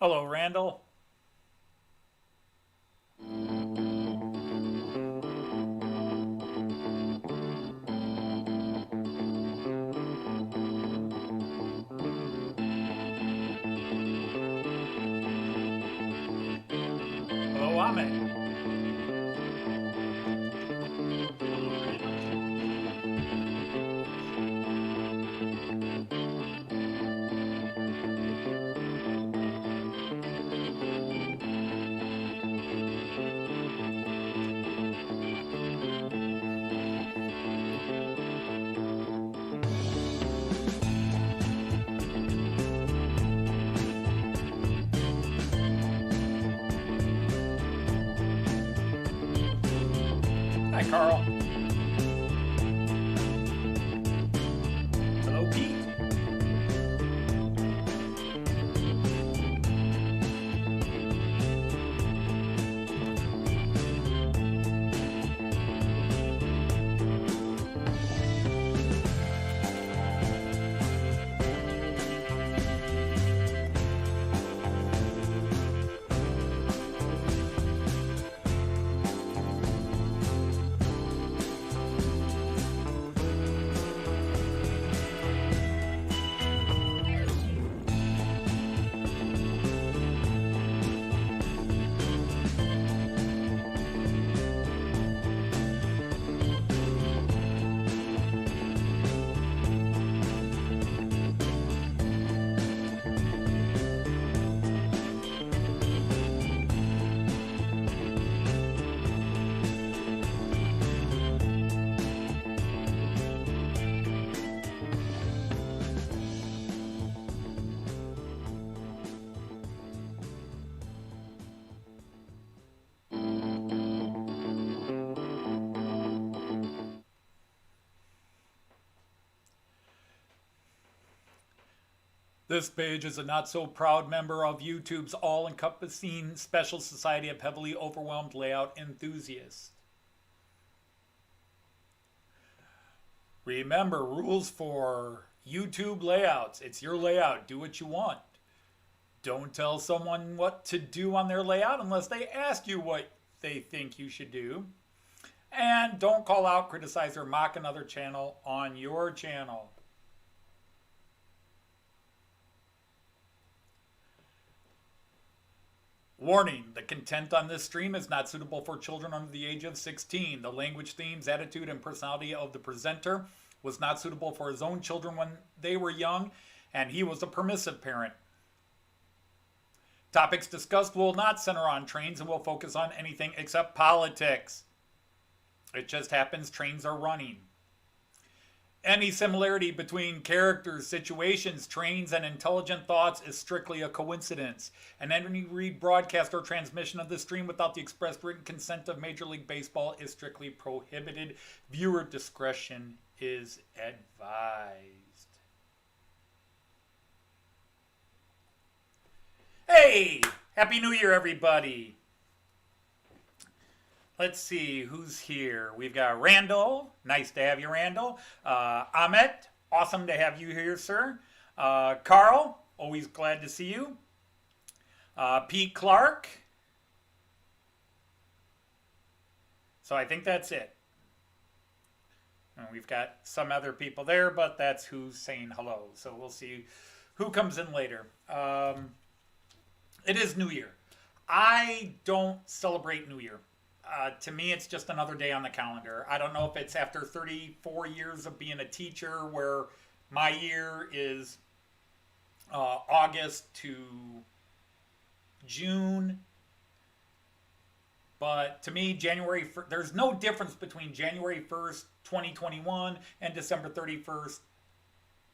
Hello, Randall. Hello, Ahmed. Hello, Randall. Hi, Carl. Hello, Pete. This page is a not so proud member of YouTube's all encompassing special society of heavily overwhelmed layout enthusiasts. Remember, rules for YouTube layouts. It's your layout. Do what you want. Don't tell someone what to do on their layout unless they ask you what they think you should do. And don't call out, criticize, or mock another channel on your channel. Warning, the content on this stream is not suitable for children under the age of 16. The language, themes, attitude, and personality of the presenter was not suitable for his own children when they were young, and he was a permissive parent. Topics discussed will not center on trains and will focus on anything except politics. It just happens trains are running. Any similarity between characters, situations, trains, and intelligent thoughts is strictly a coincidence. And any rebroadcast or transmission of the stream without the express written consent of Major League Baseball is strictly prohibited. Viewer discretion is advised. Hey! Happy New Year, everybody! Let's see who's here. We've got Randall. Nice to have you, Randall. Ahmet. Awesome to have you here, sir. Carl. Always glad to see you. Pete Clark. So I think that's it. And we've got some other people there, but that's who's saying hello. So we'll see who comes in later. It is New Year. I don't celebrate New Year. To me, it's just another day on the calendar. I don't know if it's after 34 years of being a teacher where my year is August to June. But to me, there's no difference between January 1st, 2021 and December 31st,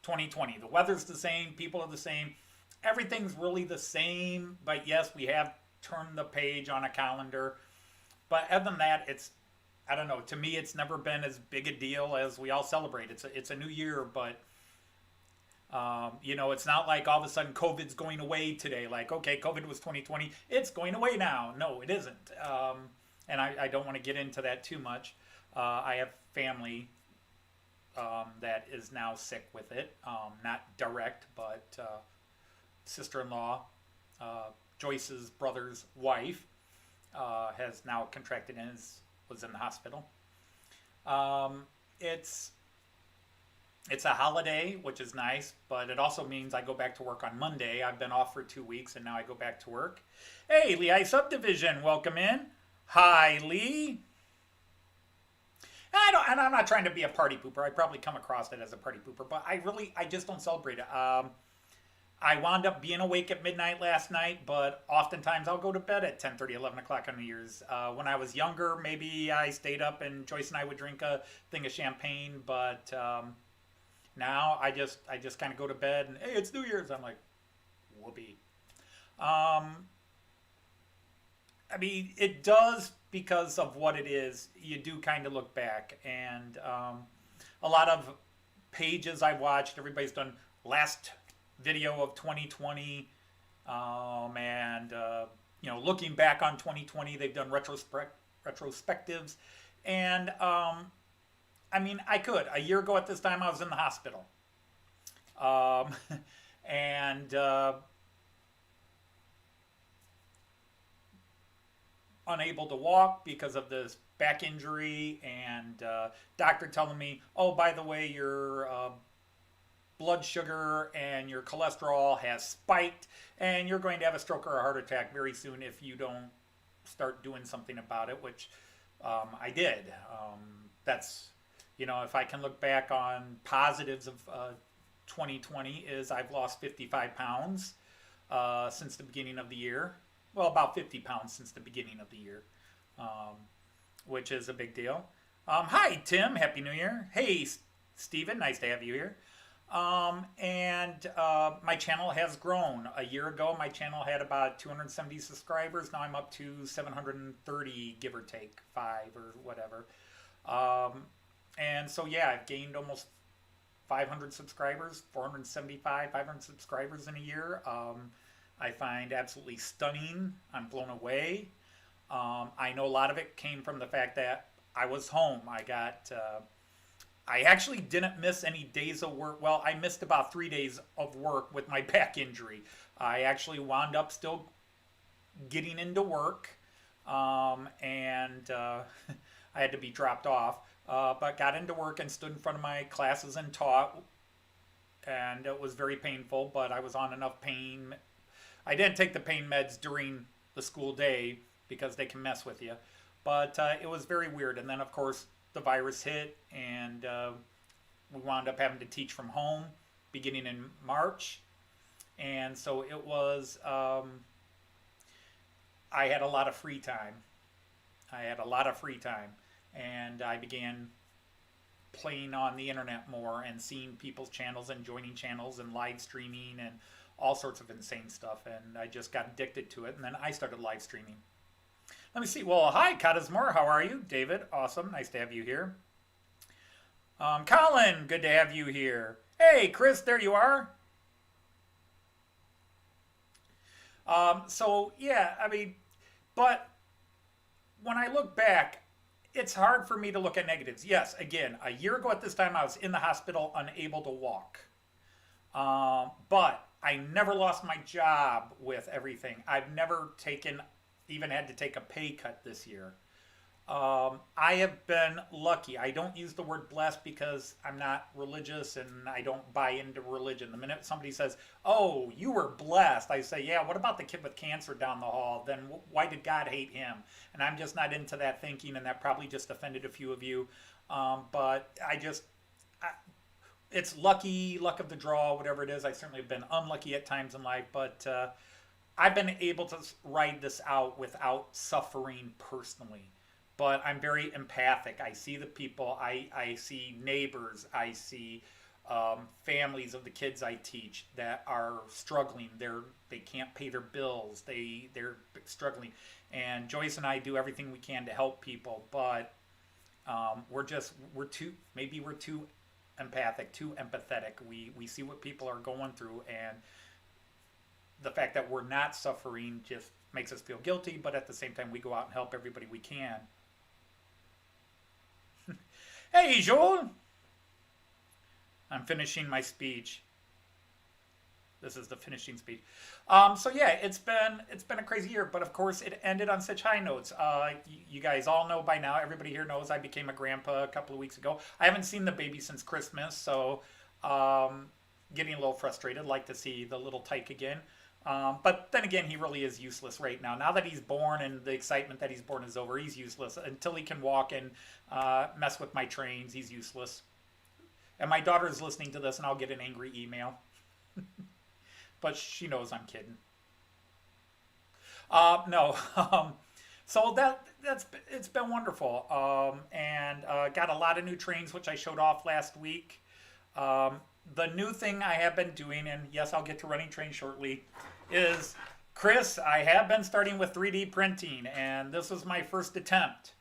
2020. The weather's the same, people are the same, everything's really the same. But yes, we have turned the page on a calendar. But other than that, I don't know. To me, it's never been as big a deal as we all celebrate. It's a new year, but it's not like all of a sudden COVID's going away today. Like, okay, COVID was 2020, it's going away now. No, it isn't. And I don't want to get into that too much. I have family that is now sick with it. Not direct, but sister-in-law Joyce's brother's wife, has now contracted and was in the hospital. Um, it's it's a holiday, which is nice, but it also means I go back to work on Monday. I've been off for 2 weeks, and now I go back to work. Hey, Lehigh Subdivision, welcome in. Hi, Lee. And I'm not trying to be a party pooper. I probably come across it as a party pooper, but I just don't celebrate it. I wound up being awake at midnight last night, but oftentimes I'll go to bed at 10:30, 11 o'clock on New Year's. When I was younger, maybe I stayed up and Joyce and I would drink a thing of champagne, but now I just kind of go to bed and, hey, it's New Year's. I'm like, whoopee. Um, I mean, it does because of what it is. You do kind of look back, and a lot of pages I watched, everybody's done last video of 2020, and looking back on 2020, they've done retrospectives, and I mean, I could. A year ago at this time, I was in the hospital, um, and unable to walk because of this back injury, and doctor telling me, oh, by the way, your blood sugar and your cholesterol has spiked, and you're going to have a stroke or a heart attack very soon if you don't start doing something about it, which I did. That's, if I can look back on positives of 2020 is I've lost 55 pounds since the beginning of the year. Well, about 50 pounds since the beginning of the year, um, which is a big deal. Hi, Tim. Happy New Year. Hey, Steven. Nice to have you here. And my channel has grown. A year ago, my channel had about 270 subscribers. Now I'm up to 730, give or take, 5 or whatever. And so, yeah, I've gained almost 500 subscribers, 475, 500 subscribers in a year. I find absolutely stunning. I'm blown away. I know a lot of it came from the fact that I was home. I actually didn't miss any days of work. Well, I missed about 3 days of work with my back injury. I actually wound up still getting into work, and I had to be dropped off. But got into work and stood in front of my classes and taught, and it was very painful, but I was on enough pain. I didn't take the pain meds during the school day because they can mess with you, but it was very weird. And then, of course, the virus hit, and we wound up having to teach from home beginning in March. And so it was, I had a lot of free time. And I began playing on the internet more and seeing people's channels and joining channels and live streaming and all sorts of insane stuff. And I just got addicted to it. And then I started live streaming. Let me see. Well, hi, Kadismore. How are you? David, awesome. Nice to have you here. Colin, good to have you here. Hey, Chris, there you are. So, yeah, I mean, but when I look back, it's hard for me to look at negatives. Yes, again, a year ago at this time, I was in the hospital, unable to walk. But I never lost my job with everything. I've never even had to take a pay cut this year. I have been lucky. I don't use the word blessed because I'm not religious and I don't buy into religion. The minute somebody says, oh, you were blessed, I say, yeah, what about the kid with cancer down the hall? Then why did God hate him? And I'm just not into that thinking, and that probably just offended a few of you. But it's luck of the draw, whatever it is. I certainly have been unlucky at times in life, but I've been able to ride this out without suffering personally. But I'm very empathic. I see the people. I see neighbors. I see families of the kids I teach that are struggling. They can't pay their bills. They're struggling. And Joyce and I do everything we can to help people. But we're too empathic, too empathetic. We see what people are going through, and the fact that we're not suffering just makes us feel guilty. But at the same time, we go out and help everybody we can. Hey, Joel. I'm finishing my speech. This is the finishing speech. So yeah, it's been a crazy year, but of course it ended on such high notes. You guys all know by now. Everybody here knows I became a grandpa a couple of weeks ago. I haven't seen the baby since Christmas, so getting a little frustrated. Like to see the little tyke again. But then again, he really is useless right now. Now that he's born and the excitement that he's born is over, he's useless. Until he can walk and mess with my trains, he's useless. And my daughter is listening to this, and I'll get an angry email. But she knows I'm kidding. No. So it's been wonderful. And got a lot of new trains, which I showed off last week. The new thing I have been doing, and yes, I'll get to running trains shortly, is Chris, I have been starting with 3D printing, and this was my first attempt.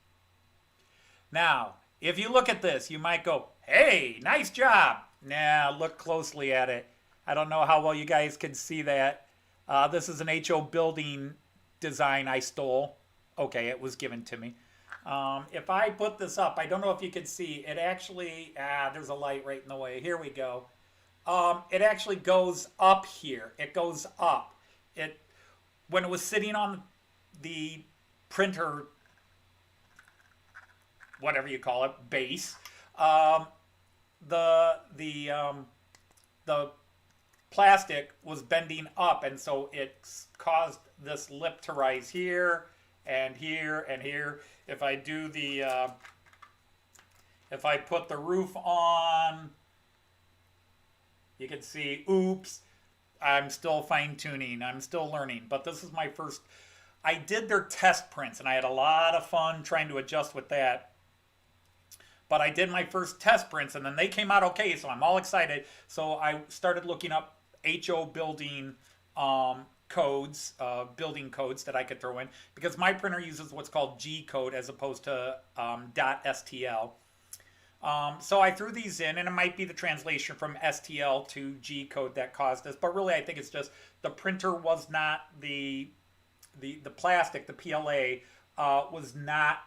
Now, if you look at this, you might go, hey, nice job. Nah, look closely at it. I don't know how well you guys can see that. This is an HO building design I stole. Okay, it was given to me. If I put this up, I don't know if you can see, it actually, there's a light right in the way. Here we go. It actually goes up here. It goes up. When it was sitting on the printer, whatever you call it, base, the plastic was bending up, and so it caused this lip to rise here and here and here. If I do if I put the roof on, you can see, oops, I'm still fine tuning. I'm still learning, but this is my first. I did their test prints, and I had a lot of fun trying to adjust with that. But I did my first test prints, and then they came out okay, so I'm all excited. So I started looking up HO building codes, building codes that I could throw in, because my printer uses what's called G code as opposed to .stl. So I threw these in, and it might be the translation from STL to G code that caused this, but really I think it's just the printer was not the plastic, the PLA, was not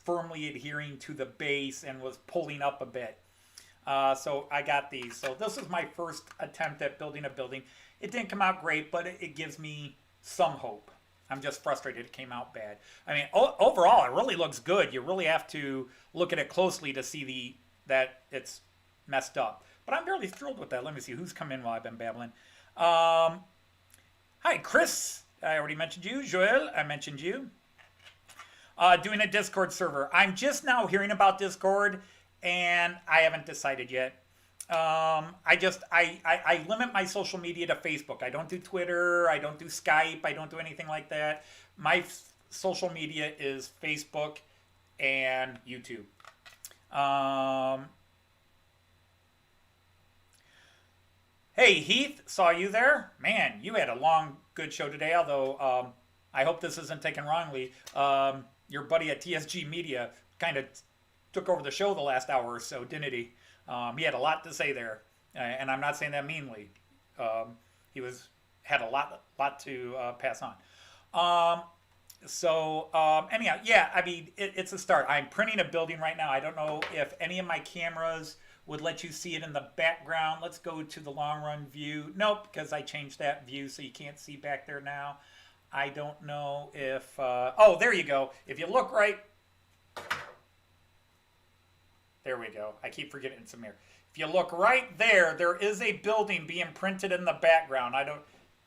firmly adhering to the base and was pulling up a bit. So I got these. So this is my first attempt at building a building. It didn't come out great, but it gives me some hope. I'm just frustrated it came out bad. I mean, overall, it really looks good. You really have to look at it closely to see that it's messed up. But I'm fairly thrilled with that. Let me see who's come in while I've been babbling. Hi, Chris. I already mentioned you. Joel, I mentioned you. Doing a Discord server. I'm just now hearing about Discord, and I haven't decided yet. I limit my social media to Facebook. I don't do Twitter. I don't do Skype. I don't do anything like that. My social media is Facebook and YouTube. Hey, Heath, saw you there. Man, you had a long, good show today, although I hope this isn't taken wrongly. Your buddy at TSG Media kind of took over the show the last hour or so, didn't he? He had a lot to say there, and I'm not saying that meanly. He had a lot to pass on. Anyhow, yeah, I mean, it's a start. I'm printing a building right now. I don't know if any of my cameras would let you see it in the background. Let's go to the long run view. Nope, because I changed that view so you can't see back there now. I don't know if, oh, there you go. If you look right, there we go. I keep forgetting it's a mirror. If you look right there, there is a building being printed in the background.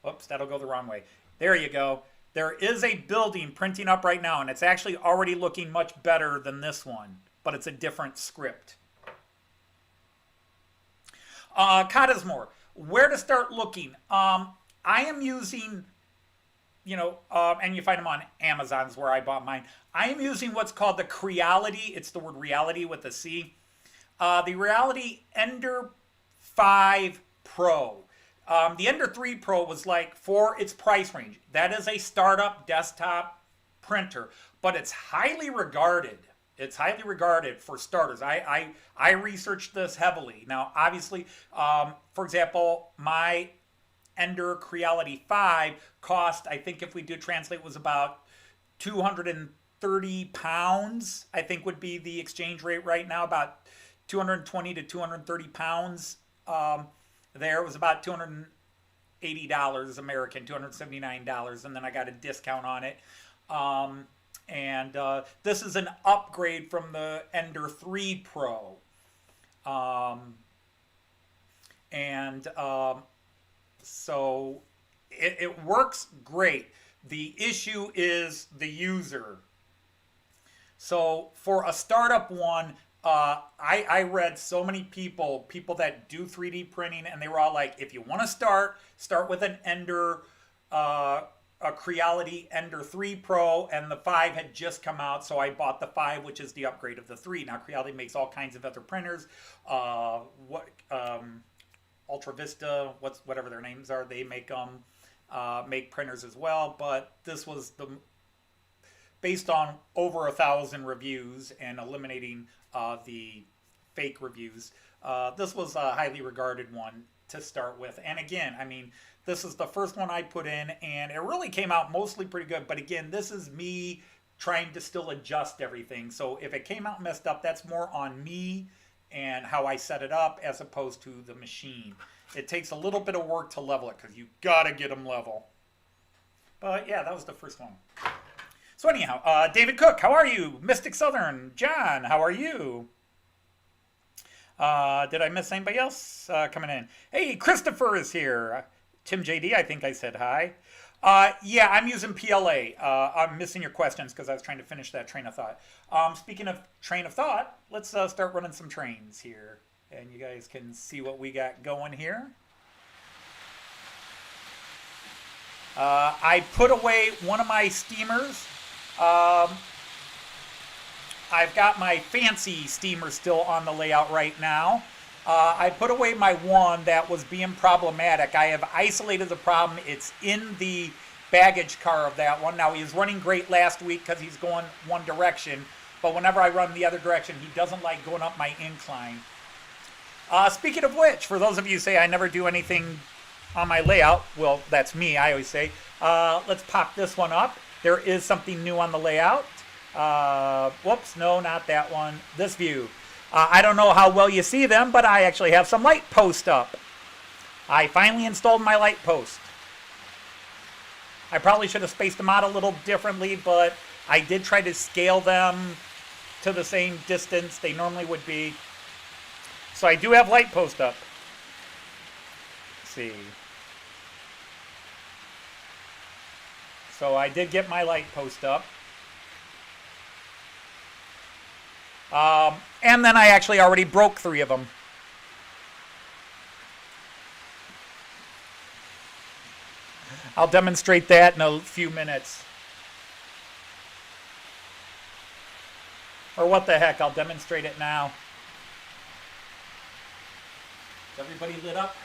Whoops, that'll go the wrong way. There you go. There is a building printing up right now, and it's actually already looking much better than this one, but it's a different script. Cottesmore, where to start looking? I am using, and you find them on Amazon is where I bought mine. I am using what's called the Creality. It's the word reality with a C. The Reality Ender 5 Pro. The Ender 3 Pro was like for its price range. That is a startup desktop printer, but it's highly regarded. It's highly regarded for starters. I researched this heavily. Now, obviously, for example, my Ender Creality 5 cost, I think if we do translate, was about 230 pounds, I think would be the exchange rate right now, about 220 to 230 pounds. There it was about $280 $280 American, $279, and then I got a discount on it. And this is an upgrade from the Ender 3 Pro. So it works great. The issue is the user. So for a startup one, I read so many people that do 3D printing, and they were all like, if you want to start with an Ender, a Creality Ender 3 Pro, and the 5 had just come out, so I bought the 5, which is the upgrade of the 3. Now Creality makes all kinds of other printers. Ultra Vista, whatever their names are, they make printers as well. But this was based on over 1,000 reviews and eliminating the fake reviews. This was a highly regarded one to start with. And again, I mean, this is the first one I put in, and it really came out mostly pretty good. But again, this is me trying to still adjust everything. So if it came out messed up, that's more on me and how I set it up as opposed to the machine. It takes a little bit of work to level it because you gotta get them level. But yeah, that was the first one. So anyhow, David Cook, how are you? Mystic Southern, John, how are you? Did I miss anybody else coming in? Hey, Christopher is here. Tim JD, I think I said hi. Yeah, I'm using PLA. I'm missing your questions because I was trying to finish that train of thought. Speaking of train of thought, let's start running some trains here. And you guys can see what we got going here. I put away one of my steamers. I've got my fancy steamer still on the layout right now. I put away my one that was being problematic. I have isolated the problem. It's in the baggage car of that one. Now, he was running great last week because he's going one direction. But whenever I run the other direction, he doesn't like going up my incline. Speaking of which, for those of you who say I never do anything on my layout, well, that's me, I always say. Let's pop this one up. There is something new on the layout. Whoops, no, not that one. This view. I don't know how well you see them, but I actually have some light posts up. I finally installed my light post. I probably should have spaced them out a little differently, but I did try to scale them to the same distance they normally would be. So I do have light post up. Let's see. So I did get my light post up. And then I actually already broke 3 of them. I'll demonstrate that in a few minutes. Or what the heck, I'll demonstrate it now. Is everybody lit up?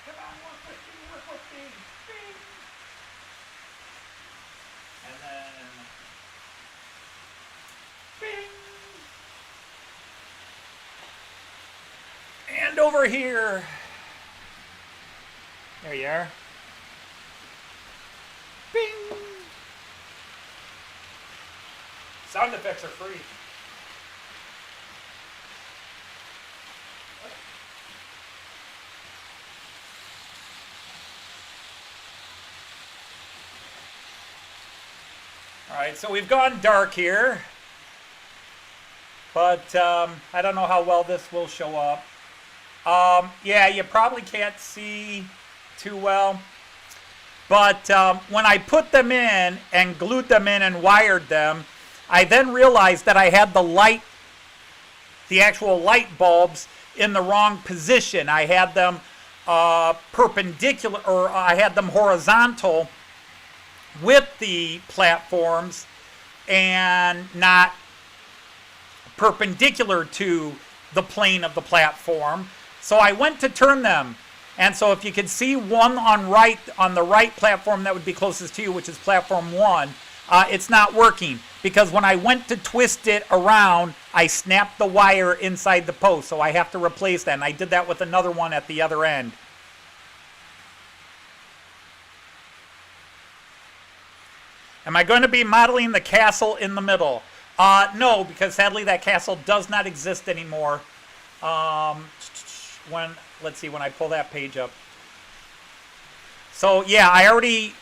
Come on, work with me. Bing. And then, bing. And over here. There you are. Bing. Sound effects are free. All right, so we've gone dark here, but I don't know how well this will show up. Yeah, you probably can't see too well, but when I put them in and glued them in and wired them, I then realized that I had the actual light bulbs in the wrong position. I had them perpendicular, or I had them horizontal with the platforms and not perpendicular to the plane of the platform. So I went to turn them And so if you could see one on the right platform that would be closest to you, which is platform 1, it's not working. Because when I went to twist it around, I snapped the wire inside the post. So I have to replace that. And I did that with another one at the other end. Am I going to be modeling the castle in the middle? No, because sadly that castle does not exist anymore. Let's see, when I pull that page up. So yeah, I already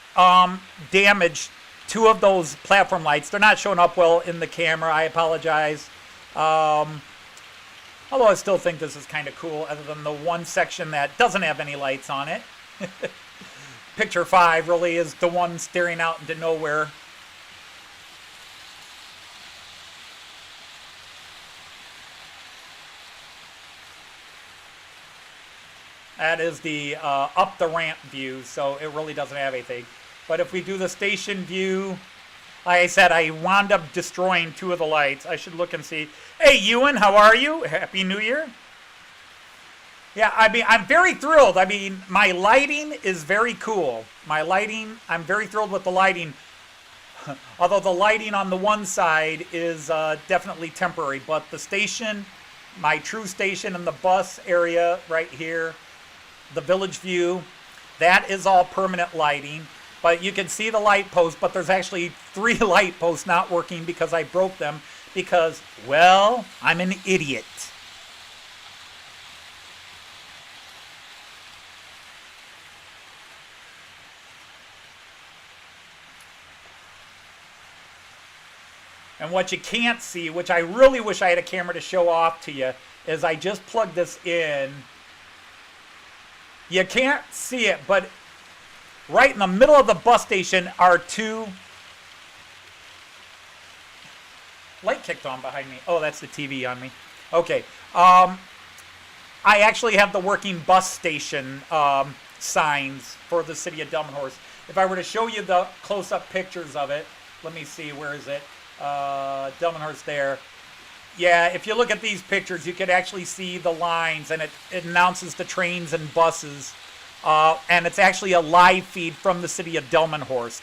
damaged 2 of those platform lights. They're not showing up well in the camera. I apologize. Although I still think this is kind of cool, other than the one section that doesn't have any lights on it. Picture 5 really is the one staring out into nowhere. That is the up the ramp view, so it really doesn't have anything. But if we do the station view, like I said, I wound up destroying 2 of the lights. I should look and see. Hey, Ewan, how are you? Happy New Year. Yeah, I mean, I'm very thrilled. I mean, my lighting is very cool. I'm very thrilled with the lighting. Although the lighting on the one side is definitely temporary. But the station, my true station and the bus area right here, the village view, that is all permanent lighting. But you can see the light post, but there's actually 3 light posts not working because I broke them because, well, I'm an idiot. And what you can't see, which I really wish I had a camera to show off to you, is I just plugged this in. You can't see it, but right in the middle of the bus station are 2... Light kicked on behind me. Oh, that's the TV on me. Okay. I actually have the working bus station signs for the city of Delmenhorst. If I were to show you the close-up pictures of it, let me see, where is it? Delmenhorst there. Yeah, if you look at these pictures, you could actually see the lines, and it announces the trains and buses. And it's actually a live feed from the city of Delmenhorst.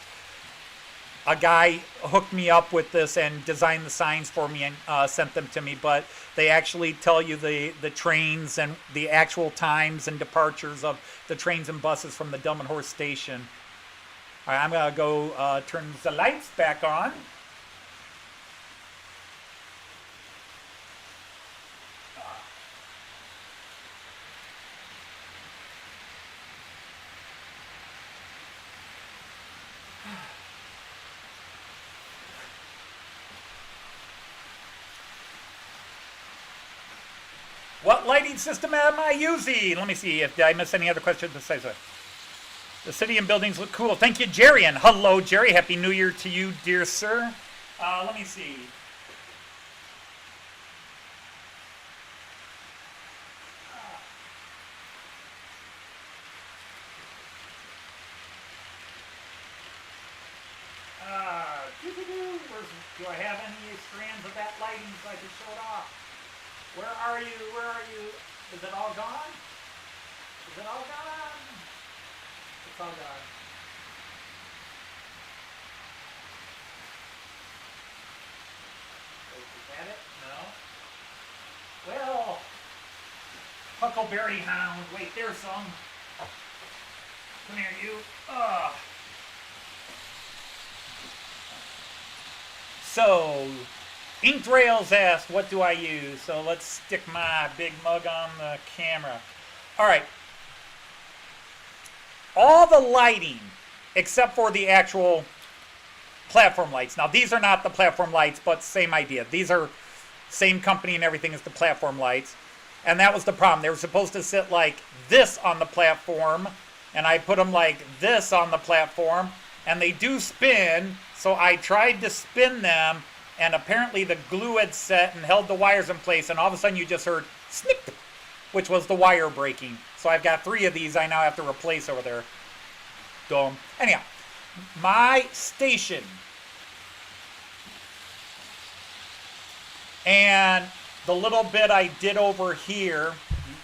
A guy hooked me up with this and designed the signs for me and sent them to me, but they actually tell you the trains and the actual times and departures of the trains and buses from the Delmenhorst station. All right, I'm going to go turn the lights back on. What lighting system am I using? Let me see if did I miss any other questions besides that. The city and buildings look cool. Thank you, Jerry. And hello, Jerry. Happy New Year to you, dear sir. Let me see. Do I have any strands of that lighting so I can show it off? Where are you? Where are you? Is it all gone? Is it all gone? It's all gone. Is that it? No. Well, Huckleberry Hound. Wait, there's some. Come here, you. Ugh. So, Inked Rails asked, what do I use? So let's stick my big mug on the camera. All right. All the lighting, except for the actual platform lights. Now, these are not the platform lights, but same idea. These are same company and everything as the platform lights. And that was the problem. They were supposed to sit like this on the platform, and I put them like this on the platform, and they do spin. So I tried to spin them, and apparently the glue had set and held the wires in place, and all of a sudden you just heard snip, which was the wire breaking. So I've got 3 of these I now have to replace over there. Dumb. Anyhow, my station. And the little bit I did over here,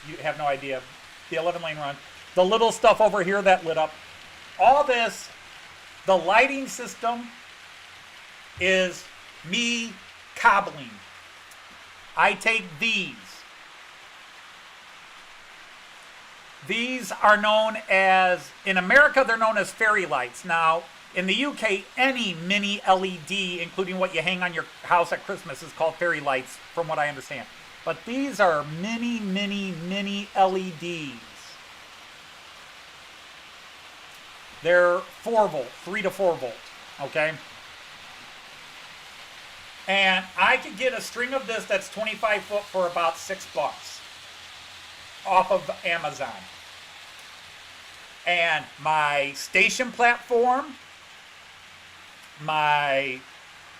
you have no idea, the 11-lane run. the little stuff over here that lit up. All this, the lighting system is me cobbling. I take these. These are known as, in America, they're known as fairy lights. Now, in the UK, any mini LED, including what you hang on your house at Christmas, is called fairy lights, from what I understand. But these are mini, mini, mini LEDs. They're 4 volt, 3 to 4 volt, okay? And I could get a string of this that's 25 foot for about $6 off of Amazon. And my station platform, my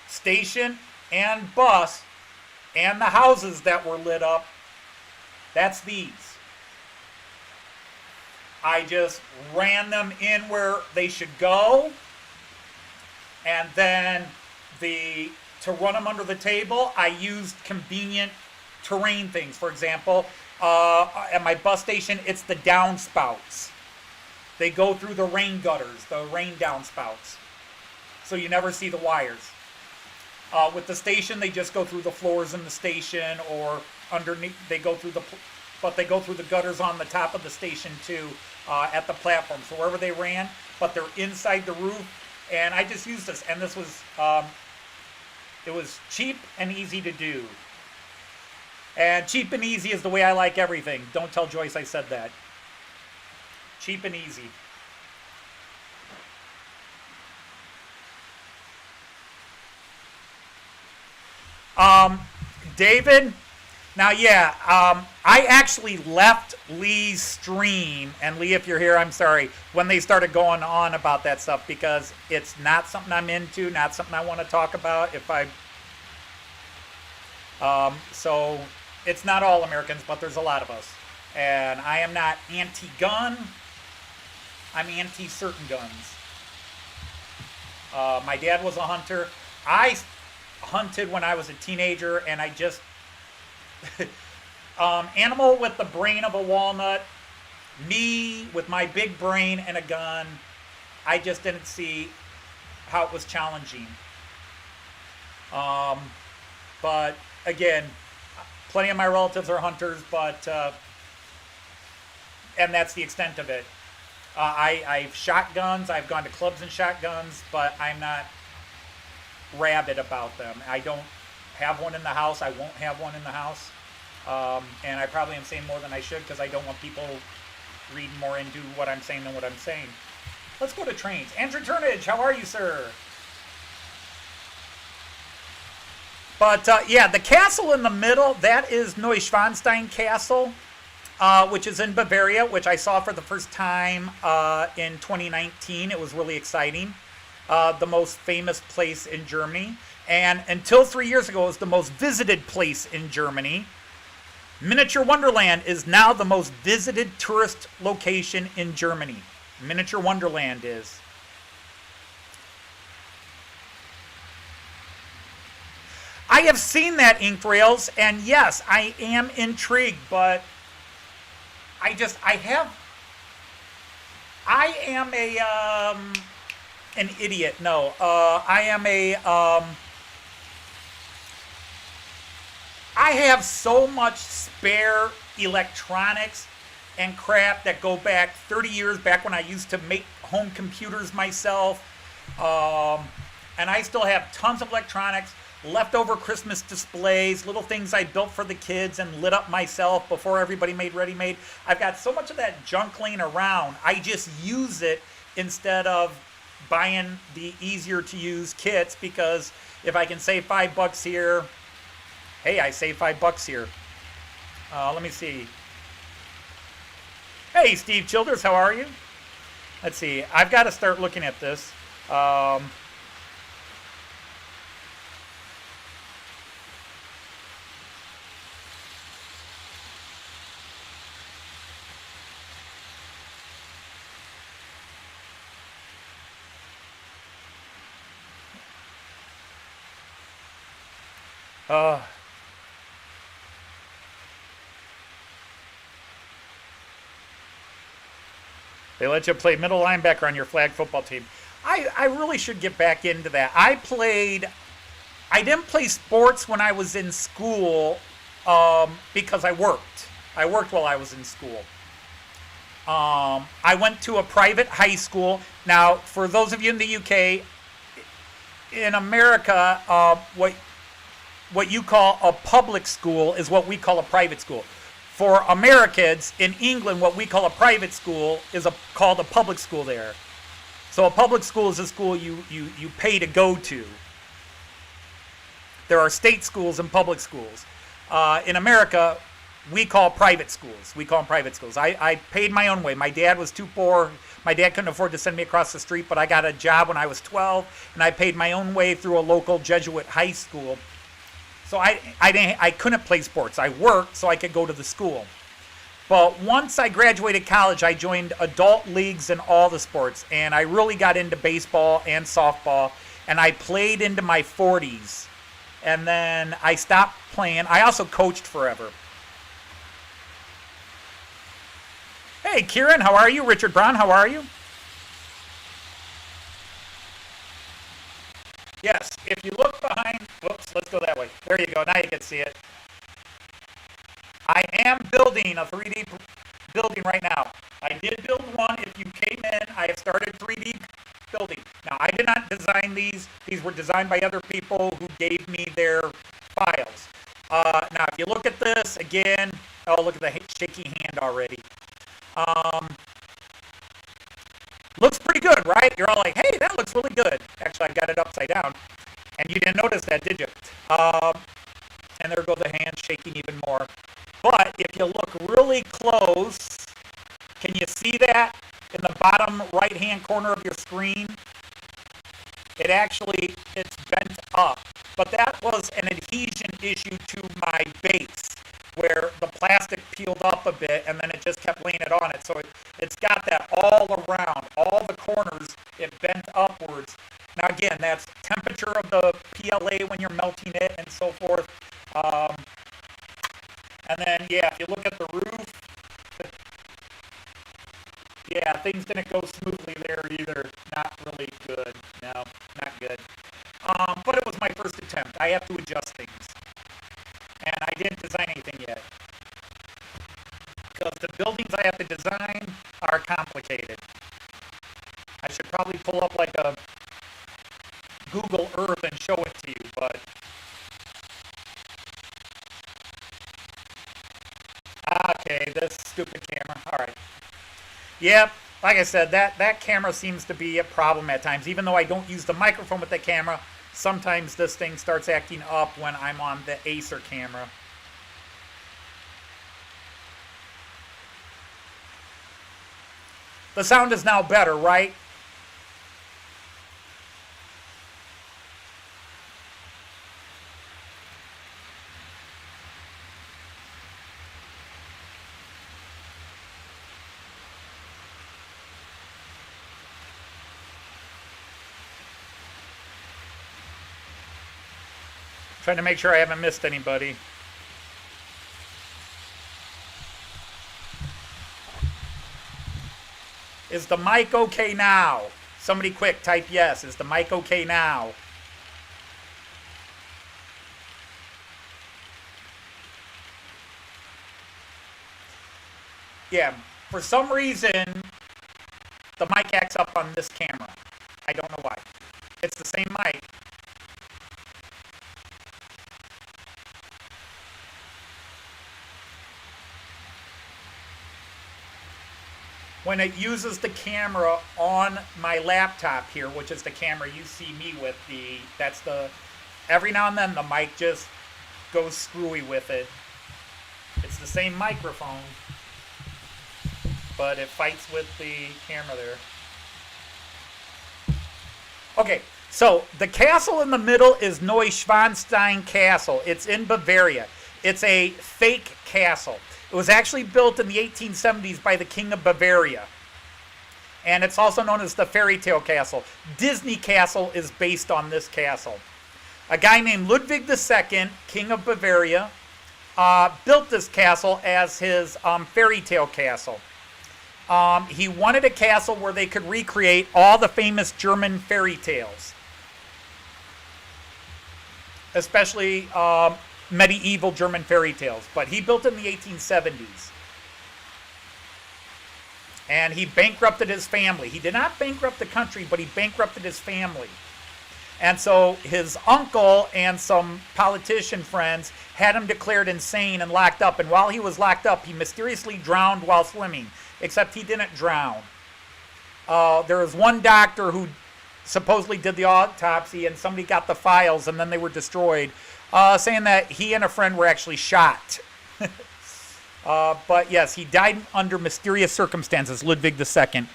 station and bus, and the houses that were lit up, that's these. I just ran them in where they should go, and then to run them under the table, I used convenient terrain things. For example, at my bus station, it's the downspouts. They go through the rain gutters, the rain downspouts, so you never see the wires. With the station, they just go through the floors in the station, or underneath. They go through the gutters on the top of the station too, at the platform. So wherever they ran, but they're inside the roof. And I just used this, and this was it was cheap and easy to do. And cheap and easy is the way I like everything. Don't tell Joyce I said that. Cheap and easy. David, now yeah, I actually left Lee's stream, and Lee, if you're here, I'm sorry, when they started going on about that stuff, because it's not something I'm into, not something I want to talk about. So it's not all Americans, but there's a lot of us. And I am not anti-gun, I'm anti-certain guns. My dad was a hunter. I hunted when I was a teenager, and I just animal with the brain of a walnut, me with my big brain and a gun, I just didn't see how it was challenging. But again, plenty of my relatives are hunters, but and that's the extent of it. I've shot guns, I've gone to clubs and shot guns, but I'm not rabid about them. I don't have one in the house. I won't have one in the house. And I probably am saying more than I should, because I don't want people reading more into what I'm saying than what I'm saying. Let's go to trains. Andrew Turnage, how are you, sir? But yeah, the castle in the middle, that is Neuschwanstein Castle, which is in Bavaria, which I saw for the first time in 2019. It was really exciting. The most famous place in Germany. And until 3 years ago, it was the most visited place in Germany. Miniature Wonderland is now the most visited tourist location in Germany. Miniature Wonderland is. I have seen that, Ink Rails, and yes, I am intrigued, but I am an idiot. No, I have so much spare electronics and crap that go back 30 years, back when I used to make home computers myself. And I still have tons of electronics, leftover Christmas displays, little things I built for the kids and lit up myself before everybody made ready-made. I've got so much of that junk laying around. I just use it instead of buying the easier to use kits, because if I can save $5 here, hey, I saved $5 here. Let me see. Hey, Steve Childers, how are you? Let's see. I've got to start looking at this. They let you play middle linebacker on your flag football team. I really should get back into that. I didn't play sports when I was in school because I worked. I worked while I was in school. I went to a private high school. Now, for those of you in the UK, in America, what you call a public school is what we call a private school. For Americans, in England, what we call a private school is called a public school there. So a public school is a school you pay to go to. There are state schools and public schools. In America, we call private schools. We call them private schools. I paid my own way. My dad was too poor. My dad couldn't afford to send me across the street, but I got a job when I was 12, and I paid my own way through a local Jesuit high school. So I couldn't play sports. I worked so I could go to the school. But once I graduated college, I joined adult leagues in all the sports, and I really got into baseball and softball, and I played into my 40s. And then I stopped playing. I also coached forever. Hey, Kieran, how are you? Richard Brown, how are you? Yes, if you look behind, whoops, let's go that way. There you go, now you can see it. I am building a 3D building right now. I did build one. If you came in, I have started 3D building. Now, I did not design these. These were designed by other people who gave me their files. Now, if you look at this, again, oh, look at the shaky hand already. Looks pretty good, right? You're all like, hey, that looks really good. Actually, I got it upside down. And you didn't notice that, did you? And there go the hands shaking even more. But if you look really close, can you see that in the bottom right-hand corner of your screen? It's bent up. But that was an adhesion issue to my base, where the plastic peeled up a bit and then it just kept laying it on it. So it's got that all around, all the corners, it bent upwards. Now again, that's temperature of the PLA when you're melting it and so forth. And then, yeah, if you look at the roof, yeah, things didn't go smoothly there either. Not really good. No, not good. But it was my first attempt. I have to adjust things. And I didn't design anything yet. Because the buildings I have to design are complicated. I should probably pull up like a Google Earth and show it to you, but okay, this stupid camera. All right. Yep, like I said, that camera seems to be a problem at times. Even though I don't use the microphone with the camera, sometimes this thing starts acting up when I'm on the Acer camera. The sound is now better, right? Trying to make sure I haven't missed anybody. Is the mic okay now? Somebody quick type yes. Is the mic okay now? Yeah, for some reason, the mic acts up on this camera. I don't know why. It's the same mic. When it uses the camera on my laptop here, which is the camera you see me with, every now and then the mic just goes screwy with it. It's the same microphone, but it fights with the camera there. Okay, so the castle in the middle is Neuschwanstein Castle. It's in Bavaria. It's a fake castle. It was actually built in the 1870s by the King of Bavaria. And it's also known as the Fairy Tale Castle. Disney Castle is based on this castle. A guy named Ludwig II, King of Bavaria, built this castle as his fairy tale castle. He wanted a castle where they could recreate all the famous German fairy tales, especially medieval German fairy tales. But he built it in the 1870s. And he bankrupted his family. He did not bankrupt the country, but he bankrupted his family. And so his uncle and some politician friends had him declared insane and locked up. And while he was locked up, he mysteriously drowned while swimming. Except he didn't drown. There was one doctor who supposedly did the autopsy, and somebody got the files, and then they were destroyed, saying that he and a friend were actually shot. But yes, he died under mysterious circumstances, Ludwig II.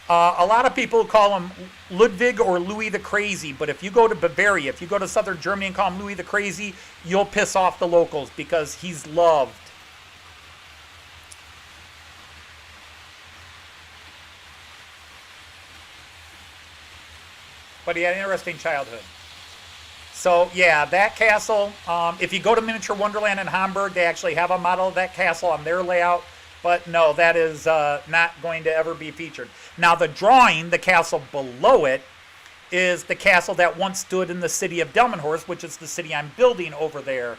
A lot of people call him Ludwig or Louis the Crazy, but if you go to Bavaria, if you go to southern Germany and call him Louis the Crazy, you'll piss off the locals because he's loved. But he had an interesting childhood. So yeah, that castle, if you go to Miniature Wonderland in Hamburg, they actually have a model of that castle on their layout. But no, that is not going to ever be featured. Now the drawing, the castle below it, is the castle that once stood in the city of Delmenhorst, which is the city I'm building over there.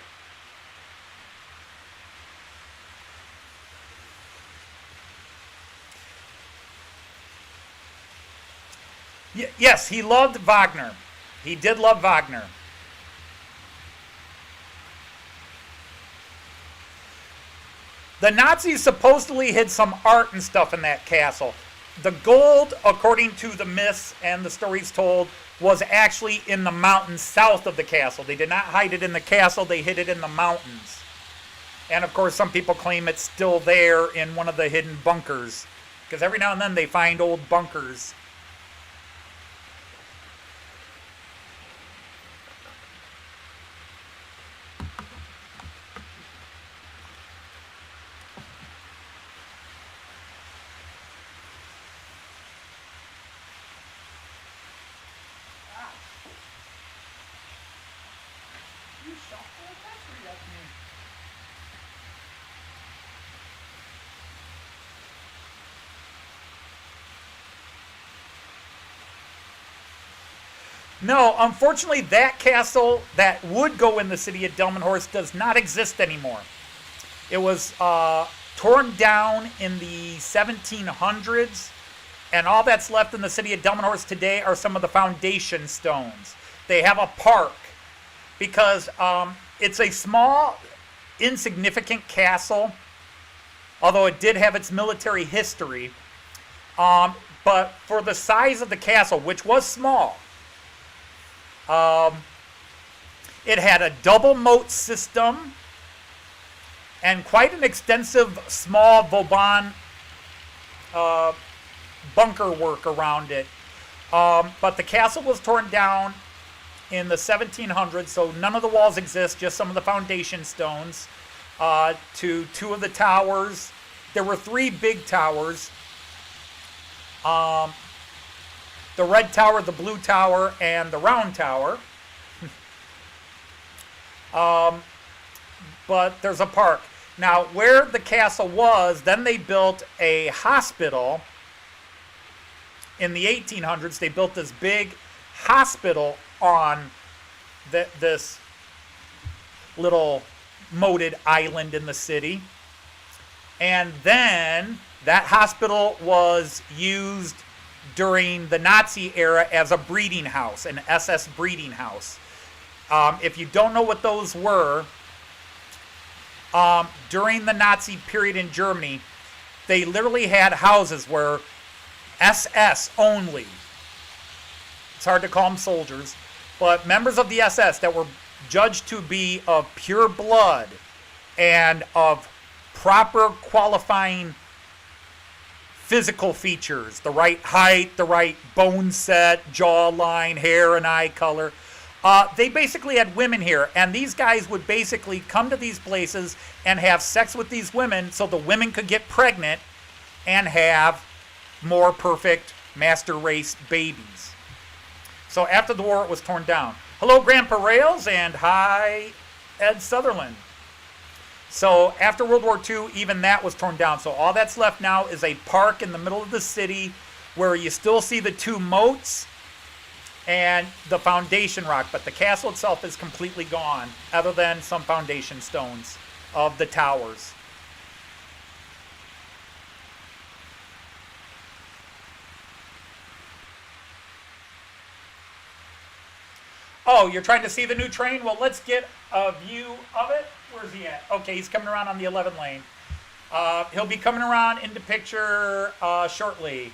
Yes, he loved Wagner. He did love Wagner. The Nazis supposedly hid some art and stuff in that castle. The gold, according to the myths and the stories told, was actually in the mountains south of the castle. They did not hide it in the castle, they hid it in the mountains. And of course, some people claim it's still there in one of the hidden bunkers. Because every now and then they find old bunkers. No, unfortunately, that castle that would go in the city of Delmenhorst does not exist anymore. It was torn down in the 1700s, and all that's left in the city of Delmenhorst today are some of the foundation stones. They have a park because it's a small, insignificant castle, although it did have its military history. But for the size of the castle, which was small, it had a double moat system and quite an extensive small Vauban bunker work around it. But the castle was torn down in the 1700s, so none of the walls exist, just some of the foundation stones. To two of the towers. There were three big towers. The red tower, the blue tower, and the round tower. But there's a park. Now, where the castle was, then they built a hospital. In the 1800s, they built this big hospital on this little moated island in the city. And then that hospital was used during the Nazi era as a breeding house, an SS breeding house. If you don't know what those were, during the Nazi period in Germany, they literally had houses where SS only, it's hard to call them soldiers, but members of the SS that were judged to be of pure blood and of proper qualifying physical features, the right height, the right bone set, jawline, hair and eye color. They basically had women here, and these guys would basically come to these places and have sex with these women so the women could get pregnant and have more perfect master race babies. So after the war, it was torn down. Hello, Grandpa Rails, and hi, Ed Sutherland. So after World War II, even that was torn down. So all that's left now is a park in the middle of the city where you still see the two moats and the foundation rock, but the castle itself is completely gone, other than some foundation stones of the towers. Oh, you're trying to see the new train? Well, let's get a view of it. Where's he at? Okay, he's coming around on the 11 lane. He'll be coming around into picture shortly.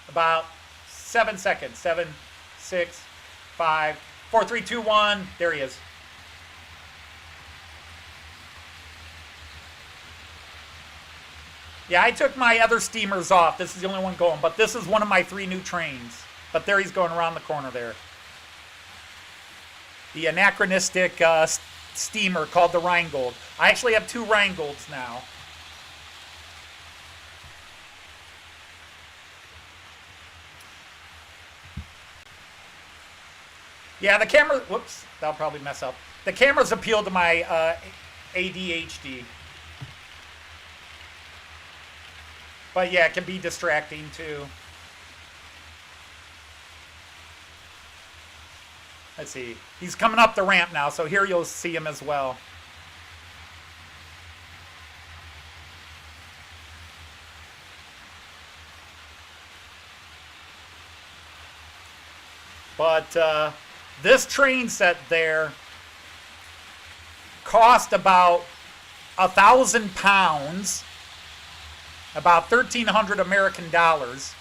About 7 seconds. 7, 6, 5, 4, 3, 2, 1. There he is. Yeah, I took my other steamers off. This is the only one going, but this is one of my 3 new trains. But there he's going around the corner there. The anachronistic steamer called the Rheingold. I actually have 2 Rheingolds now. Yeah, the camera, whoops, that'll probably mess up. The cameras appeal to my ADHD. But yeah, it can be distracting too. Let's see. He's coming up the ramp now, so here you'll see him as well. But this train set there cost about £1,000, about 1,300 American dollars.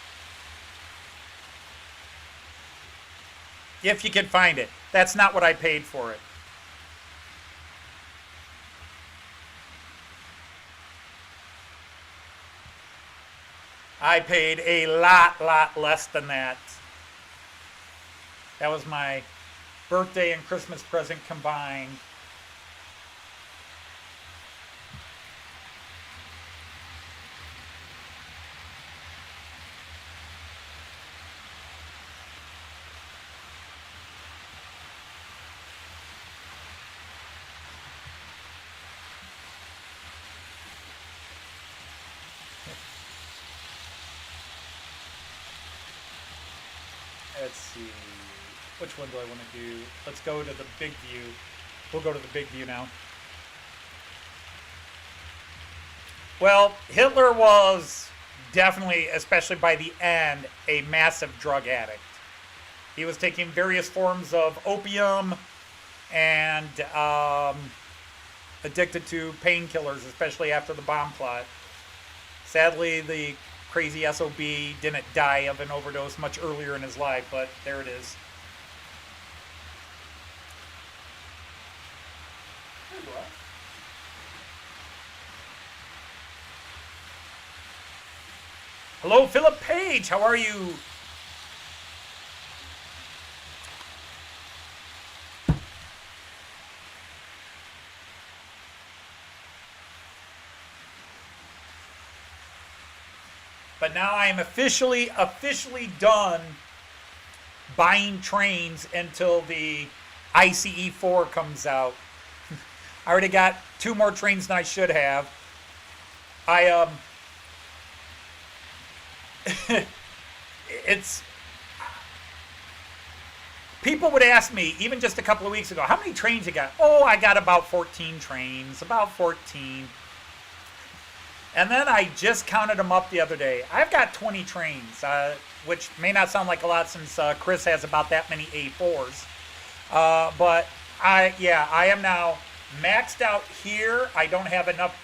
If you can find it. That's not what I paid for it. I paid a lot less than that. That was my birthday and Christmas present combined. Let's see. Which one do I want to do? Let's go to the big view. We'll go to the big view now. Well, Hitler was definitely, especially by the end, a massive drug addict. He was taking various forms of opium and addicted to painkillers, especially after the bomb plot. Sadly, the crazy SOB didn't die of an overdose much earlier in his life, but there it is. Hello, Philip Page. How are you? But now I am officially done buying trains until the ICE-4 comes out. I already got 2 more trains than I should have. It's people would ask me even just a couple of weeks ago, how many trains you got? Oh, I got about 14 trains, about 14. And then I just counted them up the other day. I've got 20 trains, which may not sound like a lot since Chris has about that many A4s. But I am now maxed out here. I don't have enough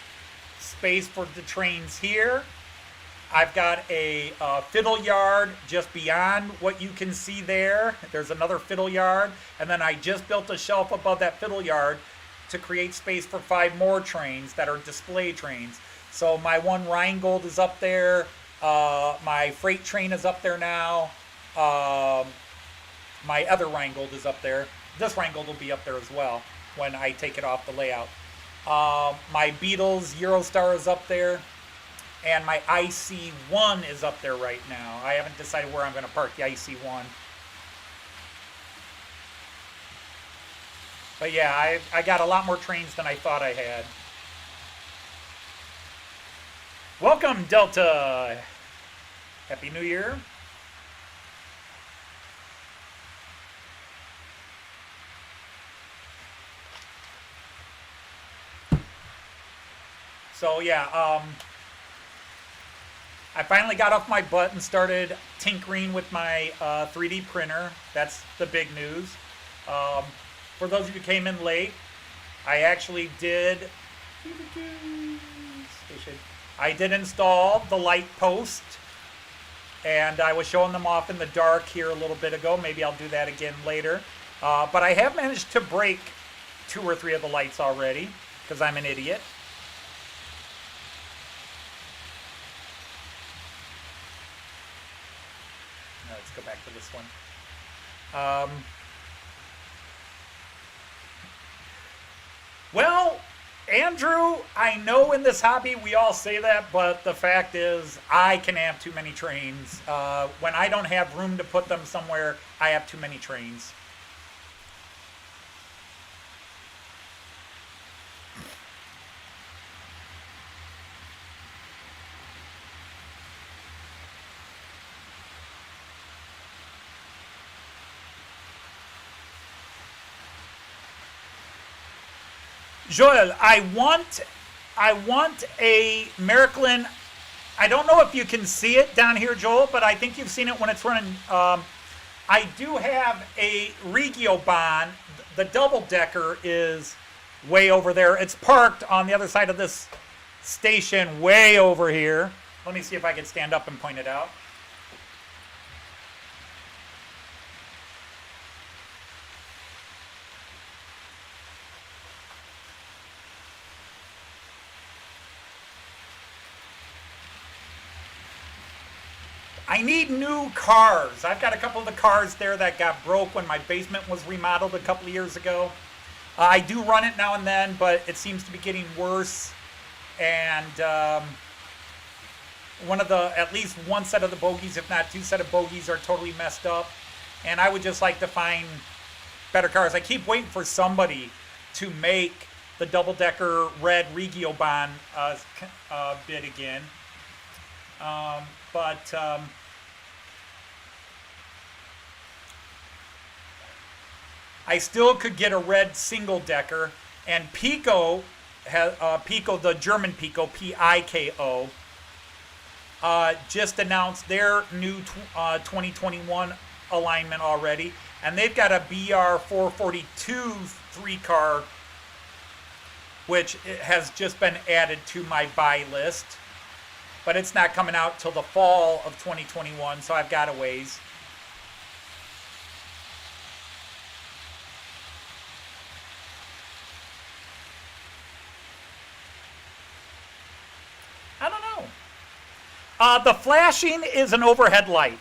space for the trains here. I've got a fiddle yard just beyond what you can see there. There's another fiddle yard. And then I just built a shelf above that fiddle yard to create space for 5 more trains that are display trains. So my one Rheingold is up there. My freight train is up there now. My other Rheingold is up there. This Rheingold will be up there as well when I take it off the layout. My Beatles Eurostar is up there. And my IC1 is up there right now. I haven't decided where I'm going to park the IC1. But yeah, I got a lot more trains than I thought I had. Welcome, Delta. Happy New Year. So yeah, I finally got off my butt and started tinkering with my 3D printer. That's the big news. Um, for those of you who came in late, I actually did. I did install the light post, and I was showing them off in the dark here a little bit ago. Maybe I'll do that again later. But I have managed to break 2 or 3 of the lights already because I'm an idiot. Now let's go back to this one. Well, Andrew, I know in this hobby we all say that, but the fact is I can have too many trains. When I don't have room to put them somewhere, I have too many trains. Joel, I want a Miraculin. I don't know if you can see it down here, Joel, but I think you've seen it when it's running. I do have a Regiobahn. The double decker is way over there. It's parked on the other side of this station, way over here. Let me see if I can stand up and point it out. I need new cars. I've got a couple of the cars there that got broke when my basement was remodeled a couple of years ago. I do run it now and then, but it seems to be getting worse. And at least one set of the bogies, if not 2 set of bogies, are totally messed up. And I would just like to find better cars. I keep waiting for somebody to make the double-decker red Regiobahn bid again. But I still could get a red single decker, and Pico has Pico, the German Pico, Piko, just announced their new 2021 alignment already, and they've got a BR442 3-car, which has just been added to my buy list. But it's not coming out till the fall of 2021, so I've got a ways. I don't know. The flashing is an overhead light.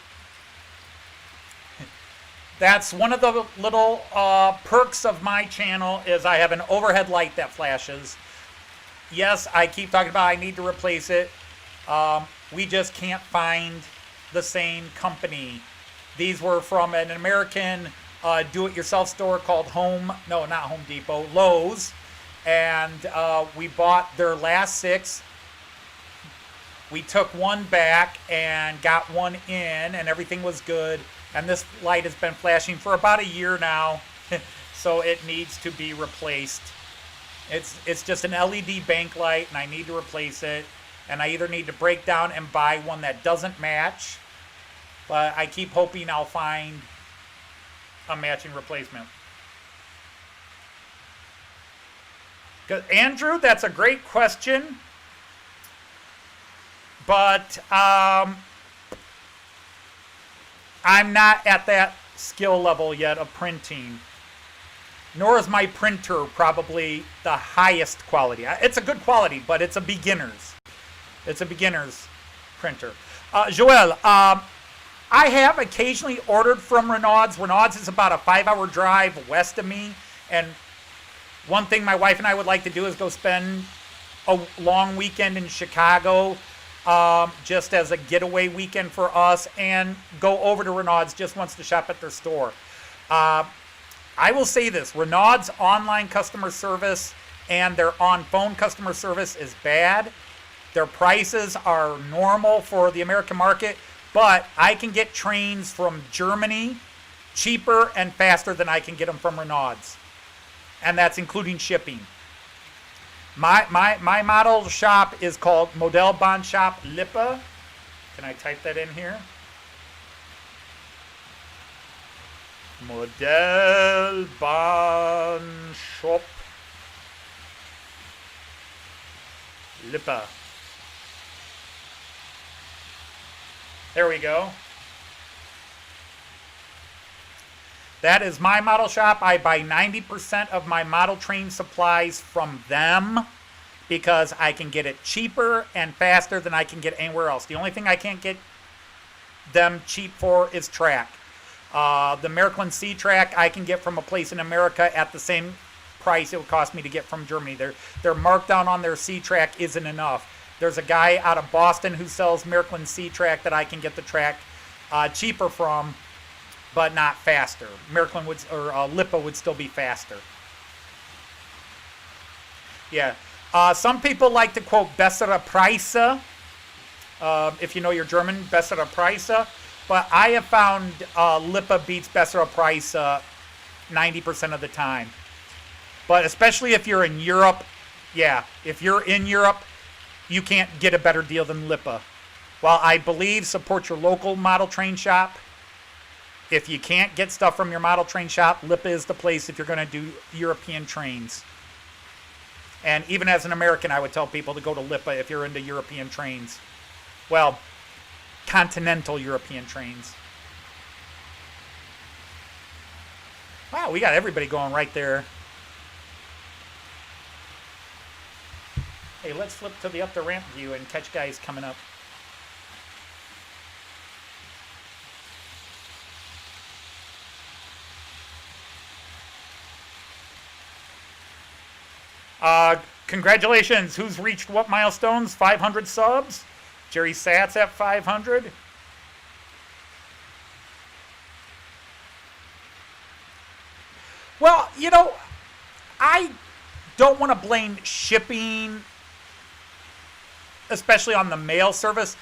That's one of the little perks of my channel is I have an overhead light that flashes. Yes, I keep talking about I need to replace it. We just can't find the same company. These were from an American do-it-yourself store called not Home Depot, Lowe's. And we bought their last 6. We took one back and got one in, and everything was good. And this light has been flashing for about a year now, so it needs to be replaced. It's just an LED bank light, and I need to replace it. And I either need to break down and buy one that doesn't match, but I keep hoping I'll find a matching replacement. Andrew, that's a great question, but I'm not at that skill level yet of printing. Nor is my printer probably the highest quality. It's a good quality, but it's a beginner's. It's a beginner's printer. Joel, I have occasionally ordered from Renaud's. Renaud's is about a 5-hour drive west of me. And one thing my wife and I would like to do is go spend a long weekend in Chicago, just as a getaway weekend for us, and go over to Renaud's just once to shop at their store. I will say this, Renaud's online customer service and their on-phone customer service is bad. Their prices are normal for the American market, but I can get trains from Germany cheaper and faster than I can get them from Renaud's. And that's including shipping. My model shop is called Modellbahn Shop Lippe. Can I type that in here? Modellbahn Shop Lippe. There we go. That is my model shop. I buy 90% of my model train supplies from them because I can get it cheaper and faster than I can get anywhere else. The only thing I can't get them cheap for is track. The Märklin C track I can get from a place in America at the same price it would cost me to get from Germany. Their markdown on their C track isn't enough. There's a guy out of Boston who sells Märklin C track that I can get the track cheaper from, but not faster. Märklin would, or Lippe would still be faster. Yeah. Some people like to quote bessere Preise. If you know your German, bessere Preise. But I have found Lippe beats bessere Preise 90% of the time. But especially if you're in Europe, yeah, if you're in Europe, you can't get a better deal than Lippe. While I believe support your local model train shop, if you can't get stuff from your model train shop, Lippe is the place if you're going to do European trains. And even as an American, I would tell people to go to Lippe if you're into European trains. Well, continental European trains. Wow, we got everybody going right there. Hey, let's flip to the up the ramp view and catch guys coming up. Congratulations. Who's reached what milestones? 500 subs? Jerry Satz at 500. Well, you know, I don't want to blame shipping, especially on the mail service.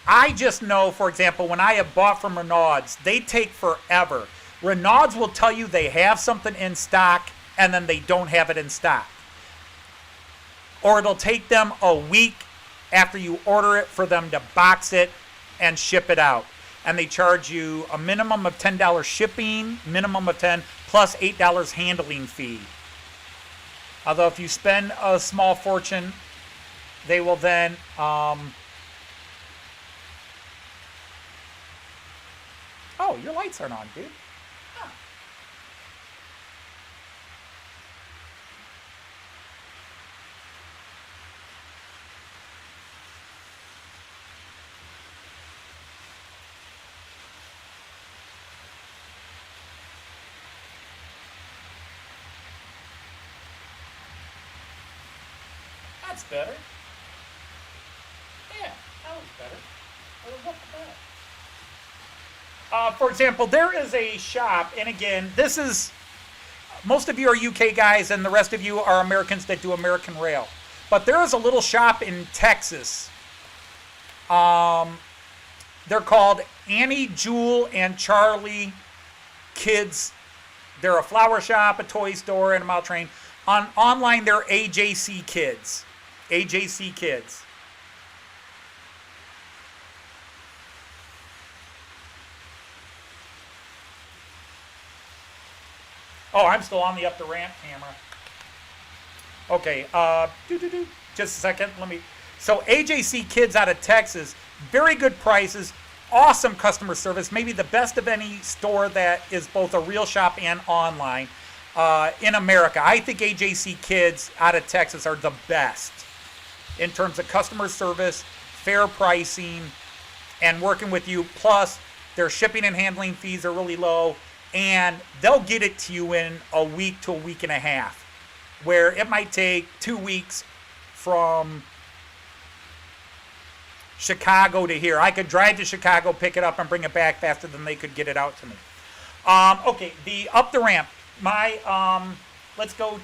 I just know, for example, when I have bought from Renaud's, they take forever. Renaud's will tell you they have something in stock, and then they don't have it in stock. Or it'll take them a week after you order it for them to box it and ship it out. And they charge you a minimum of $10 shipping, minimum of $10, plus $8 handling fee. Although if you spend a small fortune, they will then oh, your lights aren't on, dude. Huh. That's better. Yeah, that was better. What was up with that? For example, there is a shop, and again, this is, most of you are UK guys, and the rest of you are Americans that do American Rail. But there is a little shop in Texas. They're called Annie, Jewel, and Charlie Kids. They're a flower shop, a toy store, and a model train. Online, they're AJC Kids. AJC Kids. Oh, I'm still on the up the ramp camera. Okay, just a second. So AJC Kids out of Texas, very good prices, awesome customer service, maybe the best of any store that is both a real shop and online in America. I think AJC Kids out of Texas are the best in terms of customer service, fair pricing, and working with you. Plus, their shipping and handling fees are really low, and they'll get it to you in a week to a week and a half, where it might take 2 weeks from Chicago to here. I could drive to Chicago, pick it up, and bring it back faster than they could get it out to me. Okay, the up the ramp. Let's go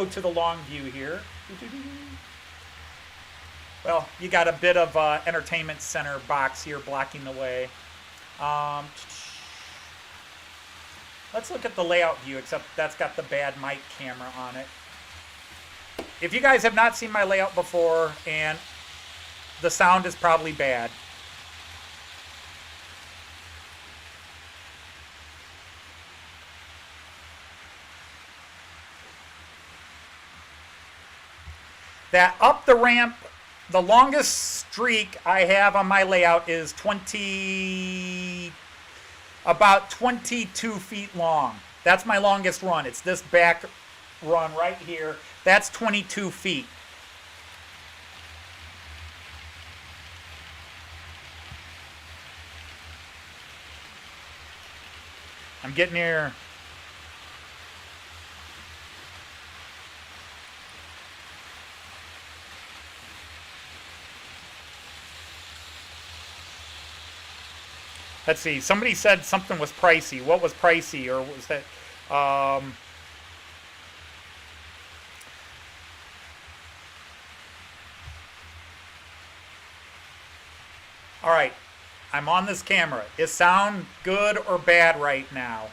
to the long view here. Well, you got a bit of entertainment center box here blocking the way. Let's look at the layout view, except that's got the bad mic camera on it. If you guys have not seen my layout before, and the sound is probably bad, that up the ramp, the longest streak I have on my layout is about 22 feet long. That's my longest run. It's this back run right here. That's 22 feet. I'm getting here. Let's see. Somebody said something was pricey. What was pricey, or was that? All right. I'm on this camera. Is sound good or bad right now?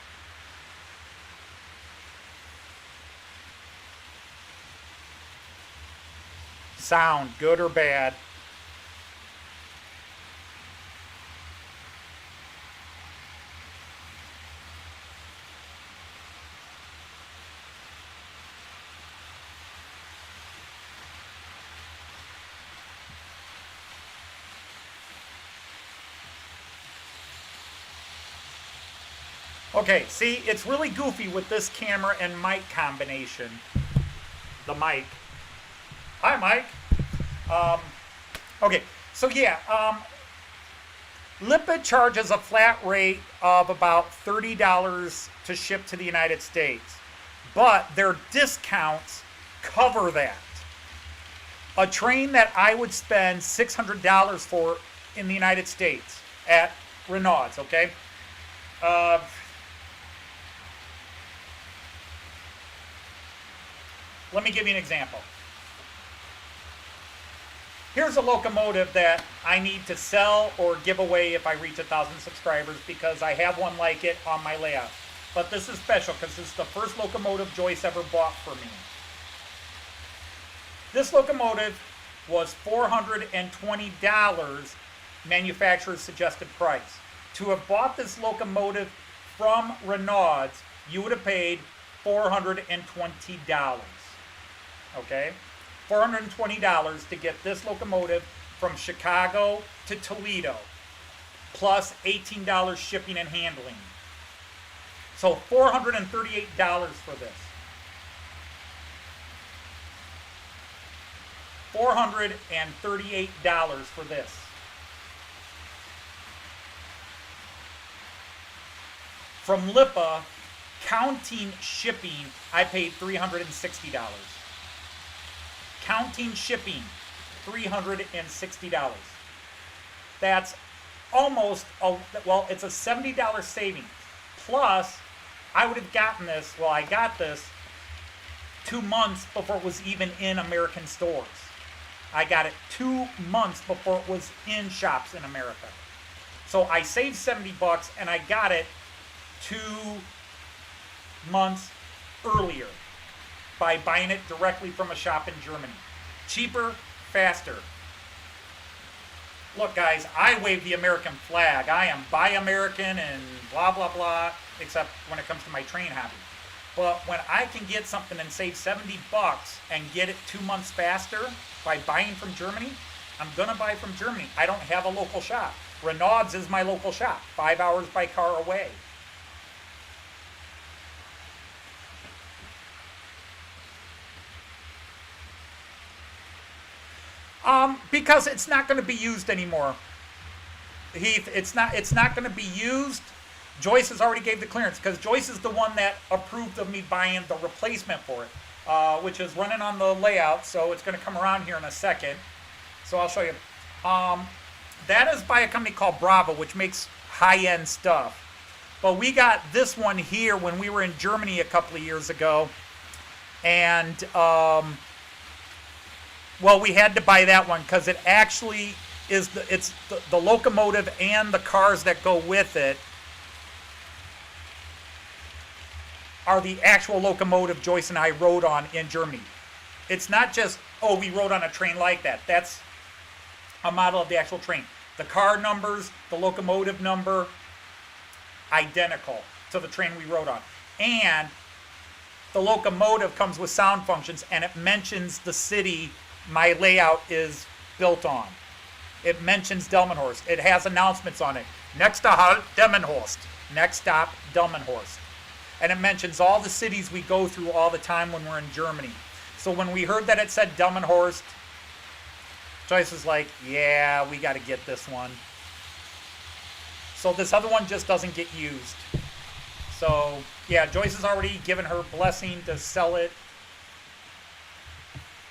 Sound good or bad? Okay, see, it's really goofy with this camera and mic combination. The mic. Hi, Mike. Okay, so yeah, Lipa charges a flat rate of about $30 to ship to the United States, but their discounts cover that. A train that I would spend $600 for in the United States at Renaud's, okay? Let me give you an example. Here's a locomotive that I need to sell or give away if I reach 1,000 subscribers, because I have one like it on my layout. But this is special because it's the first locomotive Joyce ever bought for me. This locomotive was $420 manufacturer's suggested price. To have bought this locomotive from Renaud's, you would have paid $420. Okay? $420 to get this locomotive from Chicago to Toledo, plus $18 shipping and handling. So $438 for this. $438 for this. From Lipa, counting shipping, I paid $360. Counting shipping, $360. That's almost, it's a $70 savings. Plus, I would have gotten this, I got this 2 months before it was even in American stores. I got it 2 months before it was in shops in America. So I saved $70 and I got it 2 months earlier by buying it directly from a shop in Germany. Cheaper, faster. Look, guys, I wave the American flag. I am buy American and blah, blah, blah, except when it comes to my train hobby. But when I can get something and save $70 and get it 2 months faster by buying from Germany, I'm going to buy from Germany. I don't have a local shop. Renaud's is my local shop, 5 hours by car away. Because it's not going to be used anymore. Heath, it's not going to be used. Joyce has already gave the clearance, because Joyce is the one that approved of me buying the replacement for it, which is running on the layout, so it's going to come around here in a second. So I'll show you. That is by a company called Bravo, which makes high-end stuff. But we got this one here when we were in Germany a couple of years ago, and Well, we had to buy that one because it actually is the locomotive and the cars that go with it are the actual locomotive Joyce and I rode on in Germany. It's not just, oh, we rode on a train like that. That's a model of the actual train. The car numbers, the locomotive number, identical to the train we rode on. And the locomotive comes with sound functions, and it mentions the city my layout is built on. It mentions Delmenhorst. It has announcements on it. Next to Halt, Delmenhorst. Next stop, Delmenhorst. And it mentions all the cities we go through all the time when we're in Germany. So when we heard that it said Delmenhorst, Joyce was like, yeah, we got to get this one. So this other one just doesn't get used. So, yeah, Joyce has already given her blessing to sell it,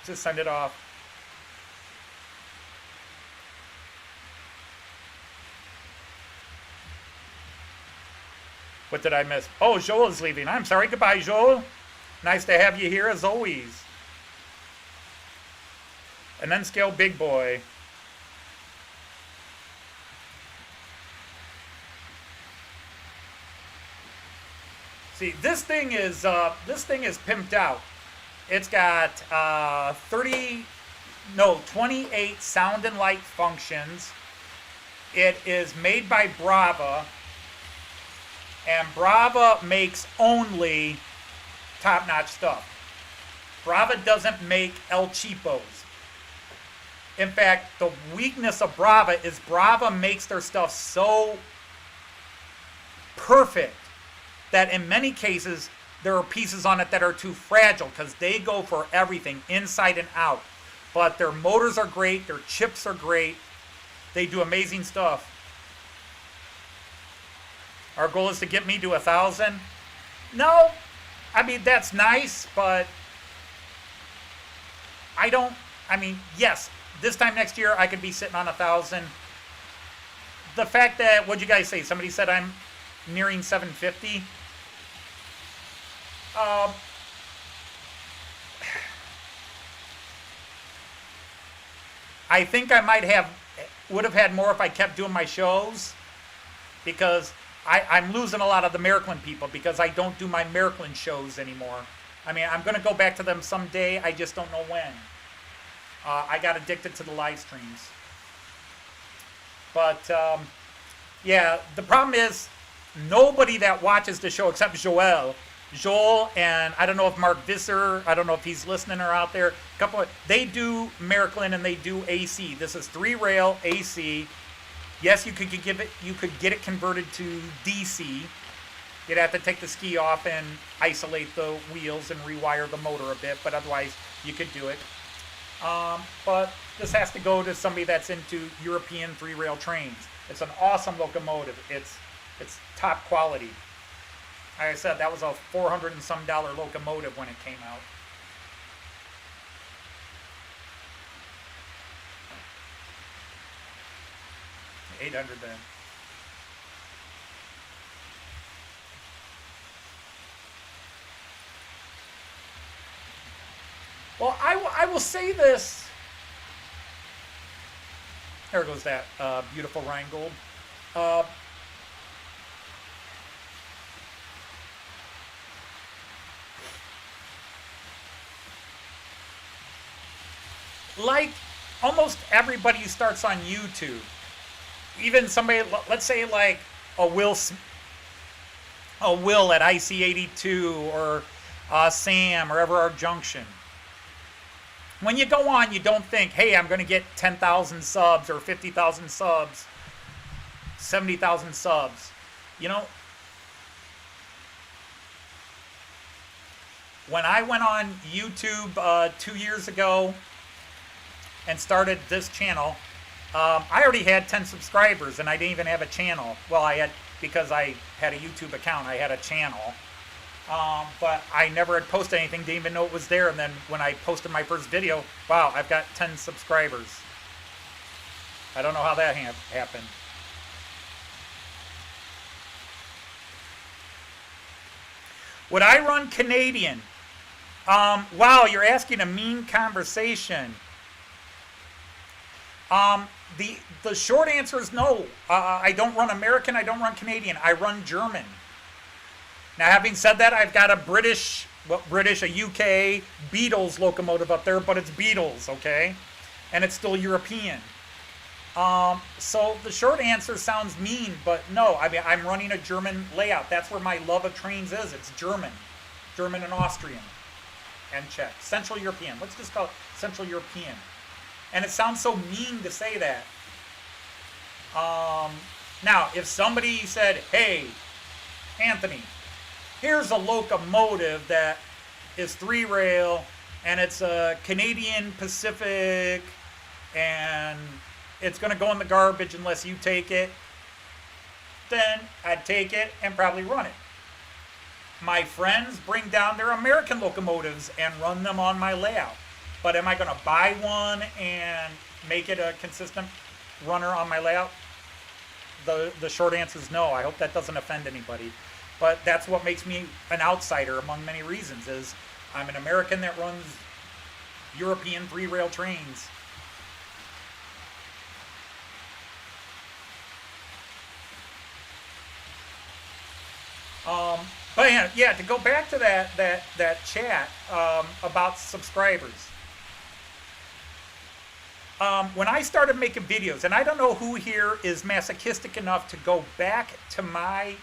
to send it off. What did I miss? Oh, Joel is leaving. I'm sorry. Goodbye, Joel. Nice to have you here as always. And then scale big boy. See, this thing is pimped out. It's got 28 sound and light functions. It is made by Brava, and Brava makes only top-notch stuff. Brava doesn't make El Cheapos. In fact, the weakness of Brava is Brava makes their stuff so perfect that in many cases there are pieces on it that are too fragile because they go for everything inside and out. But their motors are great, their chips are great, they do amazing stuff. Our goal is to get me to 1,000. No, I mean that's nice, but yes, this time next year I could be sitting on 1,000. The fact that, what'd you guys say? Somebody said I'm nearing 750. I think I would have had more if I kept doing my shows, because I'm losing a lot of the Maryland people because I don't do my Maryland shows anymore. I mean, I'm going to go back to them someday. I just don't know when. I got addicted to the live streams. But, yeah, the problem is nobody that watches the show except Joel, and I don't know if Mark Visser, I don't know if he's listening or out there. They do Maryland and they do AC. This is 3-rail AC. Yes, you could get it converted to DC. You'd have to take the ski off and isolate the wheels and rewire the motor a bit, but otherwise you could do it. But this has to go to somebody that's into European 3-rail trains. It's an awesome locomotive. It's top quality. Like I said, that was a $400 and some locomotive when it came out. $800 then. Well, I will say this. There goes that beautiful Rheingold. Like almost everybody who starts on YouTube, even somebody, let's say like a Will at IC82 or Sam or Everard Junction. When you go on, you don't think, hey, I'm going to get 10,000 subs or 50,000 subs, 70,000 subs. You know, when I went on YouTube 2 years ago and started this channel, I already had 10 subscribers and I didn't even have a channel. Well, because I had a YouTube account, I had a channel. But I never had posted anything, didn't even know it was there. And then when I posted my first video, wow, I've got 10 subscribers. I don't know how that happened. Would I run Canadian? Wow, you're asking a mean conversation. The short answer is no. I don't run American. I don't run Canadian. I run German. Now, having said that, I've got a a UK Beatles locomotive up there, but it's Beatles, okay? And it's still European. So the short answer sounds mean, but no. I mean, I'm running a German layout. That's where my love of trains is. It's German. German and Austrian. And Czech. Central European. Let's just call it Central European. And it sounds so mean to say that. Now, if somebody said, hey, Anthony, here's a locomotive that is 3-rail, and it's a Canadian Pacific, and it's going to go in the garbage unless you take it, then I'd take it and probably run it. My friends bring down their American locomotives and run them on my layout. But am I going to buy one and make it a consistent runner on my layout? The short answer is no. I hope that doesn't offend anybody. But that's what makes me an outsider among many reasons, is I'm an American that runs European 3-rail trains. But yeah, to go back to that chat about subscribers. When I started making videos, and I don't know who here is masochistic enough to go back to my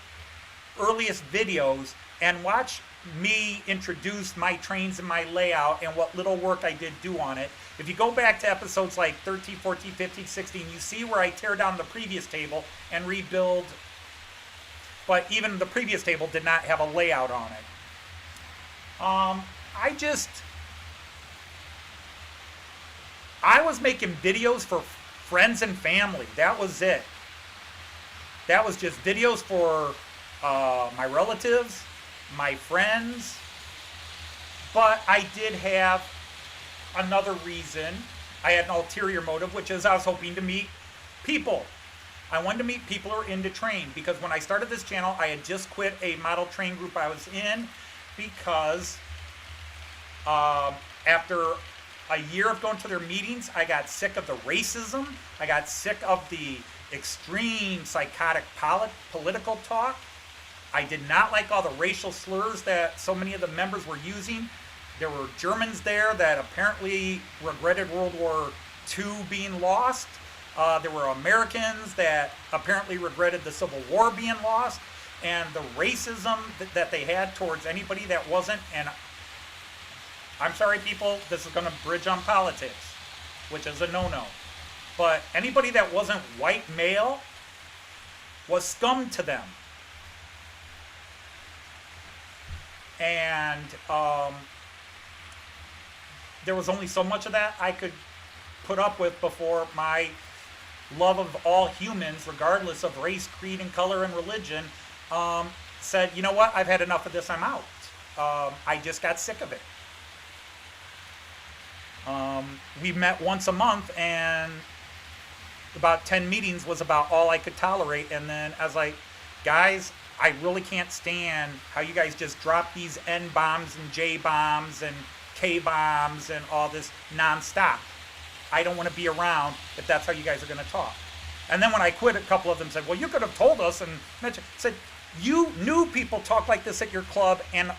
earliest videos and watch me introduce my trains and my layout and what little work I did do on it. If you go back to episodes like 13, 14, 15, 16, you see where I tear down the previous table and rebuild. But even the previous table did not have a layout on it. I was making videos for friends and family. That was it. That was just videos for my relatives, my friends. But I did have another reason. I had an ulterior motive, which is I was hoping to meet people. I wanted to meet people who are into train, because when I started this channel, I had just quit a model train group I was in, because after a year of going to their meetings, I got sick of the racism. I got sick of the extreme psychotic political talk. I did not like all the racial slurs that so many of the members were using. There were Germans there that apparently regretted World War II being lost. There were Americans that apparently regretted the Civil War being lost. And the racism that they had towards anybody that wasn't, and I'm sorry people, this is going to bridge on politics, which is a no-no. But anybody that wasn't white male was scum to them. And there was only so much of that I could put up with before my love of all humans, regardless of race, creed, and color and religion, said, you know what, I've had enough of this, I'm out. I just got sick of it. We met once a month, and about 10 meetings was about all I could tolerate. And then I was like, guys, I really can't stand how you guys just drop these N-bombs and J-bombs and K-bombs and all this nonstop. I don't want to be around if that's how you guys are going to talk. And then when I quit, a couple of them said, well, you could have told us, and said, you knew people talk like this at your club and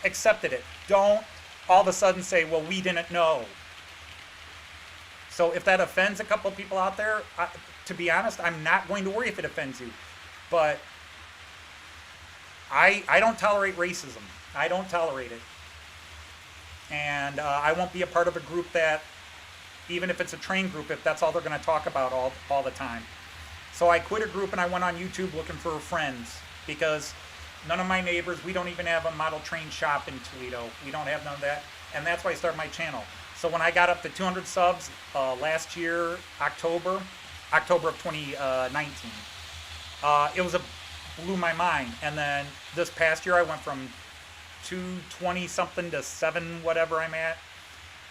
accepted it. Don't all of a sudden say, well, we didn't know. So if that offends a couple of people out there, to be honest, I'm not going to worry if it offends you. But I don't tolerate racism. I don't tolerate it. And I won't be a part of a group that, even if it's a train group, if that's all they're going to talk about all the time. So I quit a group and I went on YouTube looking for friends, because none of my neighbors, we don't even have a model train shop in Toledo. We don't have none of that. And that's why I started my channel. So when I got up to 200 subs last year, October of 2019, it blew my mind. And then this past year I went from 220 something to 7 whatever I'm at.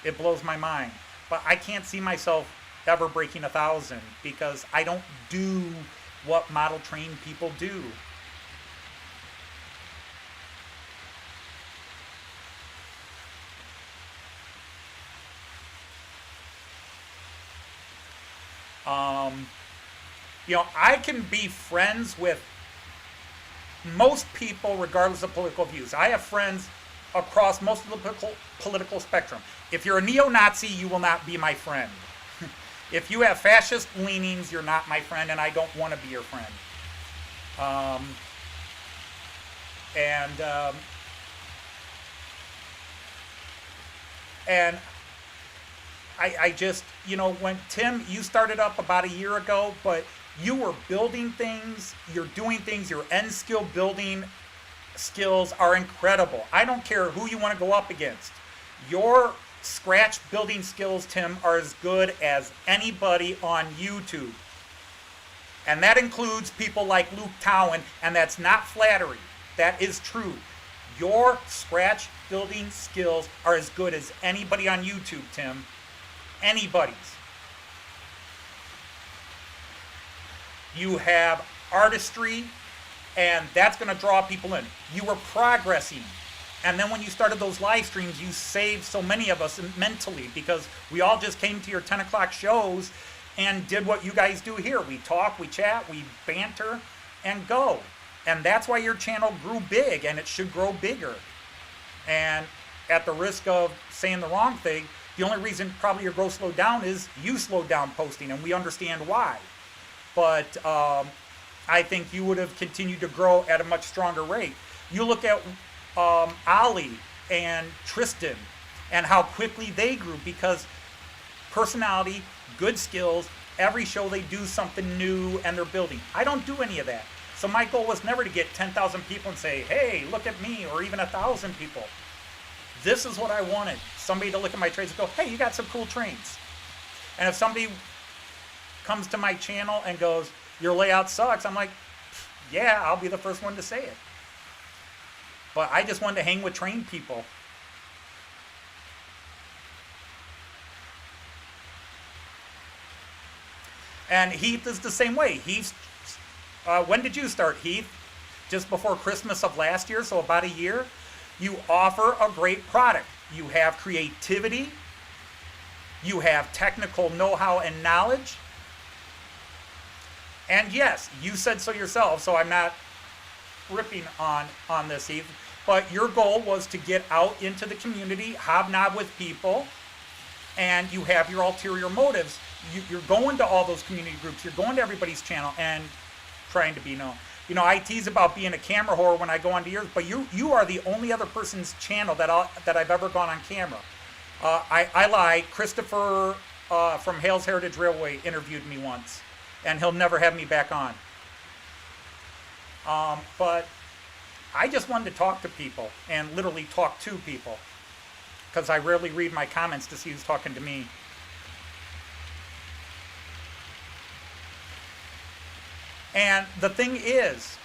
It blows my mind. But I can't see myself ever breaking 1,000, because I don't do what model train people do. I can be friends with most people regardless of political views. I have friends across most of the political spectrum. If you're a neo-Nazi, you will not be my friend. If you have fascist leanings, you're not my friend, and I don't want to be your friend. And I just, when Tim, you started up about a year ago, but you were building things, you're doing things, your end skill building skills are incredible. I don't care who you want to go up against. Your scratch building skills, Tim, are as good as anybody on YouTube. And that includes people like Luke Towan, and that's not flattery. That is true. Your scratch building skills are as good as anybody on YouTube, Tim. Anybody's. You have artistry, and that's going to draw people in. You were progressing. And then when you started those live streams, you saved so many of us mentally, because we all just came to your 10 o'clock shows and did what you guys do here. We talk, we chat, we banter, and go. And that's why your channel grew big, and it should grow bigger. And at the risk of saying the wrong thing, the only reason probably your growth slowed down is you slowed down posting, and we understand why. But I think you would have continued to grow at a much stronger rate. You look at Ollie and Tristan and how quickly they grew, because personality, good skills, every show they do something new and they're building. I don't do any of that. So my goal was never to get 10,000 people and say, hey, look at me, or even 1,000 people. This is what I wanted. Somebody to look at my trades and go, hey, you got some cool trains. And if somebody comes to my channel and goes, your layout sucks, I'm like, yeah, I'll be the first one to say it. But I just wanted to hang with trained people. And Heath is the same way. When did you start, Heath? Just before Christmas of last year, so about a year. You offer a great product. You have creativity. You have technical know-how and knowledge. And yes, you said so yourself, so I'm not ripping on this, Heath. But your goal was to get out into the community, hobnob with people, and you have your ulterior motives. You're going to all those community groups. You're going to everybody's channel and trying to be known. I tease about being a camera whore when I go onto yours, but you are the only other person's channel that I've ever gone on camera. I lie. Christopher from Hales Heritage Railway interviewed me once, and he'll never have me back on. But I just wanted to talk to people, and literally talk to people, because I rarely read my comments to see who's talking to me. And the thing is,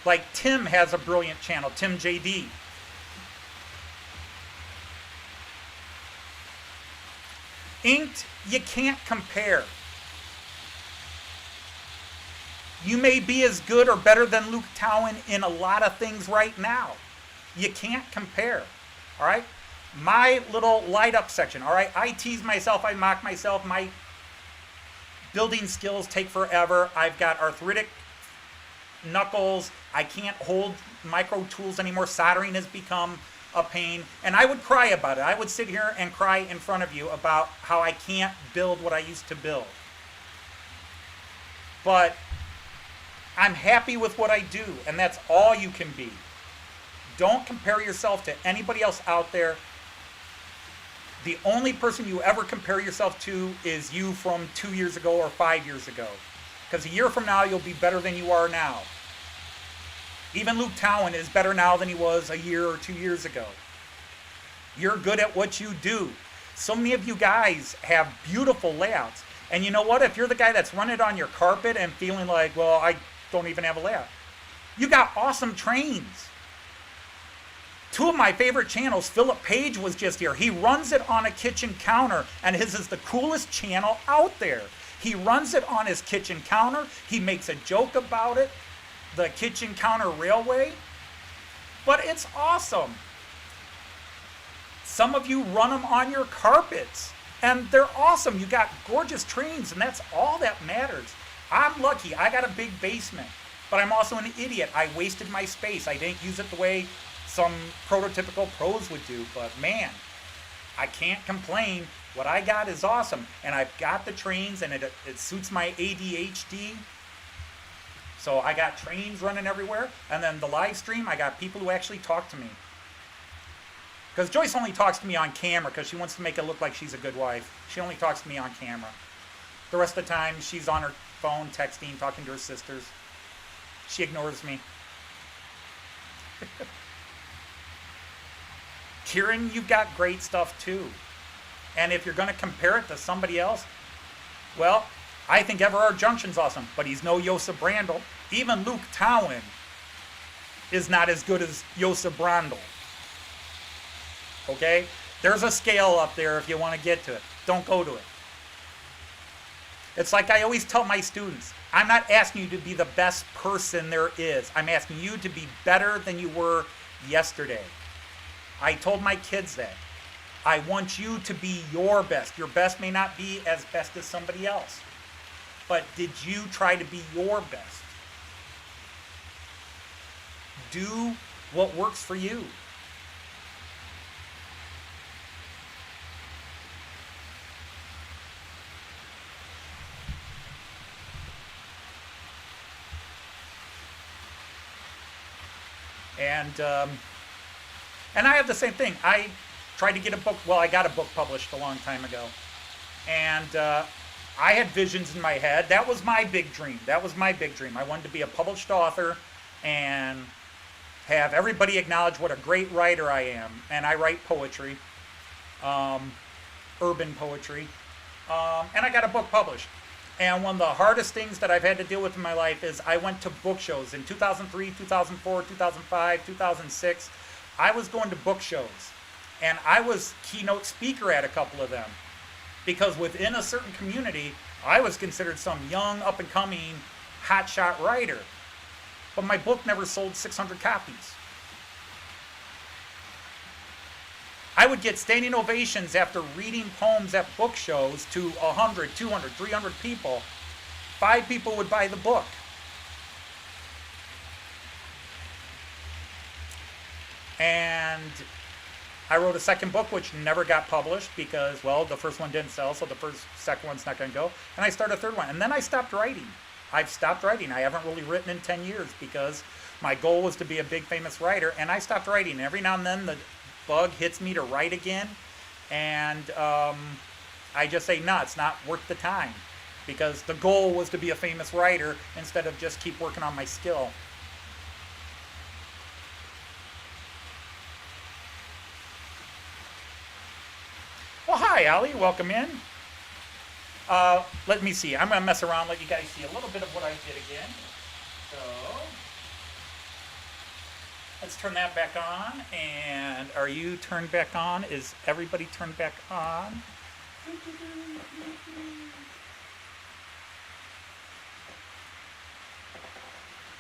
like Tim has a brilliant channel, Tim JD. Inked, you can't compare. You may be as good or better than Luke Towan in a lot of things right now. You can't compare, all right? My little light up section, all right? I tease myself, I mock myself, my building skills take forever. I've got arthritic knuckles. I can't hold micro tools anymore. Soldering has become a pain. And I would cry about it. I would sit here and cry in front of you about how I can't build what I used to build. But I'm happy with what I do, and that's all you can be. Don't compare yourself to anybody else out there. The only person you ever compare yourself to is you from 2 years ago or 5 years ago. Because a year from now, you'll be better than you are now. Even Luke Towan is better now than he was a year or 2 years ago. You're good at what you do. So many of you guys have beautiful layouts. And you know what? If you're the guy that's running it on your carpet and feeling like, well, I don't even have a layout, you got awesome trains. Two of my favorite channels, Philip Page was just here. He runs it on a kitchen counter, and his is the coolest channel out there. He runs it on his kitchen counter. He makes a joke about it, the kitchen counter railway. But it's awesome. Some of you run them on your carpets. And they're awesome. You got gorgeous trains, and that's all that matters. I'm lucky. I got a big basement, but I'm also an idiot. I wasted my space. I didn't use it the way some prototypical pros would do, but man, I can't complain. What I got is awesome, and I've got the trains, and it suits my ADHD. So I got trains running everywhere, and then the live stream, I got people who actually talk to me. Because Joyce only talks to me on camera because she wants to make it look like she's a good wife. She only talks to me on camera. The rest of the time, she's on her phone, texting, talking to her sisters. She ignores me. Kieran, you've got great stuff too. And if you're going to compare it to somebody else, well, I think Everard Junction's awesome, but he's no Josip Brandl. Even Luke Towan is not as good as Josip Brandl. Okay? There's a scale up there if you want to get to it. Don't go to it. It's like I always tell my students, I'm not asking you to be the best person there is. I'm asking you to be better than you were yesterday. I told my kids that. I want you to be your best. Your best may not be as best as somebody else. But did you try to be your best? Do what works for you. And I have the same thing. I tried to get a book. Well, I got a book published a long time ago. And I had visions in my head. That was my big dream. That was my big dream. I wanted to be a published author and have everybody acknowledge what a great writer I am. And I write poetry, urban poetry. And I got a book published. And one of the hardest things that I've had to deal with in my life is I went to book shows in 2003, 2004, 2005, 2006. I was going to book shows. And I was keynote speaker at a couple of them. Because within a certain community, I was considered some young, up-and-coming, hotshot writer. But my book never sold 600 copies. I would get standing ovations after reading poems at book shows to 100, 200, 300 people. 5 people would buy the book. And I wrote a second book which never got published because, well, the first one didn't sell, so the second one's not going to go. And I started a third one. And then I stopped writing. I've stopped writing. I haven't really written in 10 years because my goal was to be a big famous writer, and I stopped writing. And every now and then the bug hits me to write again, and I just say, no, it's not worth the time, because the goal was to be a famous writer instead of just keep working on my skill. Well, hi, Allie. Welcome in. Let me see. I'm going to mess around, let you guys see a little bit of what I did again. So let's turn that back on. And are you turned back on? Is everybody turned back on?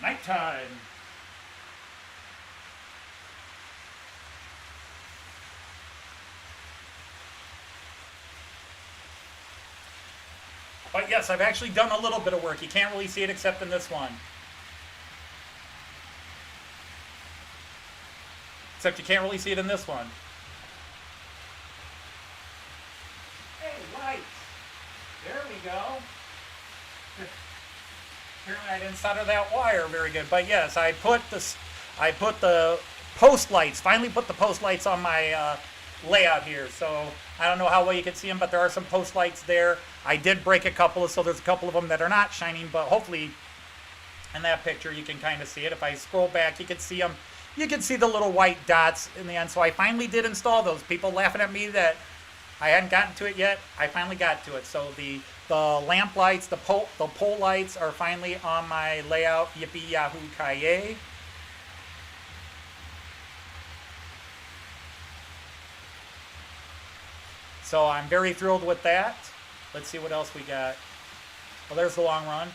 Nighttime. But yes, I've actually done a little bit of work. You can't really see it except in this one. Except you can't really see it in this one. Hey, lights. There we go. Apparently I didn't solder that wire very good. But yes, I put the post lights, finally put the post lights on my layout here. So I don't know how well you can see them, but there are some post lights there. I did break a couple, so there's a couple of them that are not shining, but hopefully in that picture you can kind of see it. If I scroll back, you can see them. You can see the little white dots in the end. So I finally did install those. People laughing at me that I hadn't gotten to it yet. I finally got to it. So the lamp lights, the pole lights are finally on my layout. Yippee yahoo ki-yay. So I'm very thrilled with that. Let's see what else we got. Well, there's the long run.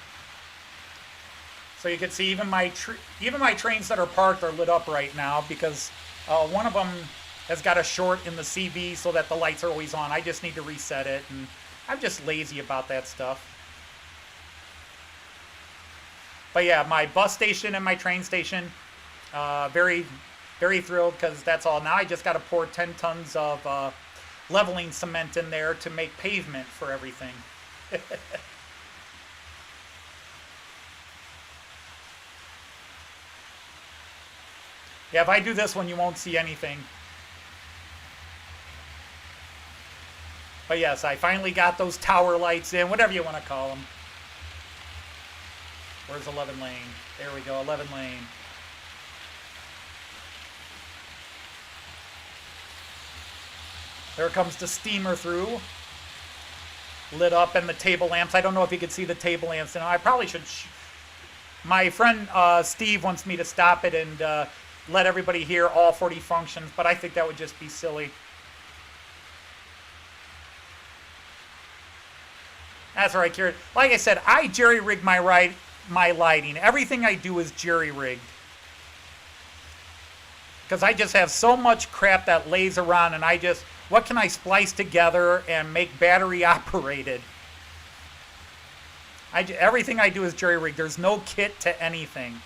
So you can see even my trains that are parked are lit up right now because one of them has got a short in the CV so that the lights are always on. I just need to reset it, and I'm just lazy about that stuff. But yeah, my bus station and my train station, very, very thrilled because that's all. Now I just got to pour 10 tons of leveling cement in there to make pavement for everything. Yeah, if I do this one, you won't see anything. But yes, I finally got those tower lights in, whatever you want to call them. Where's 11 lane? There we go, 11 lane. There comes the steamer through. Lit up, and the table lamps. I don't know if you could see the table lamps. I probably should. My friend Steve wants me to stop it and let everybody hear all 40 functions, but I think that would just be silly. That's all right, Kieran. Like I said, I jerry-rig my lighting. Everything I do is jerry-rigged. Because I just have so much crap that lays around, and what can I splice together and make battery operated? Everything I do is jerry-rigged. There's no kit to anything.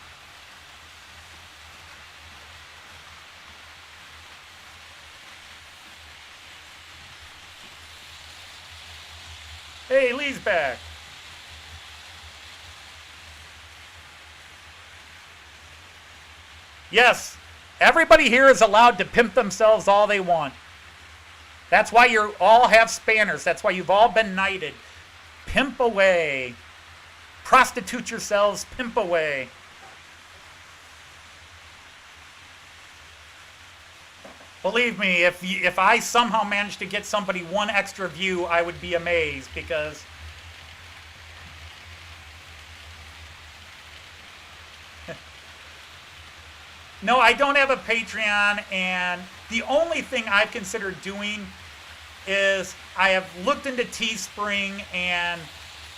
Hey, Lee's back. Yes, everybody here is allowed to pimp themselves all they want. That's why you all have spanners. That's why you've all been knighted. Pimp away. Prostitute yourselves, pimp away. Believe me, if I somehow managed to get somebody one extra view, I would be amazed because no, I don't have a Patreon, and the only thing I've considered doing is I have looked into Teespring, and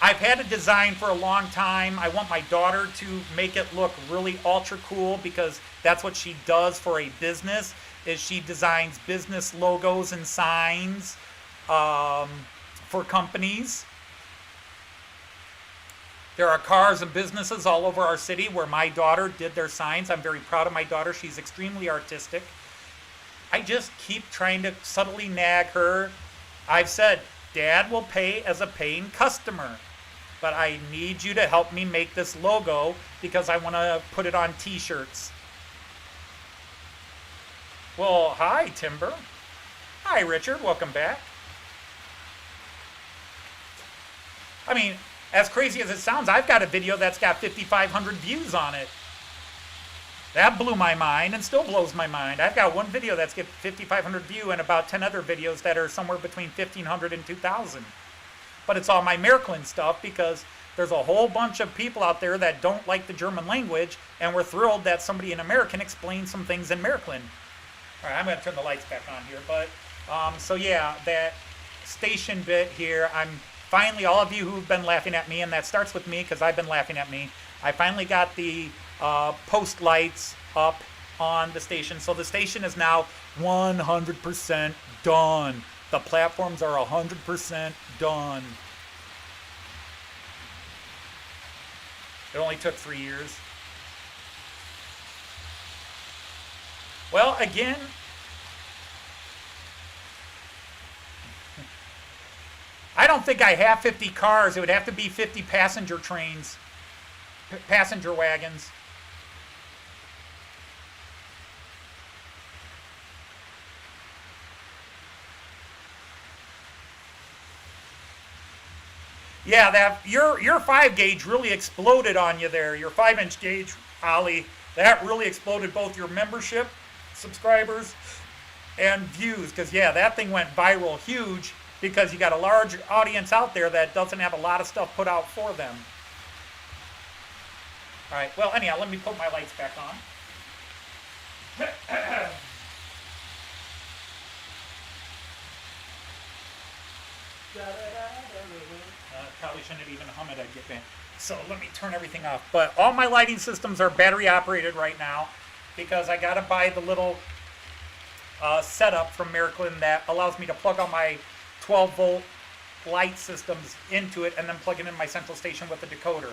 I've had a design for a long time. I want my daughter to make it look really ultra cool because that's what she does for a business. Is she designs business logos and signs for companies. There are cars and businesses all over our city where my daughter did their signs. I'm very proud of my daughter. She's extremely artistic. I just keep trying to subtly nag her. I've said, Dad will pay as a paying customer, but I need you to help me make this logo because I want to put it on t-shirts. Well, hi, Timber. Hi, Richard. Welcome back. I mean, as crazy as it sounds, I've got a video that's got 5,500 views on it. That blew my mind and still blows my mind. I've got one video that's got 5,500 views and about 10 other videos that are somewhere between 1,500 and 2,000. But it's all my Märklin stuff because there's a whole bunch of people out there that don't like the German language, and we're thrilled that somebody in American explains some things in Märklin. All right, I'm going to turn the lights back on here. But, so yeah, that station bit here, I'm finally, all of you who've been laughing at me, and that starts with me because I've been laughing at me, I finally got the post lights up on the station. So the station is now 100% done. The platforms are 100% done. It only took 3 years. Well, again, I don't think I have 50 cars. It would have to be 50 passenger trains, passenger wagons. Yeah, that your 5 gauge really exploded on you there. Your 5-inch gauge, Ollie, that really exploded both your membership, subscribers, and views. Because yeah, that thing went viral, huge, because you got a large audience out there that doesn't have a lot of stuff put out for them. All right. Well, anyhow, let me put my lights back on. Probably shouldn't have even hummed it. I'd get back. So let me turn everything off. But all my lighting systems are battery operated right now because I got to buy the little setup from Miraklin that allows me to plug all my 12-volt light systems into it and then plug it in my central station with a decoder.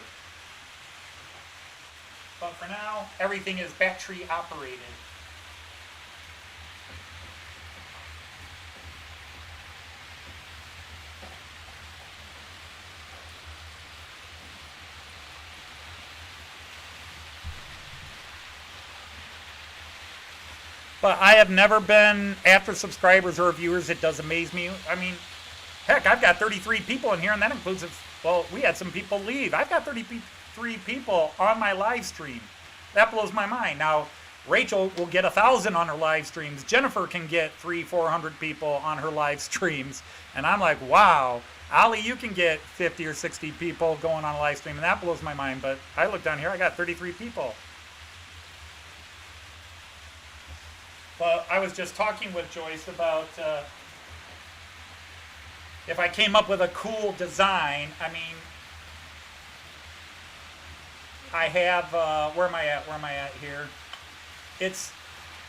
But for now, everything is battery operated. But I have never been after subscribers or viewers. It does amaze me. I mean, heck, I've got 33 people in here, and that includes, well, we had some people leave. I've got 33 people on my live stream. That blows my mind. Now, Rachel will get 1,000 on her live streams. Jennifer can get 300-400 people on her live streams. And I'm like, wow. Ali, you can get 50 or 60 people going on a live stream, and that blows my mind. But I look down here, I got 33 people. But I was just talking with Joyce about if I came up with a cool design. I mean, I have, where am I at here?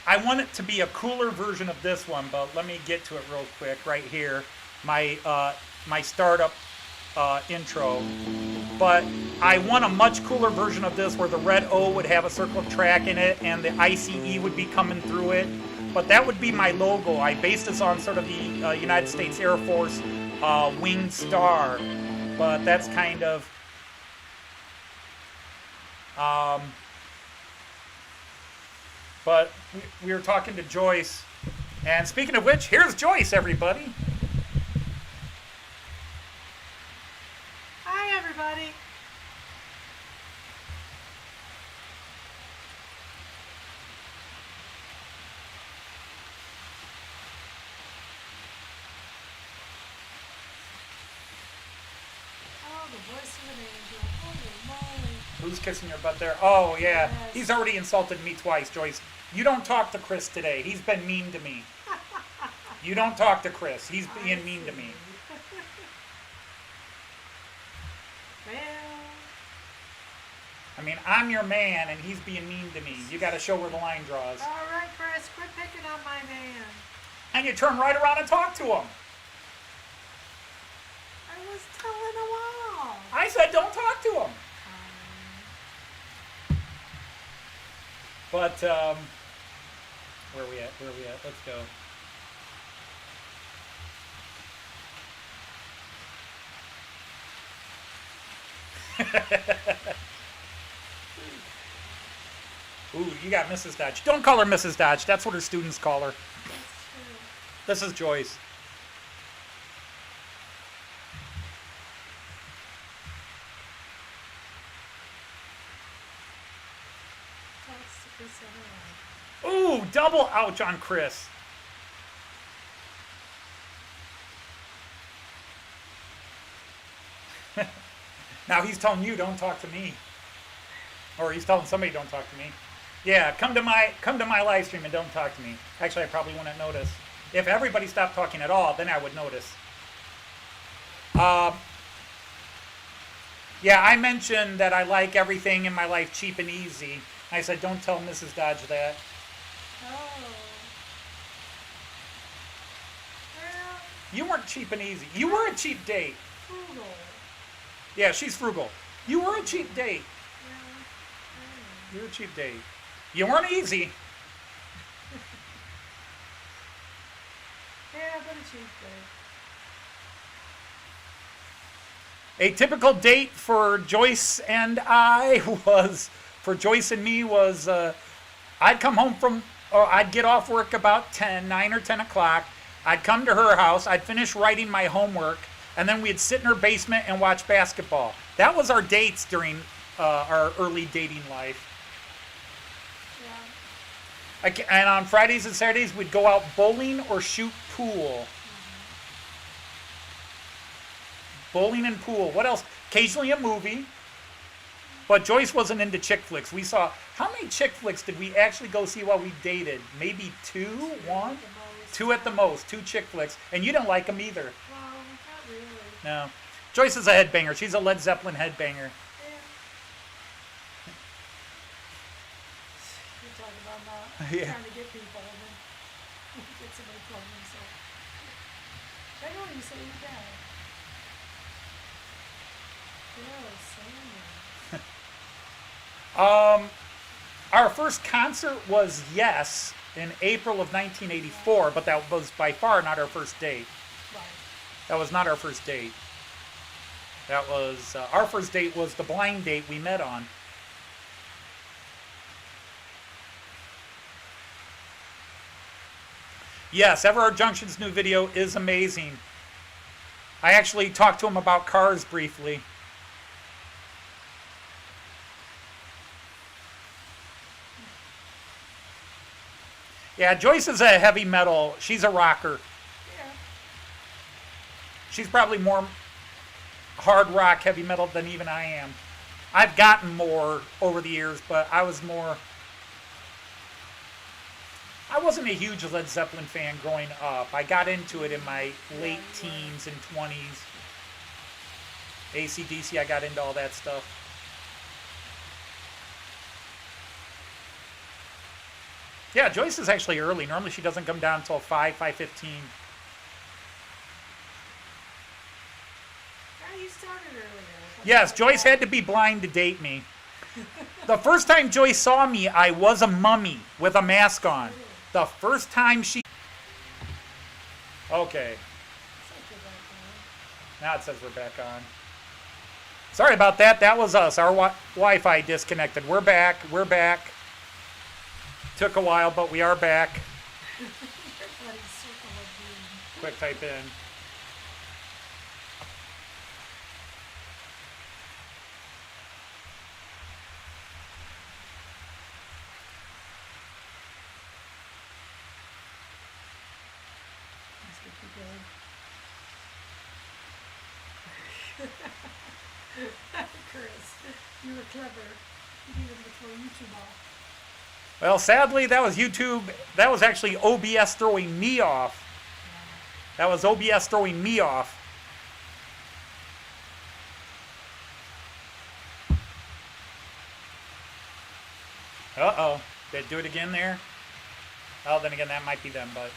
I want it to be a cooler version of this one, but let me get to it real quick right here. My startup intro. But I want a much cooler version of this where the red O would have a circle of track in it and the ICE would be coming through it. But that would be my logo. I based this on sort of the United States Air Force winged star. But that's kind of... but we were talking to Joyce. And speaking of which, here's Joyce, everybody. Hi, everybody. Oh, the voice of an angel. Holy moly. Who's kissing your butt there? Oh, yeah. Yes. He's already insulted me twice, Joyce. You don't talk to Chris today. He's been mean to me. You don't talk to Chris. He's being mean to me. Well, I mean, I'm your man, and he's being mean to me. You got to show where the line draws. all right, Chris, quit picking on my man. And you turn right around and talk to him. I was telling him all. I said don't talk to him. But, where are we at? Let's go. Ooh, you got Mrs. Dodge. Don't call her Mrs. Dodge. That's what her students call her. This is Joyce. Ooh, double ouch on Chris. Now he's telling you don't talk to me. Or he's telling somebody don't talk to me. Yeah, come to my live stream and don't talk to me. Actually, I probably wouldn't notice. If everybody stopped talking at all, then I would notice. Yeah, I mentioned that I like everything in my life cheap and easy. I said, don't tell Mrs. Dodge that. Oh. Well, You weren't cheap and easy. You were a cheap date. frugal. Yeah, she's frugal. You were a cheap date. Yeah. You were a cheap date. You weren't easy. Yeah, but a cheap day. A typical date for Joyce and I was, for Joyce and me was, I'd come home from, or I'd get off work about 9 or 10 o'clock. I'd come to her house. I'd finish writing my homework. And then we'd sit in her basement and watch basketball. That was our dates during our early dating life. Yeah. And on Fridays and Saturdays, we'd go out bowling or shoot pool. Bowling and pool. What else? Occasionally a movie. But Joyce wasn't into chick flicks. We saw, how many chick flicks did we actually go see while we dated? Maybe two? One? Two at the most. Two chick flicks. And you didn't like them either. Well, not really. No. Joyce is a headbanger. She's a Led Zeppelin headbanger. Yeah. You're talking about not Yeah. trying to get people. And then Get somebody plug themselves. I know you say that. Gross, Sandy. Our first concert was Yes in April of 1984, but that was by far not our first date. Right. That was not our first date. That was our first date was the blind date we met on. Yes, Everard Junction's new video is amazing. I actually talked to him about cars briefly. Yeah, Joyce is a heavy metal. She's a rocker. Yeah. She's probably more hard rock, heavy metal than even I am. I've gotten more over the years, but I wasn't a huge Led Zeppelin fan growing up. I got into it in my late teens and 20s. AC/DC, I got into all that stuff. Yeah, Joyce is actually early. Normally she doesn't come down until 5:15. Yeah, you started earlier. Yes, Joyce had to be blind to date me. The first time Joyce saw me, I was a mummy with a mask on. The first time she... Okay. Now it says we're back on. Sorry about that. That was us. Our Wi-Fi disconnected. We're back. We're back. Took a while, but we are back. Quick type in. Chris, you were clever. You didn't even throw YouTube off. Well, sadly, that was YouTube. That was actually OBS throwing me off. That was OBS throwing me off. Uh-oh. Did it do it again there? Oh, then again, that might be them, but...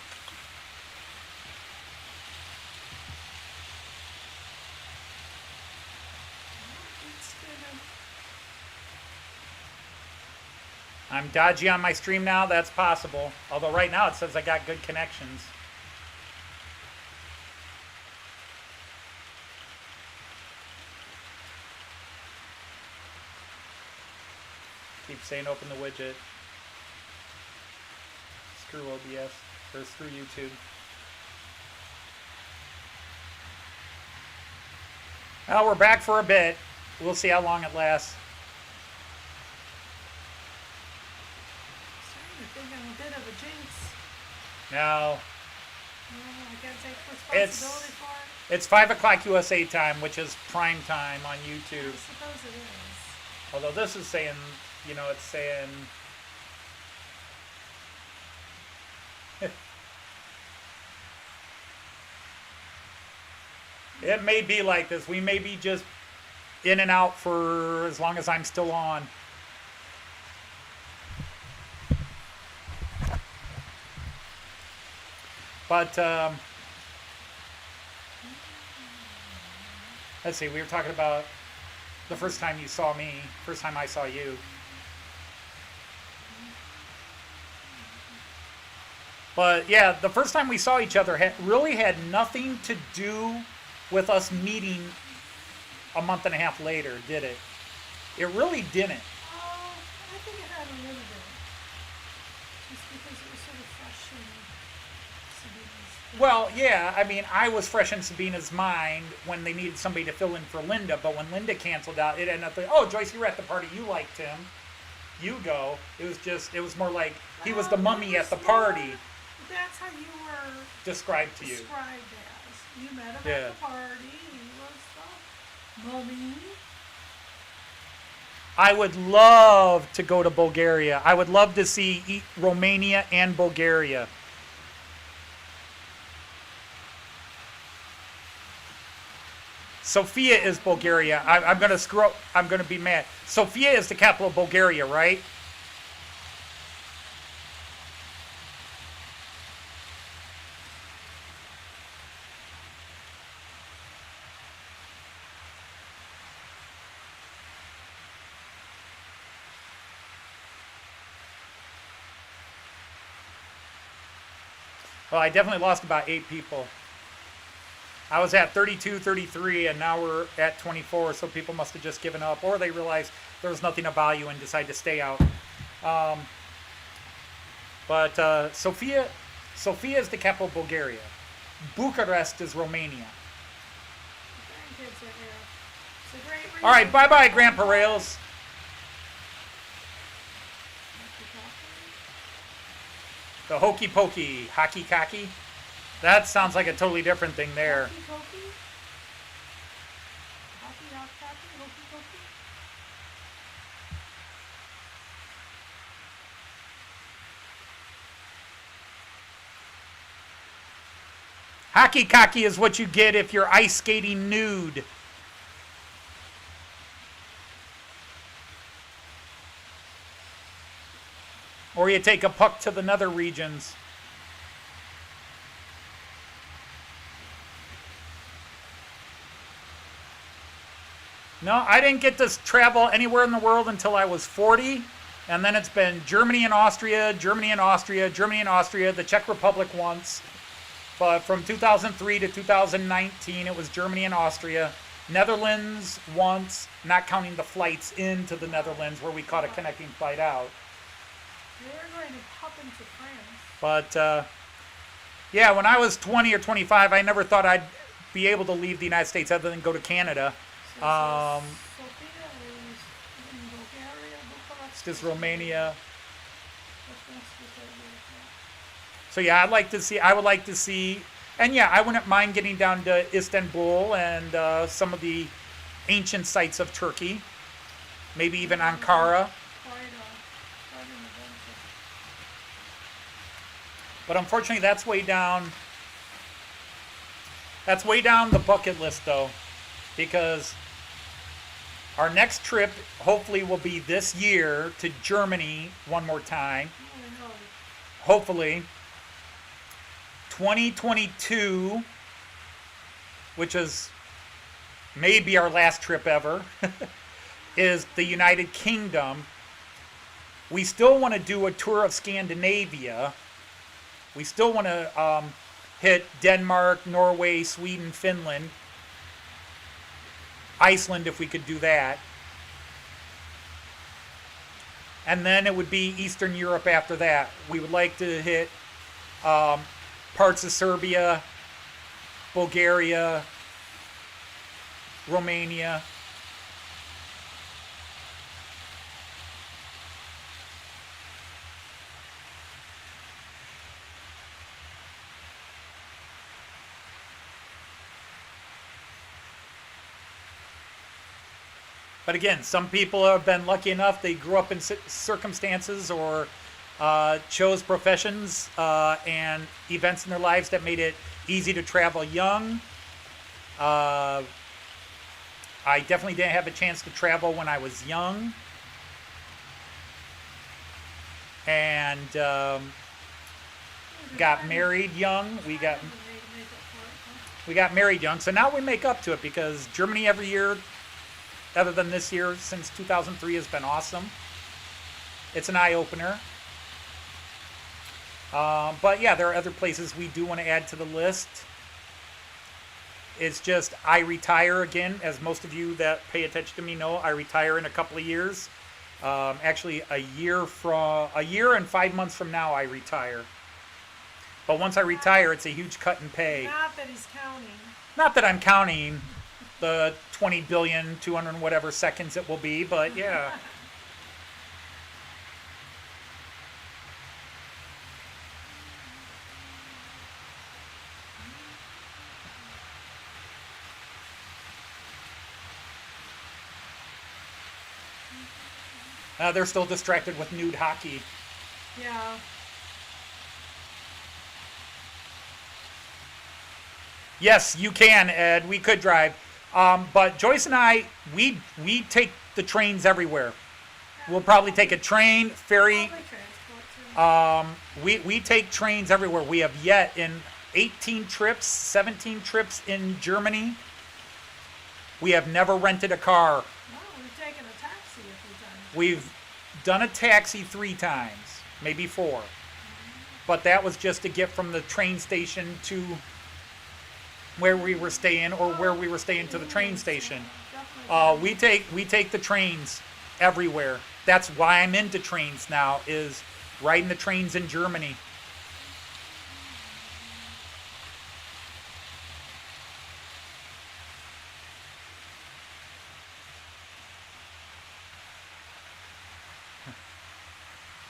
I'm dodgy on my stream now. That's possible. Although right now it says I got good connections. Keep saying open the widget. Screw OBS. Or screw YouTube. Well, we're back for a bit. We'll see how long it lasts. I think I'm a bit of a jinx. No. I gotta take responsibility for it. It's 5 o'clock USA time, which is prime time on YouTube. I suppose it is. Although this is saying, you know, it's saying... It may be like this. We may be just in and out for as long as I'm still on. But, let's see, we were talking about the first time you saw me, first time I saw you. But, yeah, the first time we saw each other really had nothing to do with us meeting a month and a half later, did it? It really didn't. Oh, I think it had a little bit. Just because it was sort of fresh in Sabina's. Well, yeah, I mean, I was fresh in Sabina's mind when they needed somebody to fill in for Linda, but when Linda canceled out, it ended up like, oh, Joyce, you were at the party, you liked him. You go. It was more like he was the mummy at the party. That's how you were Described to you. described as. You met him Yeah. at the party. He was the mummy. I would love to go to Bulgaria. I would love to see Romania and Bulgaria. Sofia is Bulgaria. I'm going to screw up. I'm going to be mad. Sofia is the capital of Bulgaria, right? Well, I definitely lost about 8 people. I was at 32, 33, and now we're at 24, so people must have just given up, or they realized there was nothing of value and decided to stay out. But Sofia is the capital of Bulgaria. Bucharest is Romania. The grandkids are here. It's a great reason. All right, bye-bye, Grandpa Rails. The hokey pokey, hockey cocky. That sounds like a totally different thing there. Hokey pokey? Hockey, hockey, hokey pokey? Hockey cocky is what you get if you're ice skating nude. Or you take a puck to the nether regions. No, I didn't get to travel anywhere in the world until I was 40. And then it's been Germany and Austria, Germany and Austria, Germany and Austria, the Czech Republic once. But from 2003 to 2019, it was Germany and Austria. Netherlands once, not counting the flights into the Netherlands where we caught a connecting flight out. We were going to hop into France. But, yeah, when I was 20 or 25, I never thought I'd be able to leave the United States other than go to Canada. So Sofia is in Bulgaria, Bucharest. This is Romania. That's Bulgaria. So yeah, I would like to see, and yeah, I wouldn't mind getting down to Istanbul and some of the ancient sites of Turkey. Maybe even Ankara. Quite an adventure. But unfortunately, that's way down. That's way down the bucket list, though, because our next trip hopefully will be this year to Germany one more time. Oh, no. Hopefully. 2022, which is maybe our last trip ever, is the United Kingdom. We still want to do a tour of Scandinavia. We still want to hit Denmark, Norway, Sweden, Finland, Iceland if we could do that. And then it would be Eastern Europe after that. We would like to hit parts of Serbia, Bulgaria, Romania. But again, some people have been lucky enough, they grew up in circumstances or chose professions and events in their lives that made it easy to travel young. I definitely didn't have a chance to travel when I was young. And got married young. We got married young. So now we make up to it because Germany every year, other than this year, since 2003 has been awesome. It's an eye-opener. But yeah, there are other places we do want to add to the list. It's just I retire again, as most of you that pay attention to me know. I retire in a couple of years. Actually, a year and 5 months from now, I retire. But once I retire, it's a huge cut in pay. Not that he's counting. Not that I'm counting the 20 billion, 200 and whatever seconds it will be, but yeah. They're still distracted with nude hockey. Yeah. Yes, you can, Ed. We could drive. But Joyce and I, we take the trains everywhere. We'll probably take a train, ferry. We take trains everywhere. We have yet in 18 trips, 17 trips in Germany. We have never rented a car. No, we've taken a taxi a few times. We've done a taxi 3 times, maybe 4. but that was just to get from the train station to where we were staying, or where we were staying to the train station. We take the trains everywhere. That's why I'm into trains now, is riding the trains in Germany.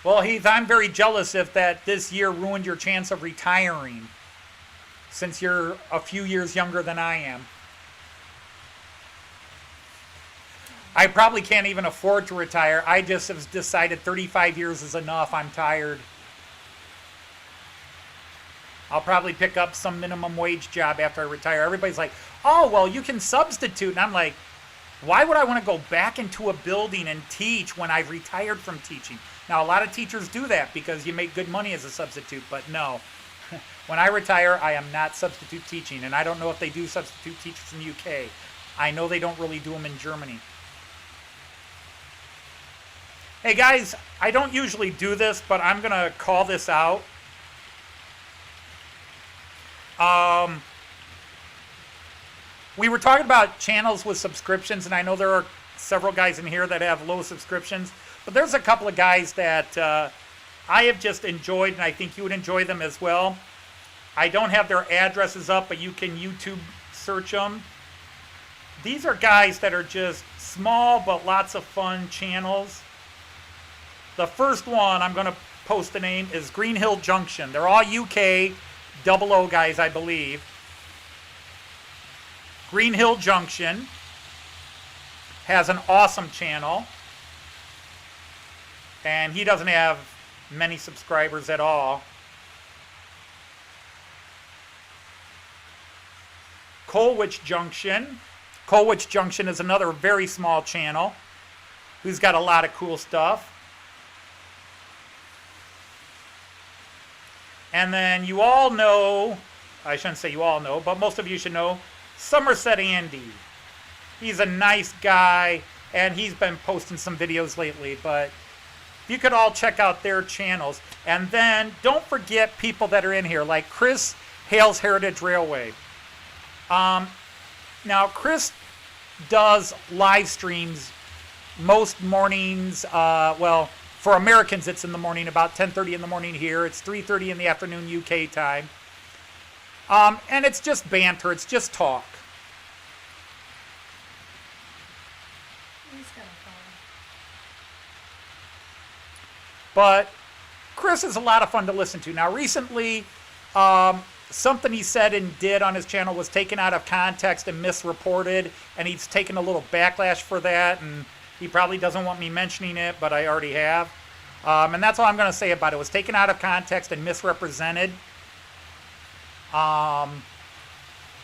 Well, Heath, I'm very jealous if that this year ruined your chance of retiring, since you're a few years younger than I am. I probably can't even afford to retire. I just have decided 35 years is enough. I'm tired. I'll probably pick up some minimum wage job after I retire. Everybody's like, oh, well, you can substitute. And I'm like, why would I want to go back into a building and teach when I've retired from teaching? Now, a lot of teachers do that because you make good money as a substitute, but no. When I retire, I am not substitute teaching, and I don't know if they do substitute teachers in the UK. I know they don't really do them in Germany. Hey guys, I don't usually do this, but I'm going to call this out. We were talking about channels with subscriptions, and I know there are several guys in here that have low subscriptions, but there's a couple of guys that I have just enjoyed, and I think you would enjoy them as well. I don't have their addresses up, but you can YouTube search them. These are guys that are just small but lots of fun channels. The first one, I'm going to post the name, is Green Hill Junction. They're all UK 00 guys, I believe. Green Hill Junction has an awesome channel, and he doesn't have many subscribers at all. Colwich Junction. Colwich Junction is another very small channel who's got a lot of cool stuff. And then you all know, I shouldn't say you all know, but most of you should know, Somerset Andy. He's a nice guy, and he's been posting some videos lately, but you could all check out their channels. And then don't forget people that are in here, like Chris Hales Heritage Railway. Now, Chris does live streams most mornings, well, for Americans, it's in the morning, about 10:30 in the morning here. It's 3:30 in the afternoon UK time. And it's just banter. It's just talk. He's got a phone. But Chris is a lot of fun to listen to. Now, recently, something he said and did on his channel was taken out of context and misreported, and he's taken a little backlash for that, and he probably doesn't want me mentioning it, but I already have. And that's all I'm going to say about it. It was taken out of context and misrepresented. And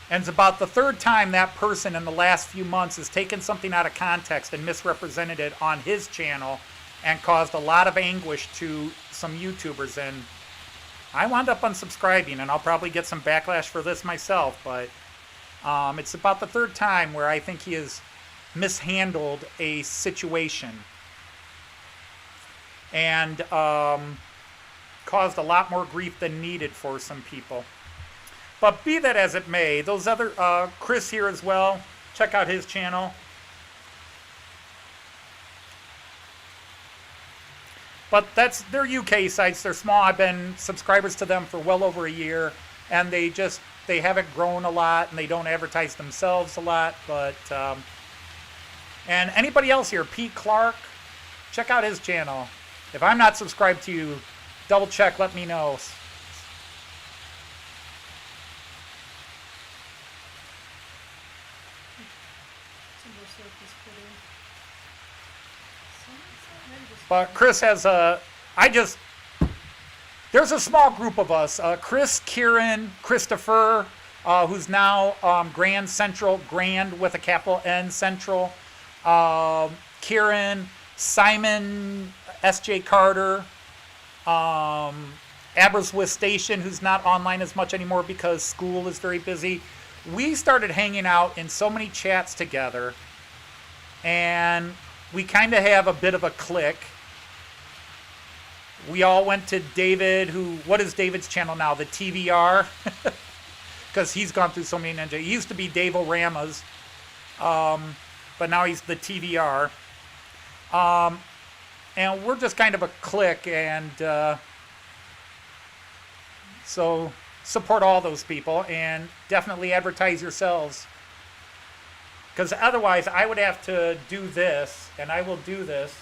it's about the third time that person in the last few months has taken something out of context and misrepresented it on his channel and caused a lot of anguish to some YouTubers. And I wound up unsubscribing, and I'll probably get some backlash for this myself, but it's about the third time where I think he has mishandled a situation and caused a lot more grief than needed for some people. But be that as it may, those other, Chris here as well, check out his channel. But they're UK sites, they're small. I've been subscribers to them for well over a year, and they haven't grown a lot, and they don't advertise themselves a lot, but, and anybody else here, Pete Clark, check out his channel. If I'm not subscribed to you, double check, let me know. But Chris has there's a small group of us. Chris, Kieran, Christopher, who's now Grand Central, Grand with a capital N Central. Kieran, Simon, S.J. Carter, Aberystwyth Station, who's not online as much anymore because school is very busy. We started hanging out in so many chats together, and we kind of have a bit of a clique. We all went to David, what is David's channel now? The TVR? Because he's gone through so many ninja. He used to be Dave O'Rama's, but now he's the TVR. And we're just kind of a clique, and so support all those people, and definitely advertise yourselves. Because otherwise, I would have to do this, and I will do this.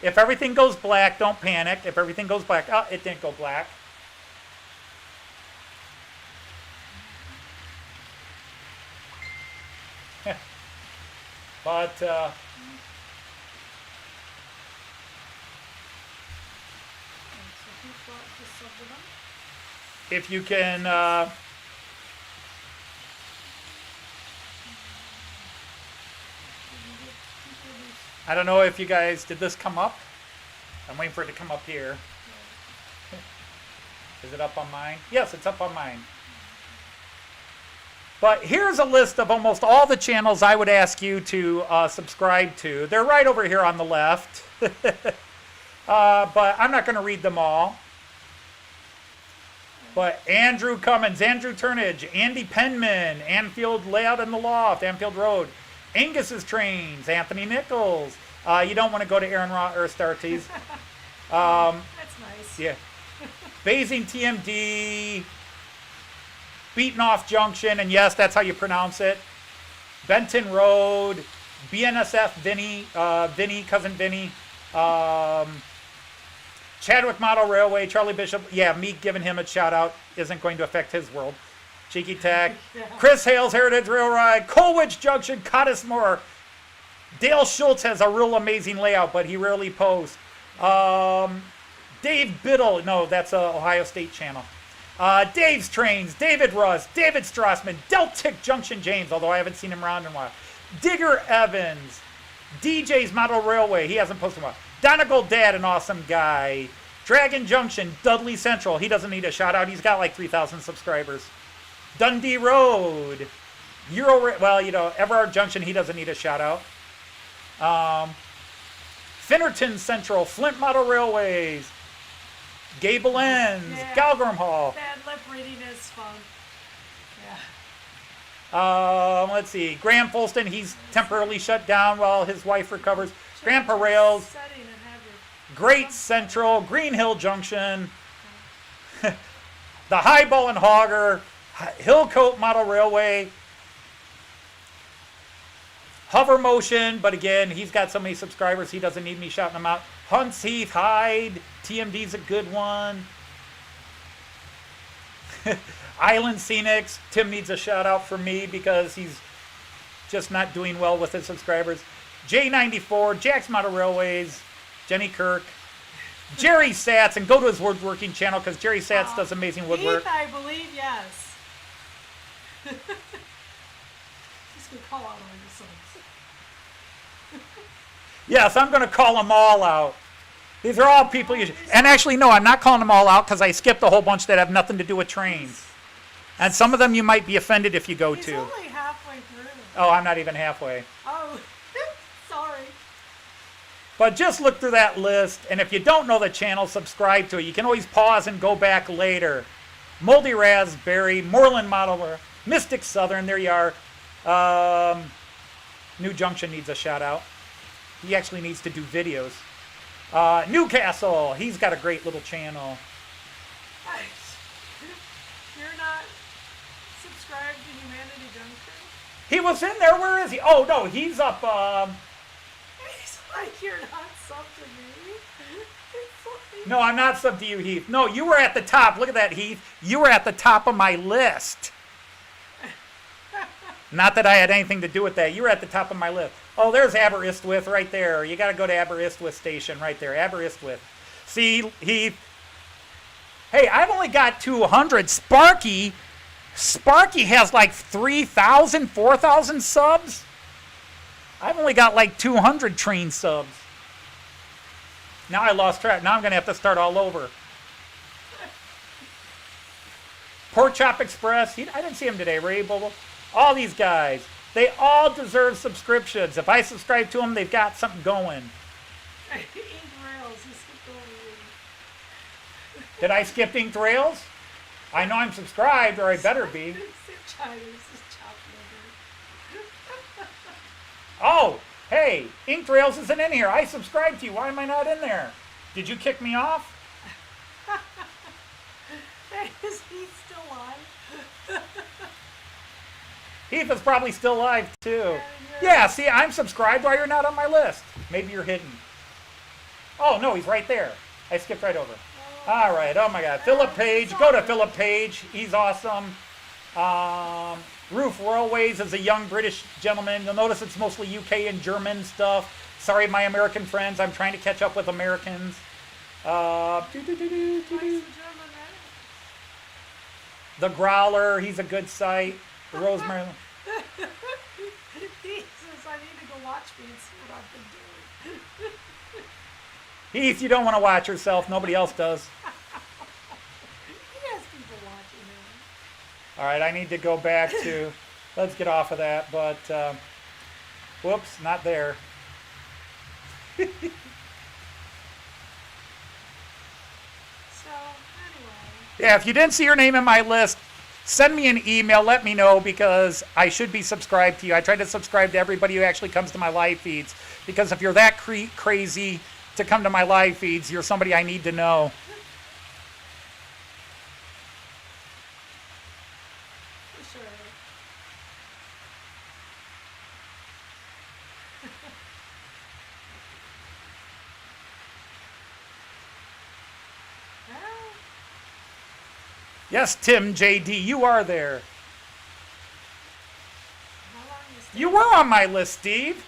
If everything goes black, don't panic. If everything goes black, oh, it didn't go black. But, if you can, I don't know if you guys, did this come up? I'm waiting for it to come up here. Is it up on mine? Yes, it's up on mine. But here's a list of almost all the channels I would ask you to subscribe to. They're right over here on the left. But I'm not going to read them all. But Andrew Cummins, Andrew Turnage, Andy Penman, Anfield Layout in the Loft, Anfield Road, Angus's Trains, Anthony Nichols. You don't want to go to Aaron Raw or Starties. That's nice. Yeah. Basing TMD, Beaten Off Junction, and yes, that's how you pronounce it. Benton Road, BNSF Vinny, Cousin Vinny. Chadwick Model Railway, Charlie Bishop. Yeah, me giving him a shout out isn't going to affect his world. Cheeky Tech. Yeah. Chris Hales, Heritage Railroad. Colwich Junction, Cottismore. Dale Schultz has a real amazing layout, but he rarely posts. Dave Biddle. No, that's a Ohio State channel. Dave's Trains. David Russ. David Strassman. Deltic Junction James, although I haven't seen him around in a while. Digger Evans. DJ's Model Railway. He hasn't posted in a while. Donegal Dad, an awesome guy. Dragon Junction, Dudley Central. He doesn't need a shout out. He's got like 3,000 subscribers. Dundee Road. Everard Junction, he doesn't need a shout out. Finnerton Central, Flint Model Railways. Gable Ends, Yeah. Galgram Hall. Bad lip reading is fun. Yeah. Let's see. Graham Folston, he's temporarily shut down while his wife recovers. Grandpa Rails. Setting and have your Great Central, Green Hill Junction, the Highball and Hogger, Hillcoat Model Railway, Hover Motion, but again, he's got so many subscribers, he doesn't need me shouting them out. Hunts Heath Hyde, TMD's a good one. Island Scenics, Tim needs a shout out from me because he's just not doing well with his subscribers. J94, Jack's Model Railways, Jenny Kirk, Jerry Satz, and go to his woodworking channel because Jerry Satz does amazing woodwork. Heath, I believe, yes. Just gonna call out all your sons. Yes, I'm going to call them all out. These are all people you should. And actually, no, I'm not calling them all out because I skipped a whole bunch that have nothing to do with trains. And some of them you might be offended if you go He's to. only halfway through. Oh, I'm not even halfway. Oh, sorry. But just look through that list, and if you don't know the channel, subscribe to it. You can always pause and go back later. Moldy Raspberry, Moreland Model, Mystic Southern, there you are. New Junction needs a shout out. He actually needs to do videos. Newcastle, he's got a great little channel. You're not subscribed to Humanity Junction? He was in there, where is he? Oh, no, he's up, He's like, you're not sub to me. It's like, no, I'm not sub to you, Heath. No, you were at the top. Look at that, Heath. You were at the top of my list. Not that I had anything to do with that. You were at the top of my list. Oh, there's Aberystwyth right there. You got to go to Aberystwyth Station right there. Aberystwyth. See, Heath. Hey, I've only got 200. Sparky has like 3,000, 4,000 subs. I've only got like 200 train subs. Now I lost track. Now I'm going to have to start all over. Pork Chop Express. I didn't see him today. Ray Bobo. All these guys. They all deserve subscriptions. If I subscribe to them, they've got something going. Ink Rails, he skipped over you. Did I skip Inked Rails? I know I'm subscribed, or I better be. Oh, hey, Inked Rails isn't in here. I subscribed to you. Why am I not in there? Did you kick me off? Is he still alive? Heath is probably still alive, too. Yeah, see, I'm subscribed while you're not on my list. Maybe you're hidden. Oh, no, he's right there. I skipped right over. All right, oh my God. Philip Page, go to Philip Page. He's awesome. Roof Railways is a young British gentleman. You'll notice it's mostly UK and German stuff. Sorry, my American friends. I'm trying to catch up with Americans. The Growler, he's a good site. The Rosemary. He says, I need to go watch me and see what I've been doing. Heath, you don't want to watch yourself. Nobody else does. He has people watching him. All right, I need to go back to, let's get off of that, but, whoops, not there. So, anyway. Yeah, if you didn't see your name in my list, send me an email, let me know, because I should be subscribed to you. I try to subscribe to everybody who actually comes to my live feeds, because if you're that crazy to come to my live feeds, you're somebody I need to know. For sure. Well, Yes, Tim JD, you are there. how long is You were on my list, Steve.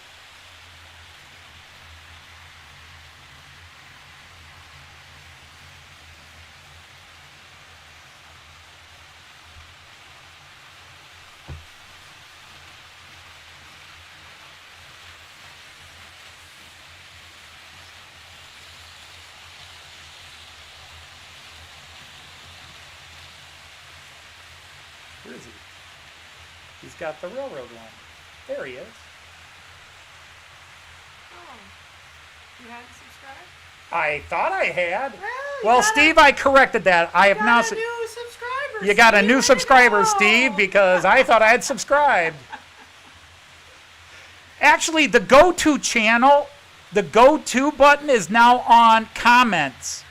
Where is he? He's got the railroad one. There he is. Oh, you hadn't subscribed? I thought I had. You Well, got Steve, I corrected that. I have got now. a new subscriber. You got a Steve. new Way to subscriber, go. Steve, because I thought I had subscribed. Actually, the go-to channel, the go-to button is now on comments.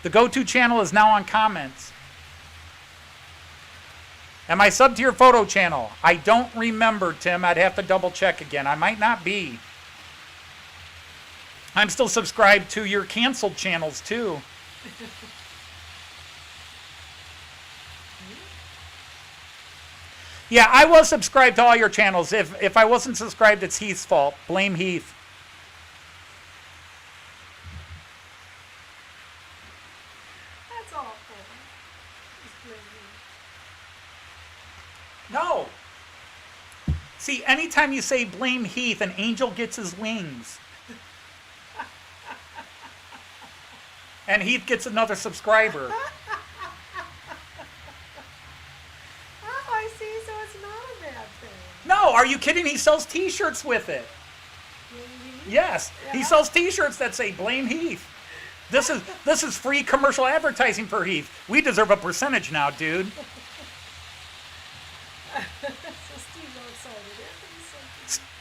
The go-to channel is now on comments. Am I subbed to your photo channel? I don't remember, Tim. I'd have to double check again. I might not be. I'm still subscribed to your canceled channels, too. Yeah, I was subscribed to all your channels. If I wasn't subscribed, it's Heath's fault. Blame Heath. That's awful. Just blame me. No. See, anytime you say blame Heath, an angel gets his wings. And Heath gets another subscriber. Oh, I see. So it's not a bad thing. No, are you kidding? He sells t-shirts with it. Yes, he Yeah. sells t-shirts that say blame Heath. This is free commercial advertising for Heath. We deserve a percentage now, dude. So Steve's all excited.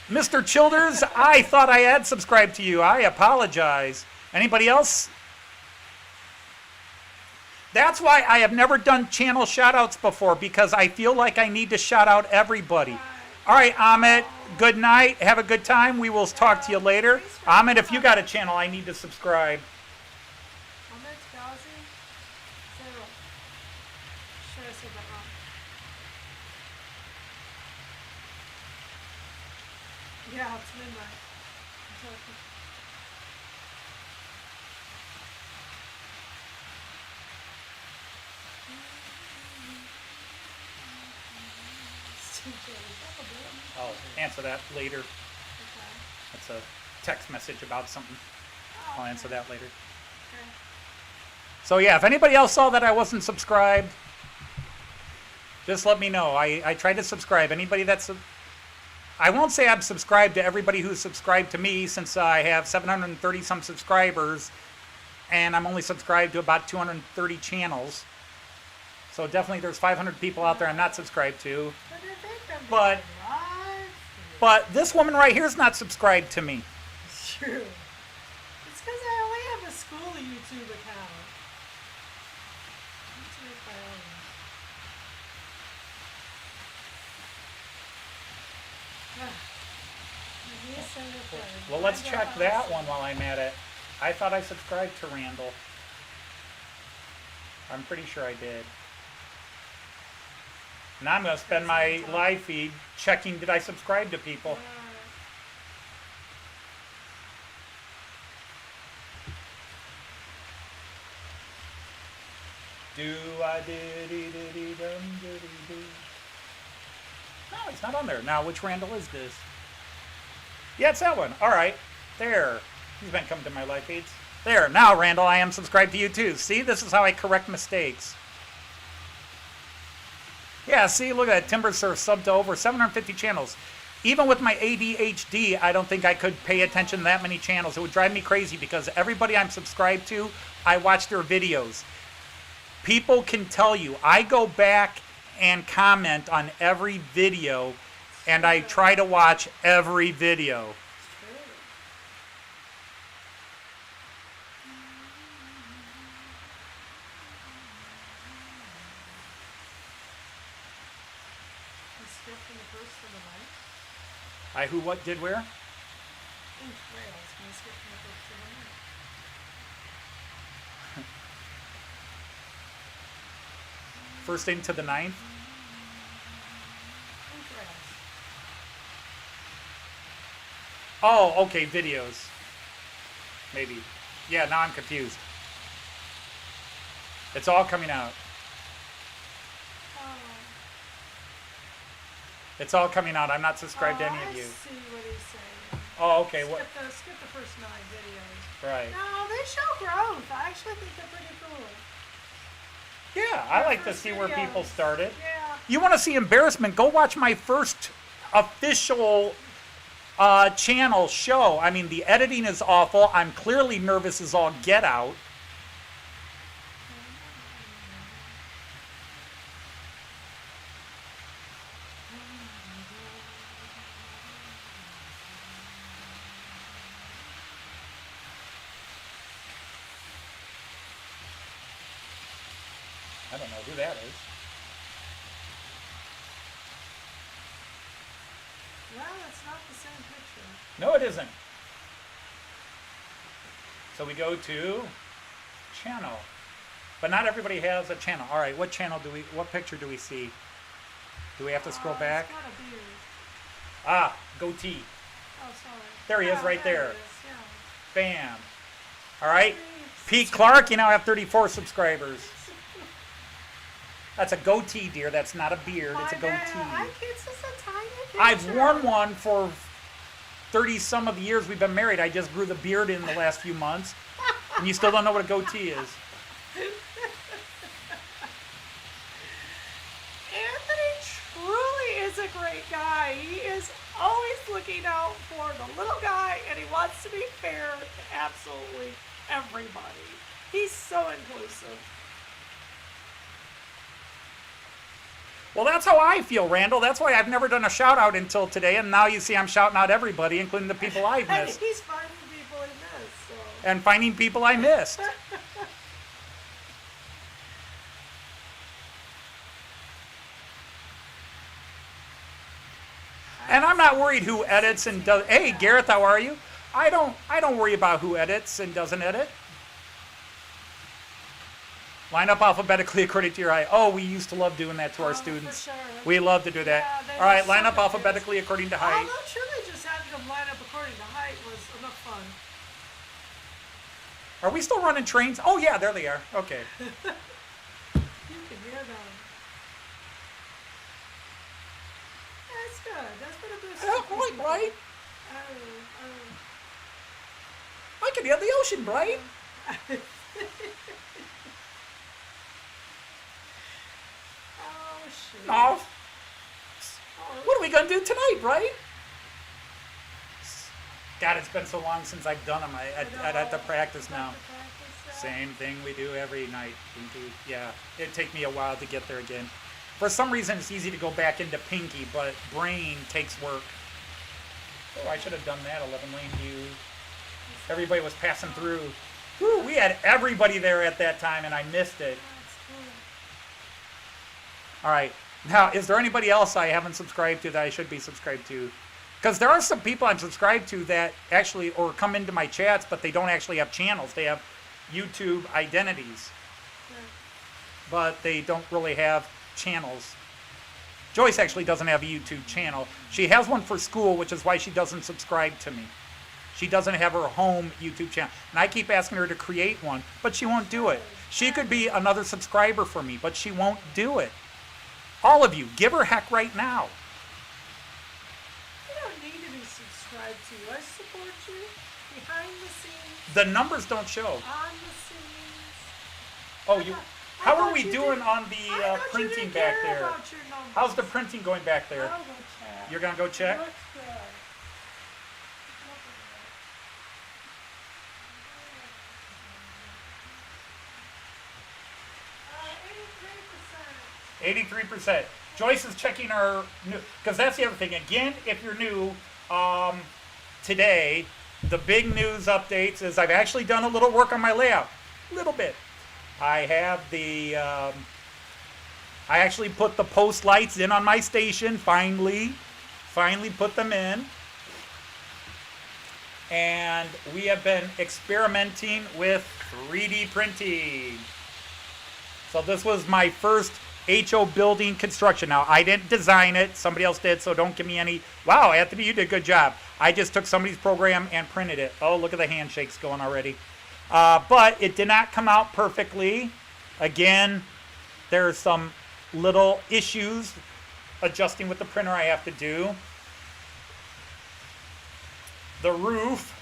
Mr. Childers, I thought I had subscribed to you. I apologize. Anybody else? That's why I have never done channel shout-outs before, because I feel like I need to shout out everybody. All right, Amit, good night. Have a good time. We will talk to you later. Amit, if you got a channel, I need to subscribe. Ahmed Ghazi? Sarah. Sure, I said that wrong. Yeah, it's midnight. I'll answer that later. Okay. That's a text message about something. Oh, I'll answer that later. okay. So yeah, if anybody else saw that I wasn't subscribed, just let me know. I tried to subscribe. Anybody that's... I won't say I'm subscribed to everybody who's subscribed to me, since I have 730 some subscribers, and I'm only subscribed to about 230 channels. So definitely there's 500 people out there I'm not subscribed to. But this woman right here is not subscribed to me. It's true. It's because I only have a school YouTube account. Let's make my own. Well, let's check that one while I'm at it. I thought I subscribed to Randall. I'm pretty sure I did. Now I'm going to spend my live feed checking did I subscribe to people. No, it's not on there. Now, which Randall is this? Yeah, it's that one. All right. There. He's been coming to my live feeds. There. Now, Randall, I am subscribed to you too. See, this is how I correct mistakes. Yeah, see, look at that. TimberSurf subbed to over 750 channels. Even with my ADHD, I don't think I could pay attention to that many channels. It would drive me crazy because everybody I'm subscribed to, I watch their videos. People can tell you, I go back and comment on every video, and I try to watch every video. I who, what, did, where? First into the ninth? Oh, okay, videos. Maybe. Yeah, now I'm confused. It's all coming out. It's all coming out. I'm not subscribed to any of you. I see what he's saying. Oh, okay. Skip the first 9 videos. Right. No, they show growth. I actually think they're pretty cool. Yeah, I like to see where people started. Yeah. You want to see embarrassment? Go watch my first official channel show. I mean, the editing is awful. I'm clearly nervous as all get out. I don't know who that is. Well, it's not the same picture. No, it isn't. So we go to channel. But not everybody has a channel. All right, what picture do we see? Do we have to scroll back? It's got a beard. Ah, goatee. Oh, sorry. There he is, right there. He is, yeah. Bam. All right. Pete Clark, you now have 34 subscribers. That's a goatee, dear. That's not a beard. It's a goatee. It's just a tiny picture. I've worn one for 30-some of the years we've been married. I just grew the beard in the last few months. And you still don't know what a goatee is. Anthony truly is a great guy. He is always looking out for the little guy, and he wants to be fair to absolutely everybody. He's so inclusive. Well, that's how I feel, Randall. That's why I've never done a shout-out until today, and now you see I'm shouting out everybody, including the people I've And missed. he's finding people he missed. So. And finding people I missed. And I'm not worried who edits and does. Hey, Gareth, how are you? I don't worry about who edits and doesn't edit. Line up alphabetically according to your height. Oh, we used to love doing that to our students. For sure. We love to do that. Yeah, All right, line so up good. alphabetically according to height. I'm not sure they just having them line up according to height was enough fun. Are we still running trains? Oh, yeah, there they are. Okay. You can hear them. That's good. That's been a boost. Yeah, right? Oh. I can hear the ocean, right? Oh, shit. Oh. What are we going to do tonight, right? God, it's been so long since I've done them. I'd have to practice now. Same thing we do every night. Pinky. Yeah, it'd take me a while to get there again. For some reason, it's easy to go back into Pinky, but Brain takes work. Oh, I should have done that. 11 lane view. Everybody was passing through. Whew, we had everybody there at that time, and I missed it. All right. Now, is there anybody else I haven't subscribed to that I should be subscribed to? Because there are some people I'm subscribed to that actually, or come into my chats, but they don't actually have channels. They have YouTube identities, but they don't really have channels. Joyce actually doesn't have a YouTube channel. She has one for school, which is why she doesn't subscribe to me. She doesn't have her home YouTube channel. And I keep asking her to create one, but she won't do it. She could be another subscriber for me, but she won't do it. All of you, give her heck right now. You don't need to be subscribed to. I support you behind the scenes. The numbers don't show. On the scenes. Oh, you. How are we doing on the printing back there? How's the printing going back there? I'll go check. You're gonna go check? Looks good. 83%. Joyce is checking our new, because that's the other thing. Again, if you're new, today, the big news updates is I've actually done a little work on my layout. A little bit. I have the, I actually put the post lights in on my station, finally put them in. And we have been experimenting with 3D printing. So this was my first HO building construction. Now, I didn't design it. Somebody else did, so don't give me any, wow, Anthony, you did a good job. I just took somebody's program and printed it. Oh, look at the handshakes going already. But it did not come out perfectly. Again, there's some little issues adjusting with the printer I have to do. The roof.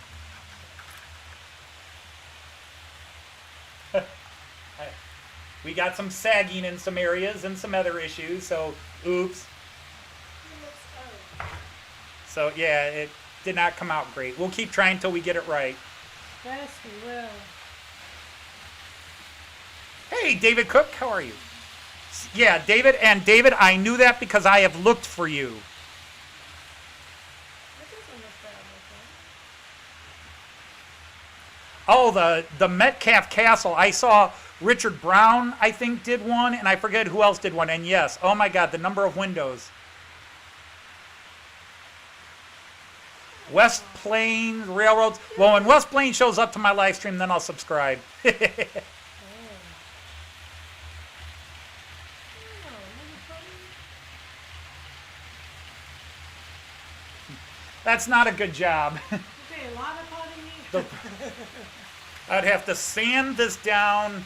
We got some sagging in some areas and some other issues, so oops. So yeah, it did not come out great. We'll keep trying until we get it right. Yes, we will. Hey, David Cook, how are you? Yeah, David, and David, I knew that because I have looked for you. That doesn't look bad, Oh, the Metcalf Castle. I saw Richard Brown, I think, did one, and I forget who else did one. And yes, oh my God, the number of windows. West Plains Railroads. Well, when West Plains shows up to my live stream, then I'll subscribe. That's not a good job. Okay, a lot of potting. I'd have to sand this down.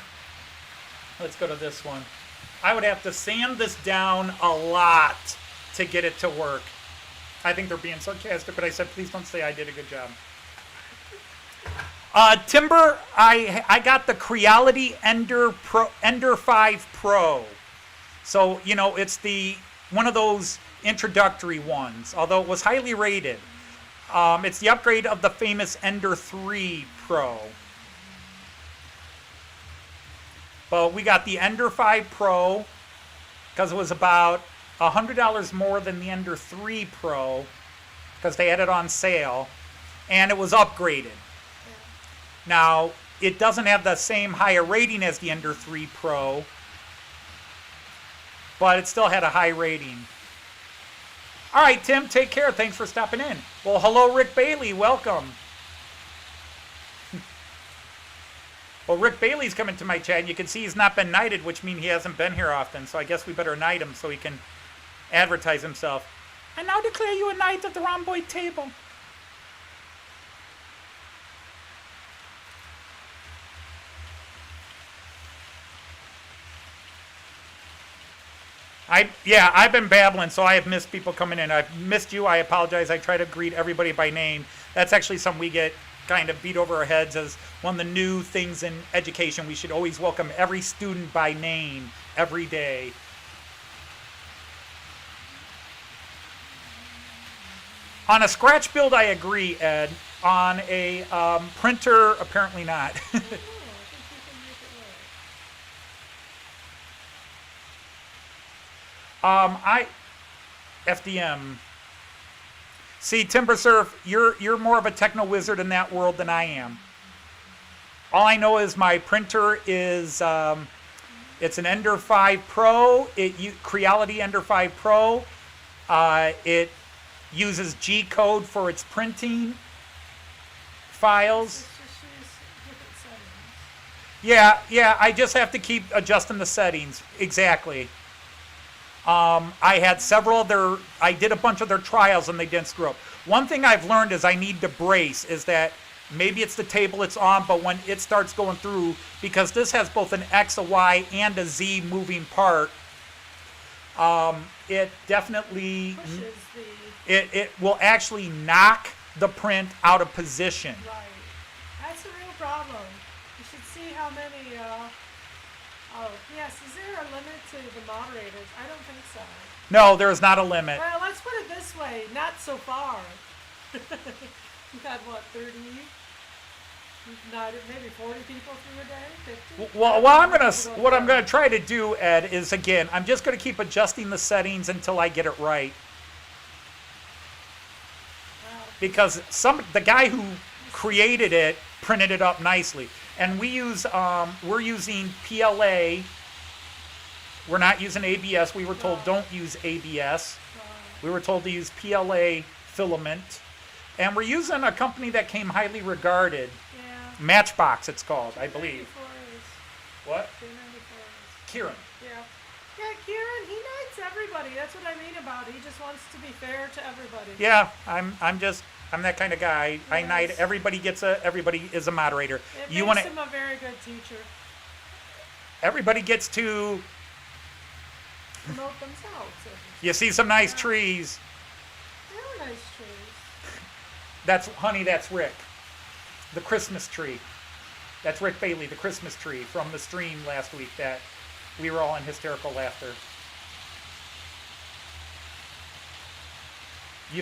Let's go to this one. I would have to sand this down a lot to get it to work. I think they're being sarcastic, but I said, please don't say I did a good job. Timber, I got the Creality Ender 5 Pro. So, you know, it's one of those introductory ones, although it was highly rated. It's the upgrade of the famous Ender 3 Pro. But we got the Ender 5 Pro because it was about $100 more than the Ender 3 Pro because they had it on sale, and it was upgraded. Now, it doesn't have the same higher rating as the Ender 3 Pro, but it still had a high rating. All right, Tim, take care. Thanks for stopping in. Well, hello, Rick Bailey. Welcome. Well, Rick Bailey's coming to my chat, and you can see he's not been knighted, which means he hasn't been here often, so I guess we better knight him so he can advertise himself. I now declare you a knight of the rhomboid table. I've been babbling, so I have missed people coming in. I've missed you. I apologize. I try to greet everybody by name. That's actually something we get kind of beat over our heads as one of the new things in education. We should always welcome every student by name every day. On a scratch build, I agree, Ed. On a printer, apparently not. I FDM. See, Timbersurf, you're more of a techno wizard in that world than I am. All I know is my printer is it's an Ender 5 Pro. Creality Ender 5 Pro. It uses G code for its printing files. Just use different settings. Yeah, I just have to keep adjusting the settings. Exactly. I had I did a bunch of their trials and they didn't screw up. One thing I've learned is I need to brace is that maybe it's the table it's on, but when it starts going through, because this has both an X, a Y, and a Z moving part, it definitely, Pushes it will actually knock the print out of position. right. That's a real problem. You should see how many, oh, yes, is there a limit to the moderators? I don't think so. No, there is not a limit. Well, let's put it this way, not so far. You've had, what, 30? You've not, maybe 40 people through a day? 50? Well, what I'm gonna try to do, Ed, is again, I'm just gonna keep adjusting the settings until I get it right. Wow. Because the guy who created it printed it up nicely, and we're using PLA. We're not using ABS. We were told don't use ABS. We were told to use PLA filament, and we're using a company that came highly regarded. Yeah. Matchbox, it's called, I believe. 394 is- What? 394 is- Kieran. Yeah. Yeah, Kieran, he knights everybody. That's what I mean about it. He just wants to be fair to everybody. Yeah, I'm that kind of guy. I Yes. knight. Everybody is a moderator. It You makes want him a very good teacher. Everybody gets to. Promote themselves. You see some nice Yeah. trees. They're nice trees. That's Rick. The Christmas tree. That's Rick Bailey, the Christmas tree from the stream last week that we were all in hysterical laughter. You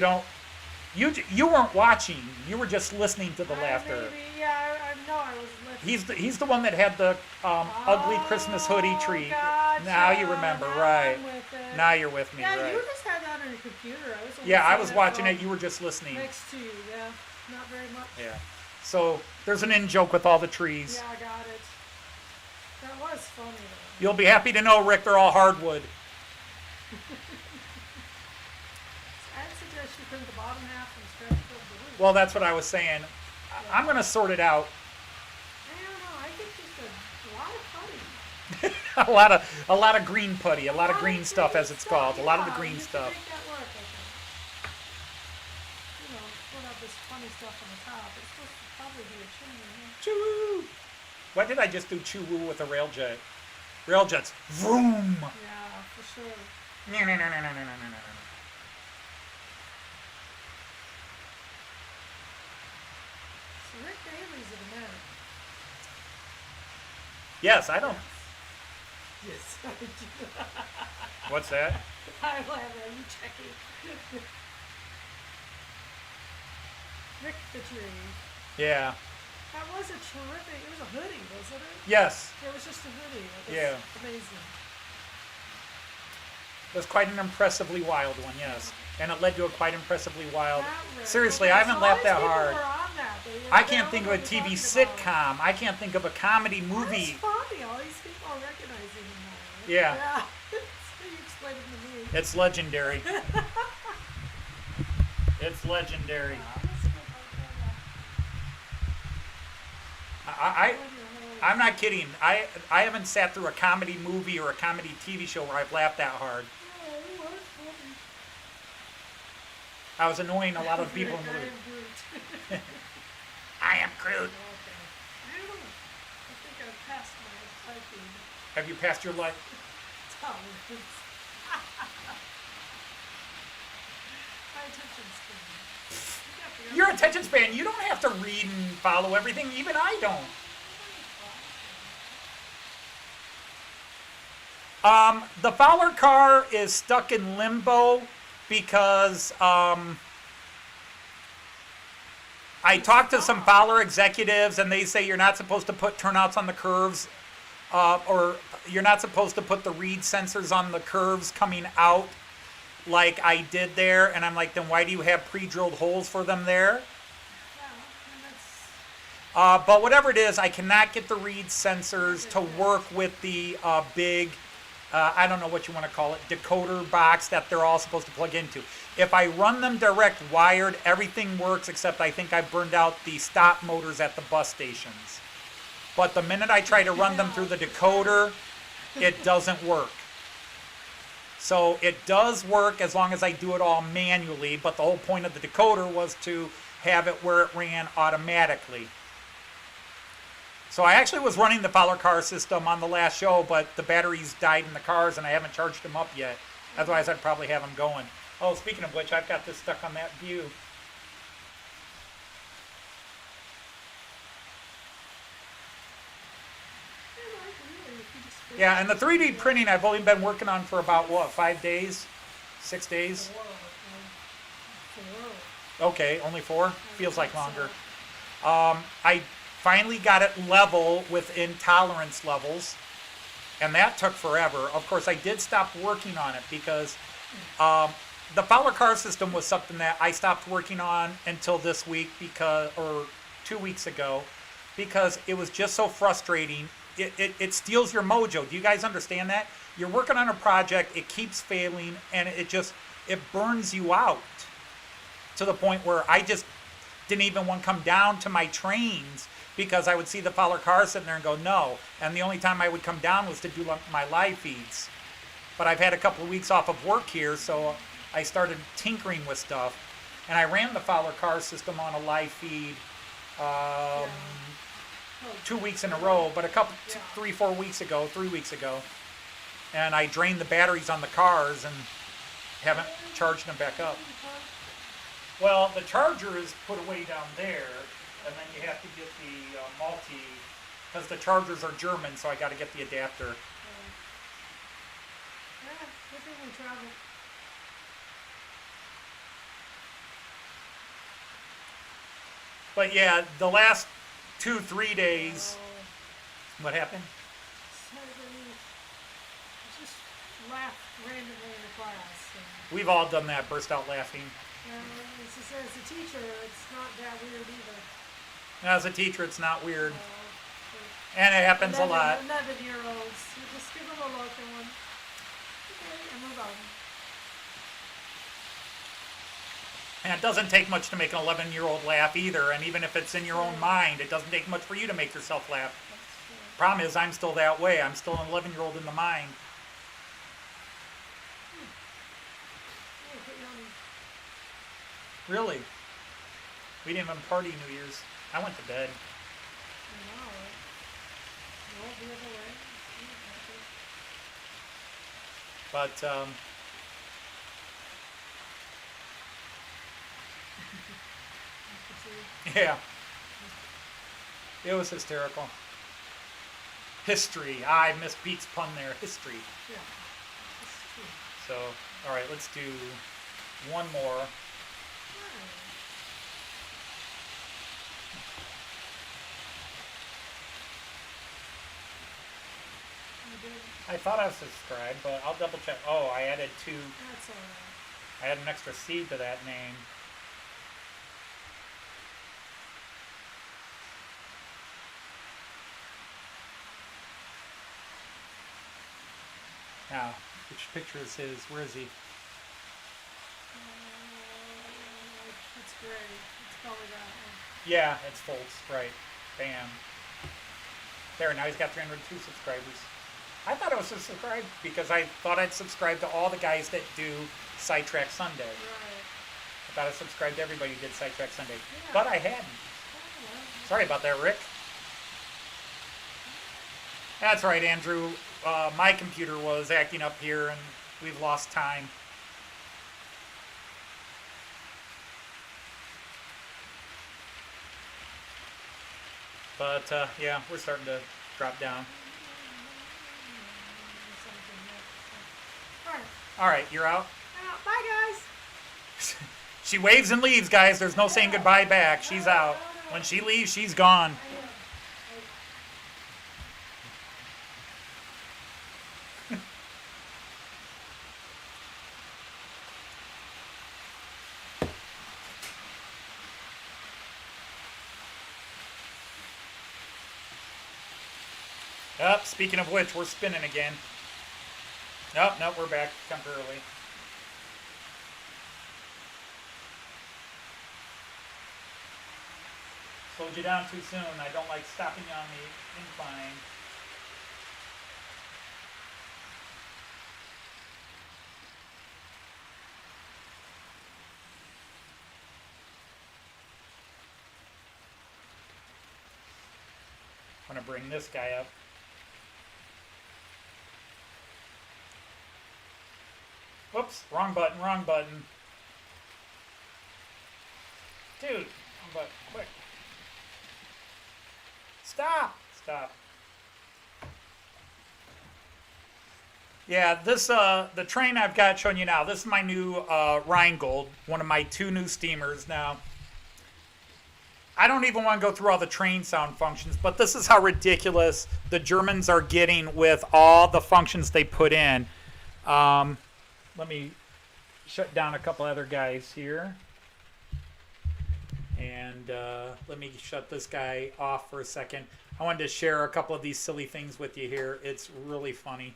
weren't watching. You were just listening to the laughter. Maybe, yeah, I know I was listening. He's the one that had the ugly Christmas hoodie tree. Gotcha. Now you remember, Now right? I'm with it. Now you're with me, Yeah, right? you just had that on your computer. I was seeing watching from it. You were just listening. next to you. Yeah, not very much. Yeah. So there's an in joke with all the trees. Yeah, I got it. That was funny though. You'll be happy to know, Rick, they're all hardwood. I'd suggest you print the bottom half and stretch it over the roof. Well, that's what I was saying. I'm going to sort it out. I don't know. I think just a lot of putty. a lot of green putty, a lot of green stuff, as it's called. A lot of the green You stuff. can make that work, I think. You know, put up this funny stuff on the top. It's supposed to probably be a chimney. Yeah. Choo! Why did I just do choo-woo with a railjet? Railjets. Vroom! Yeah, for sure. No, no, no, no, no, no, no, no, no. So Rick Bailey's an American. Yes, I don't. Yes, I do. What's that? I laugh at you checking. Rick the Tree. Yeah. That was a terrific, it was a hoodie, wasn't it? Yes. It was just a hoodie. It was Yeah. amazing. It was quite an impressively wild one, yes. And it led to a quite impressively wild. That Rick. Seriously, Okay, I haven't so laughed all that these people hard. were on that. I can't think of a TV sitcom. I can't think of a comedy movie. That's funny. All these people are recognizing him now. Right? Yeah. So you explained it to me. It's legendary. It's legendary. I'm not kidding. I haven't sat through a comedy movie or a comedy TV show where I've laughed that hard. I was annoying a lot of people in the room. I am Groot. I don't know. I think I've passed my typing Have you passed your life? tolerance. My attention span. Your attention span, you don't have to read and follow everything. Even I don't. The Fowler car is stuck in limbo because I talked to some Fowler executives and they say you're not supposed to put turnouts on the curves or you're not supposed to put the reed sensors on the curves coming out like I did there. And I'm like, then why do you have pre-drilled holes for them there? Yeah, and that's But whatever it is, I cannot get the reed sensors to work with the big, I don't know what you want to call it, decoder box that they're all supposed to plug into. If I run them direct wired, everything works except I think I burned out the stop motors at the bus stations. But the minute I try to run them through the decoder, it doesn't work. So it does work as long as I do it all manually, but the whole point of the decoder was to have it where it ran automatically. So I actually was running the Fowler car system on the last show, but the batteries died in the cars and I haven't charged them up yet. Otherwise I'd probably have them going. Oh, speaking of which, I've got this stuck on that view. Yeah, and the 3D printing I've only been working on for about, what, 5 days? 6 days? Okay, only 4? Feels like longer. I finally got it level within tolerance levels, and that took forever. Of course, I did stop working on it because the Fowler car system was something that I stopped working on until this week or 2 weeks ago, because it was just so frustrating. It steals your mojo. Do you guys understand that? You're working on a project, it keeps failing, and it burns you out to the point where I just didn't even want to come down to my trains because I would see the Fowler car sitting there and go, no. And the only time I would come down was to do my live feeds. But I've had a couple of weeks off of work here, so I started tinkering with stuff. And I ran the Fowler car system on a live feed 2 weeks in a row, but 3 weeks ago. And I drained the batteries on the cars and haven't charged them back up. Well, the charger is put away down there, and then you have to get the because the chargers are German, so I got to get the adapter. Yeah, good thing we travel. But yeah, the last 2-3 days. What happened? Just laughed randomly in the class. We've all done that, burst out laughing. As a teacher, it's not that weird either. As a teacher, it's not weird. And it happens a lot. 11-year-olds. You just give them a look and one. Okay, and move on. And it doesn't take much to make an 11-year-old laugh either. And even if it's in your own mind, it doesn't take much for you to make yourself laugh. Problem is, I'm still that way. I'm still an 11-year-old in the mind. Really? We didn't even party New Year's. I went to bed. But, yeah. It was hysterical. History. I missed Pete's pun there. History. Yeah. So, alright, let's do one more. I thought I was subscribed, but I'll double check. Oh, I added 2. That's all right. I added an extra C to that name. Now, which picture is his? Where is he? It's gray. It's probably that one. Yeah, it's Foltz, right. Bam. There, now he's got 302 subscribers. I thought I was subscribed because I thought I'd subscribe to all the guys that do Sidetrack Sunday. Right. I thought I subscribed to everybody who did Sidetrack Sunday. Yeah. But I hadn't. Sorry about that, Rick. That's right, Andrew. My computer was acting up here and we've lost time. But, yeah, we're starting to drop down. All right, you're out. Bye, guys. She waves and leaves, guys. There's no saying goodbye back. She's out. When she leaves, she's gone. Oh, speaking of which, we're spinning again. Oh, no, we're back temporarily. Slowed you down too soon. I don't like stopping you on the incline. I'm going to bring this guy up. Whoops, wrong button, wrong button. Dude, wrong button, quick. Stop! Stop. Yeah, this, the train I've got showing you now, this is my new Rheingold, one of my 2 new steamers now. I don't even want to go through all the train sound functions, but this is how ridiculous the Germans are getting with all the functions they put in. Let me shut down a couple other guys here. And let me shut this guy off for a second. I wanted to share a couple of these silly things with you here. It's really funny.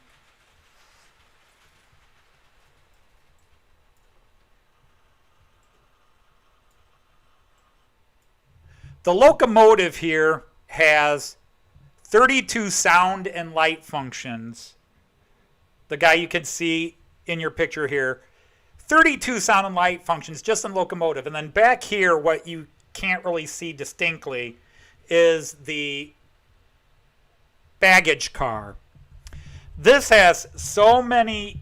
The locomotive here has 32 sound and light functions. The guy you can see in your picture here. 32 sound and light functions just in locomotive. And then back here, what you can't really see distinctly is the baggage car. This has so many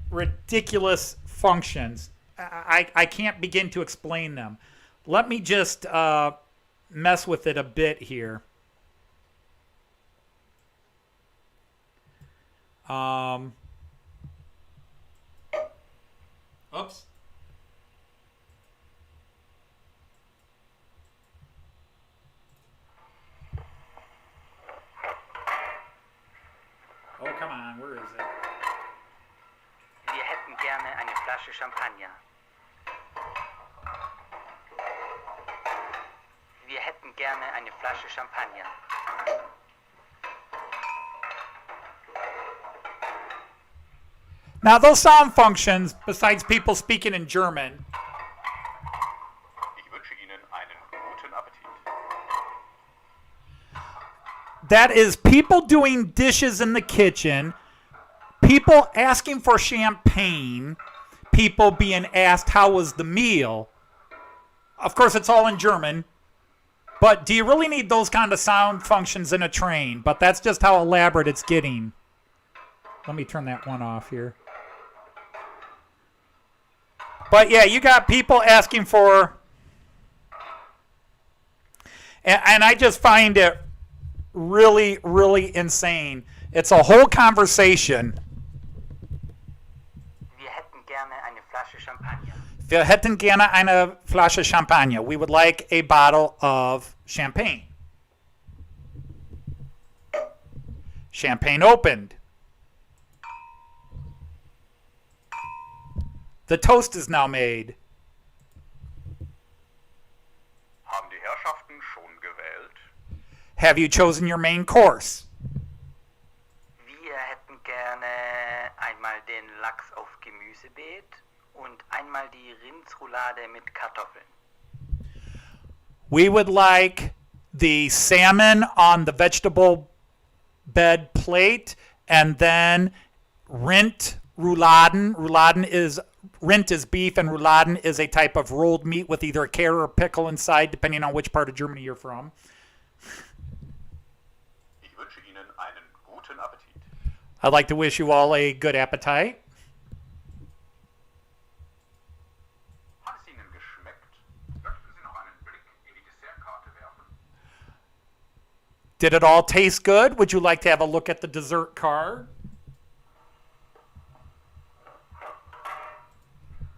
ridiculous functions. I can't begin to explain them. Let me just mess with it a bit here. Oops. Oh, come on, where is it? Wir hätten gerne eine Flasche Champagner. Wir hätten gerne eine Flasche Champagner. Now, those sound functions, besides people speaking in German, Ich wünsche Ihnen einen guten Appetit. that is people doing dishes in the kitchen, people asking for champagne, people being asked how was the meal. Of course, it's all in German. But do you really need those kind of sound functions in a train? But that's just how elaborate it's getting. Let me turn that one off here. But yeah, you got people asking for... And I just find it really, really insane. It's a whole conversation. Wir hätten gerne eine Flasche Champagner. Wir hätten gerne eine Flasche Champagner. We would like a bottle of champagne. Champagne opened. The toast is now made. Haben die Herrschaften schon gewählt? Have you chosen your main course? Wir hätten gerne einmal den Lachs auf Gemüsebeet und einmal die Rindsroulade mit Kartoffeln. We would like the salmon on the vegetable bed plate, and then rent rouladen. Rent is beef, and rouladen is a type of rolled meat with either a carrot or pickle inside, depending on which part of Germany you're from. Ich wünsche Ihnen einen guten Appetit. I'd like to wish you all a good appetite. Hat es Ihnen geschmeckt? Möchten Sie noch einen Blick in die Dessertkarte werfen? Did it all taste good? Would you like to have a look at the dessert card?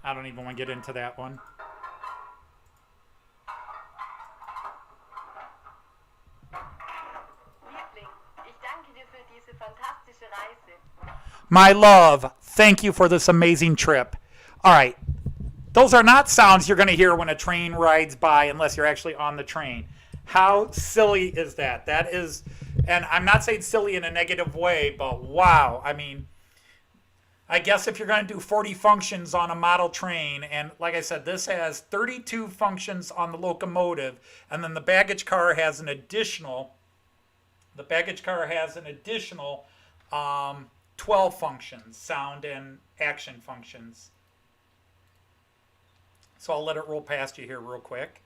I don't even want to get into that one. Liebling, ich danke dir für diese fantastische Reise. My love, thank you for this amazing trip. All right. Those are not sounds you're going to hear when a train rides by unless you're actually on the train. How silly is that? That is And I'm not saying silly in a negative way, but wow. I mean, I guess if you're going to do 40 functions on a model train, and like I said, this has 32 functions on the locomotive, and then the baggage car has an additional, 12 functions, sound and action functions. So I'll let it roll past you here real quick.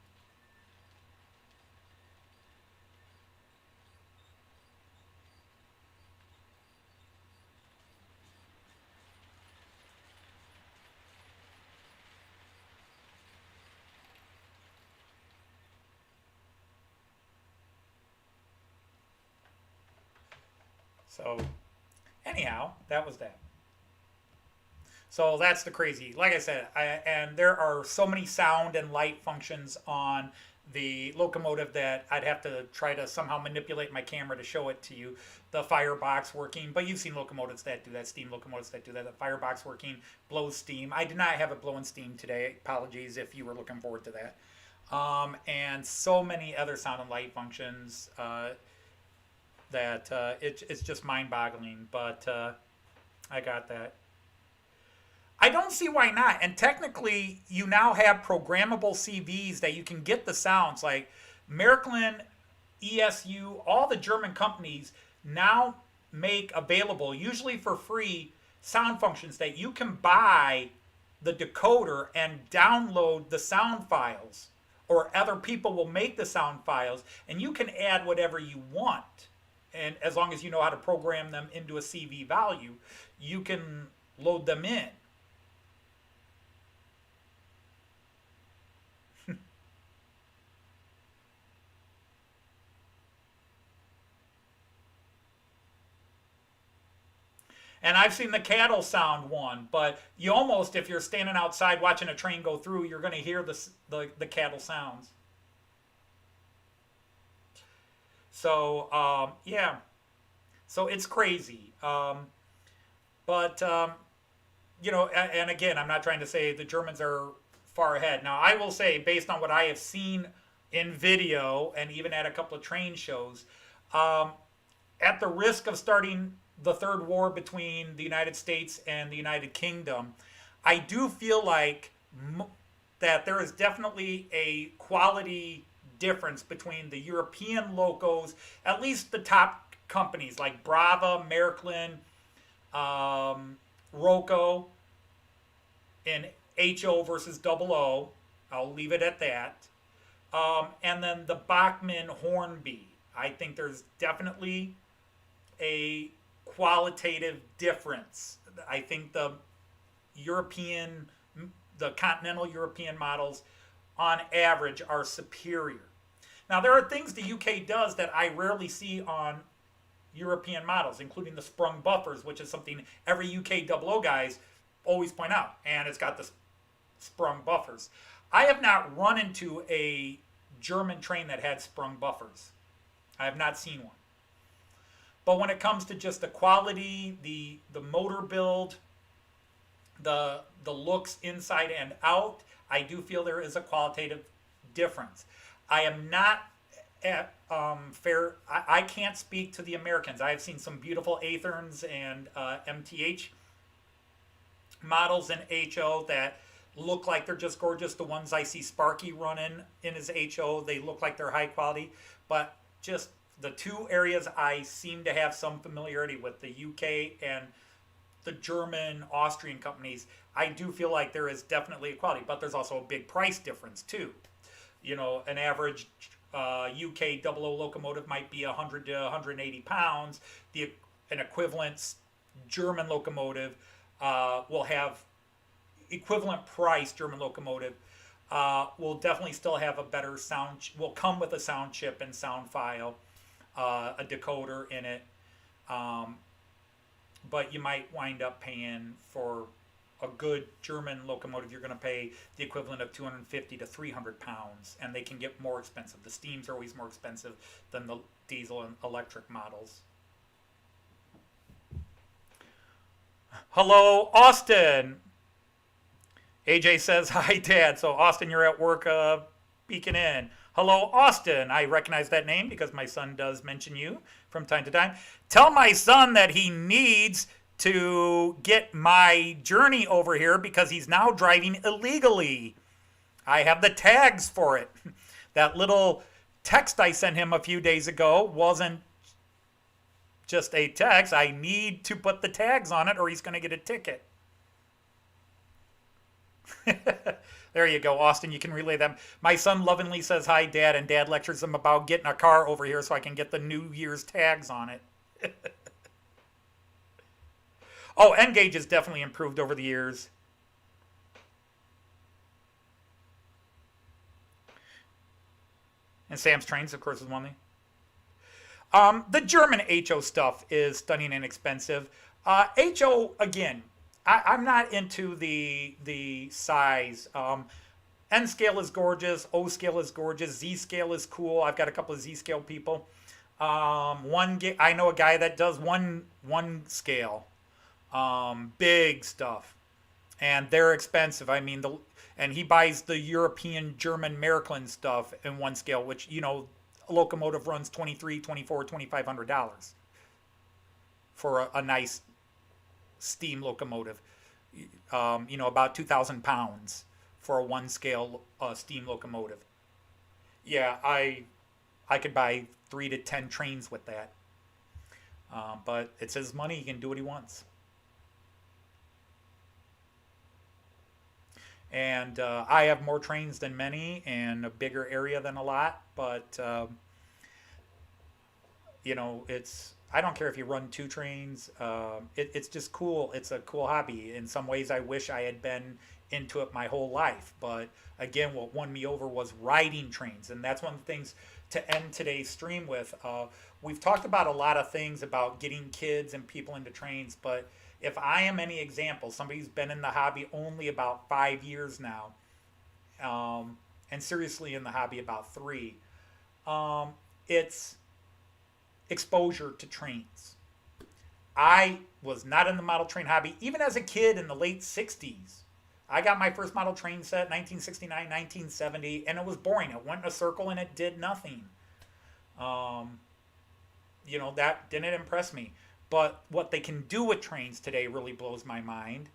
So anyhow, that was that. So that's the crazy. Like I said, and there are so many sound and light functions on the locomotive that I'd have to try to somehow manipulate my camera to show it to you. The firebox working, but you've seen locomotives that do that, steam locomotives that do that. The firebox working, blows steam. I did not have it blowing steam today. Apologies if you were looking forward to that. And so many other sound and light functions that it's just mind-boggling. But I got that. I don't see why not. And technically, you now have programmable CVs that you can get the sounds. Like Märklin, ESU, all the German companies now make available, usually for free, sound functions that you can buy the decoder and download the sound files. Or other people will make the sound files, and you can add whatever you want. And as long as you know how to program them into a CV value, you can load them in. And I've seen the cattle sound one, but you almost, if you're standing outside watching a train go through, you're going to hear the cattle sounds. So, yeah. So it's crazy. But, you know, and again, I'm not trying to say the Germans are far ahead. Now, I will say, based on what I have seen in video and even at a couple of train shows, at the risk of starting the third war between the United States and the United Kingdom, I do feel like that there is definitely a quality difference between the European locos, at least the top companies like Brava, Märklin, Roco, and HO versus Double O. I'll leave it at that. And then the Bachmann Hornby. I think there's definitely a qualitative difference. I think the continental European models on average are superior. Now there are things the UK does that I rarely see on European models, including the sprung buffers, which is something every UK 00 guys always point out, and it's got the sprung buffers. I have not run into a German train that had sprung buffers. I have not seen one. But when it comes to just the quality, the motor build, the looks inside and out, I do feel there is a qualitative difference. I am not fair. I can't speak to the Americans. I have seen some beautiful Aetherns and MTH models in HO that look like they're just gorgeous. The ones I see Sparky running in his HO, they look like they're high quality. But just the two areas I seem to have some familiarity with, the UK and the German, Austrian companies, I do feel like there is definitely equality, but there's also a big price difference too. You know, an average UK 00 locomotive might be 100 to 180 pounds. An equivalent German locomotive will have equivalent price German locomotive will definitely still have a better sound, will come with a sound chip and sound file, a decoder in it, but you might wind up paying for a good German locomotive, you're going to pay the equivalent of 250 to 300 pounds, and they can get more expensive. The steams are always more expensive than the diesel and electric models. Hello, Austin. AJ says, hi, Dad. So, Austin, you're at work peeking in. Hello, Austin. I recognize that name because my son does mention you from time to time. Tell my son that he needs to get my journey over here because he's now driving illegally. I have the tags for it. That little text I sent him a few days ago wasn't just a text. I need to put the tags on it or he's going to get a ticket. There you go, Austin. You can relay them. My son lovingly says hi, Dad, and Dad lectures him about getting a car over here so I can get the New Year's tags on it. Oh, N-Gage has definitely improved over the years. And Sam's Trains, of course, is one thing. The German HO stuff is stunning and expensive. HO, again, I'm not into the size. N scale is gorgeous. O scale is gorgeous. Z scale is cool. I've got a couple of Z scale people. I know a guy that does one scale. Big stuff. And they're expensive. I mean, and he buys the European German Märklin stuff in one scale, which, you know, a locomotive runs $2,300, $2,400, $2,500 for a nice steam locomotive. You know, about 2,000 pounds for a one scale steam locomotive. Yeah, I could buy 3 to 10 trains with that. But it's his money. He can do what he wants. And I have more trains than many and a bigger area than a lot. But, you know, I don't care if you run 2 trains. It's just cool. It's a cool hobby. In some ways, I wish I had been into it my whole life. But again, what won me over was riding trains. And that's one of the things to end today's stream with. We've talked about a lot of things about getting kids and people into trains. But if I am any example, somebody who's been in the hobby only about 5 years now, and seriously in the hobby about 3, it's exposure to trains. I was not in the model train hobby even as a kid in the late 60s. I got my first model train set 1969, 1970, and it was boring. It went in a circle and it did nothing. You know, that didn't impress me. But what they can do with trains today really blows my mind.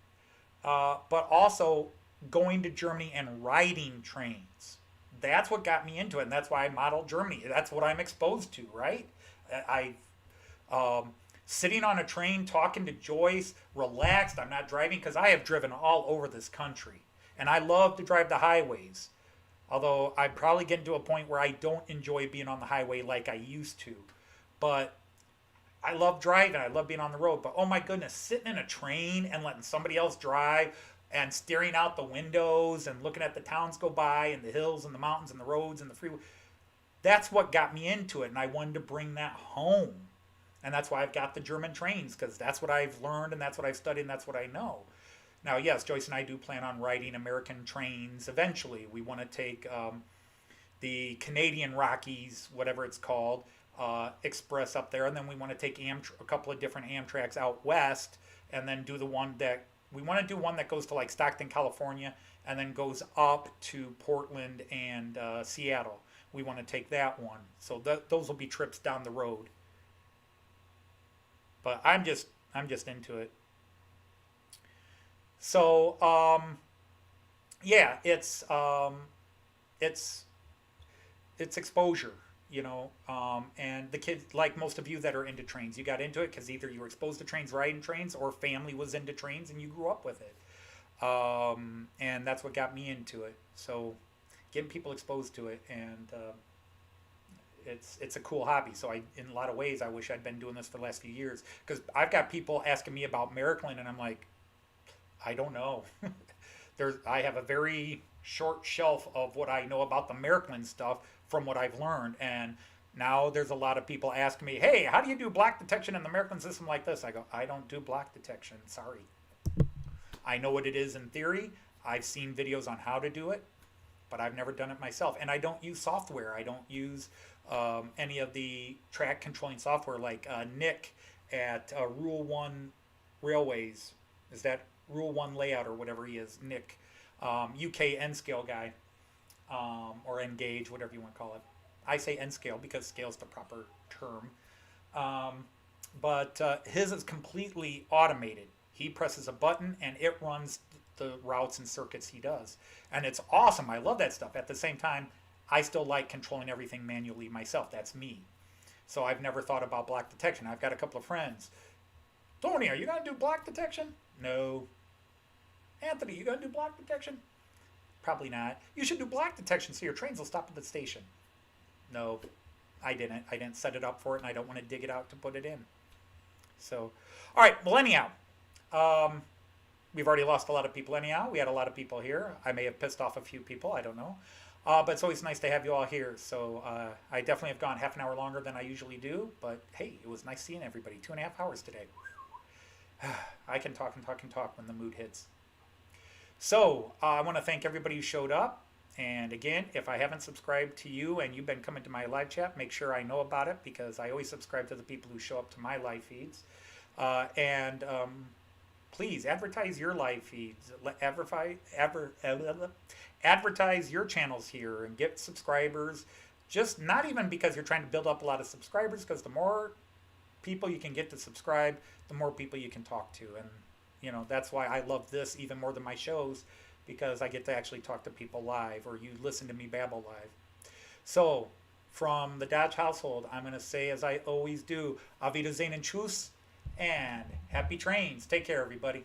But also going to Germany and riding trains. That's what got me into it, and that's why I modeled Germany. That's what I'm exposed to, right? Sitting on a train, talking to Joyce, relaxed. I'm not driving because I have driven all over this country. And I love to drive the highways. Although I'm probably getting to a point where I don't enjoy being on the highway like I used to. But I love driving. I love being on the road. But oh my goodness, sitting in a train and letting somebody else drive and staring out the windows and looking at the towns go by and the hills and the mountains and the roads and the freeway. That's what got me into it. And I wanted to bring that home. And that's why I've got the German trains, because that's what I've learned and that's what I've studied and that's what I know. Now, yes, Joyce and I do plan on riding American trains eventually. We want to take the Canadian Rockies, whatever it's called, Express up there, and then we want to take a couple of different Amtraks out west, and then do the one that we want to do one that goes to like Stockton, California, and then goes up to Portland and Seattle. We want to take that one, so those will be trips down the road. But I'm just into it. So yeah, it's exposure. You know, and the kids, like most of you that are into trains, you got into it because either you were exposed to trains, riding trains, or family was into trains and you grew up with it. And that's what got me into it. So getting people exposed to it, and it's a cool hobby. So in a lot of ways, I wish I'd been doing this for the last few years, because I've got people asking me about Märklin, and I'm like, I don't know. I have a very short shelf of what I know about the Märklin stuff from what I've learned, and now there's a lot of people asking me, hey, how do you do block detection in the Märklin system like this? I go, I don't do block detection, sorry. I know what it is in theory. I've seen videos on how to do it, but I've never done it myself. And I don't use software. I don't use any of the track controlling software like Nick at Rule 1 Railways. Is that Rule 1 Layout or whatever he is? Nick, UK N-scale guy. Or N-Gage, whatever you want to call it. I say N-scale because scale is the proper term. But his is completely automated. He presses a button and it runs the routes and circuits he does. And it's awesome. I love that stuff. At the same time, I still like controlling everything manually myself. That's me. So I've never thought about block detection. I've got a couple of friends. Tony, are you going to do block detection? No. Anthony, you going to do block detection? Probably not. You should do block detection so your trains will stop at the station. No, I didn't. I didn't set it up for it, and I don't want to dig it out to put it in. So, all right, well, anyhow, we've already lost a lot of people anyhow. We had a lot of people here. I may have pissed off a few people. I don't know. But it's always nice to have you all here. So I definitely have gone half an hour longer than I usually do. But, hey, it was nice seeing everybody. 2.5 hours today. I can talk and talk and talk when the mood hits. So I want to thank everybody who showed up. And again, if I haven't subscribed to you and you've been coming to my live chat, make sure I know about it because I always subscribe to the people who show up to my live feeds. Please advertise your live feeds. Advertise your channels here and get subscribers. Just not even because you're trying to build up a lot of subscribers, because the more people you can get to subscribe, the more people you can talk to. And, you know, that's why I love this even more than my shows, because I get to actually talk to people live, or you listen to me babble live. So, from the Dodge household, I'm going to say, as I always do, Auf Wiedersehen and Tschüss, and happy trains. Take care, everybody.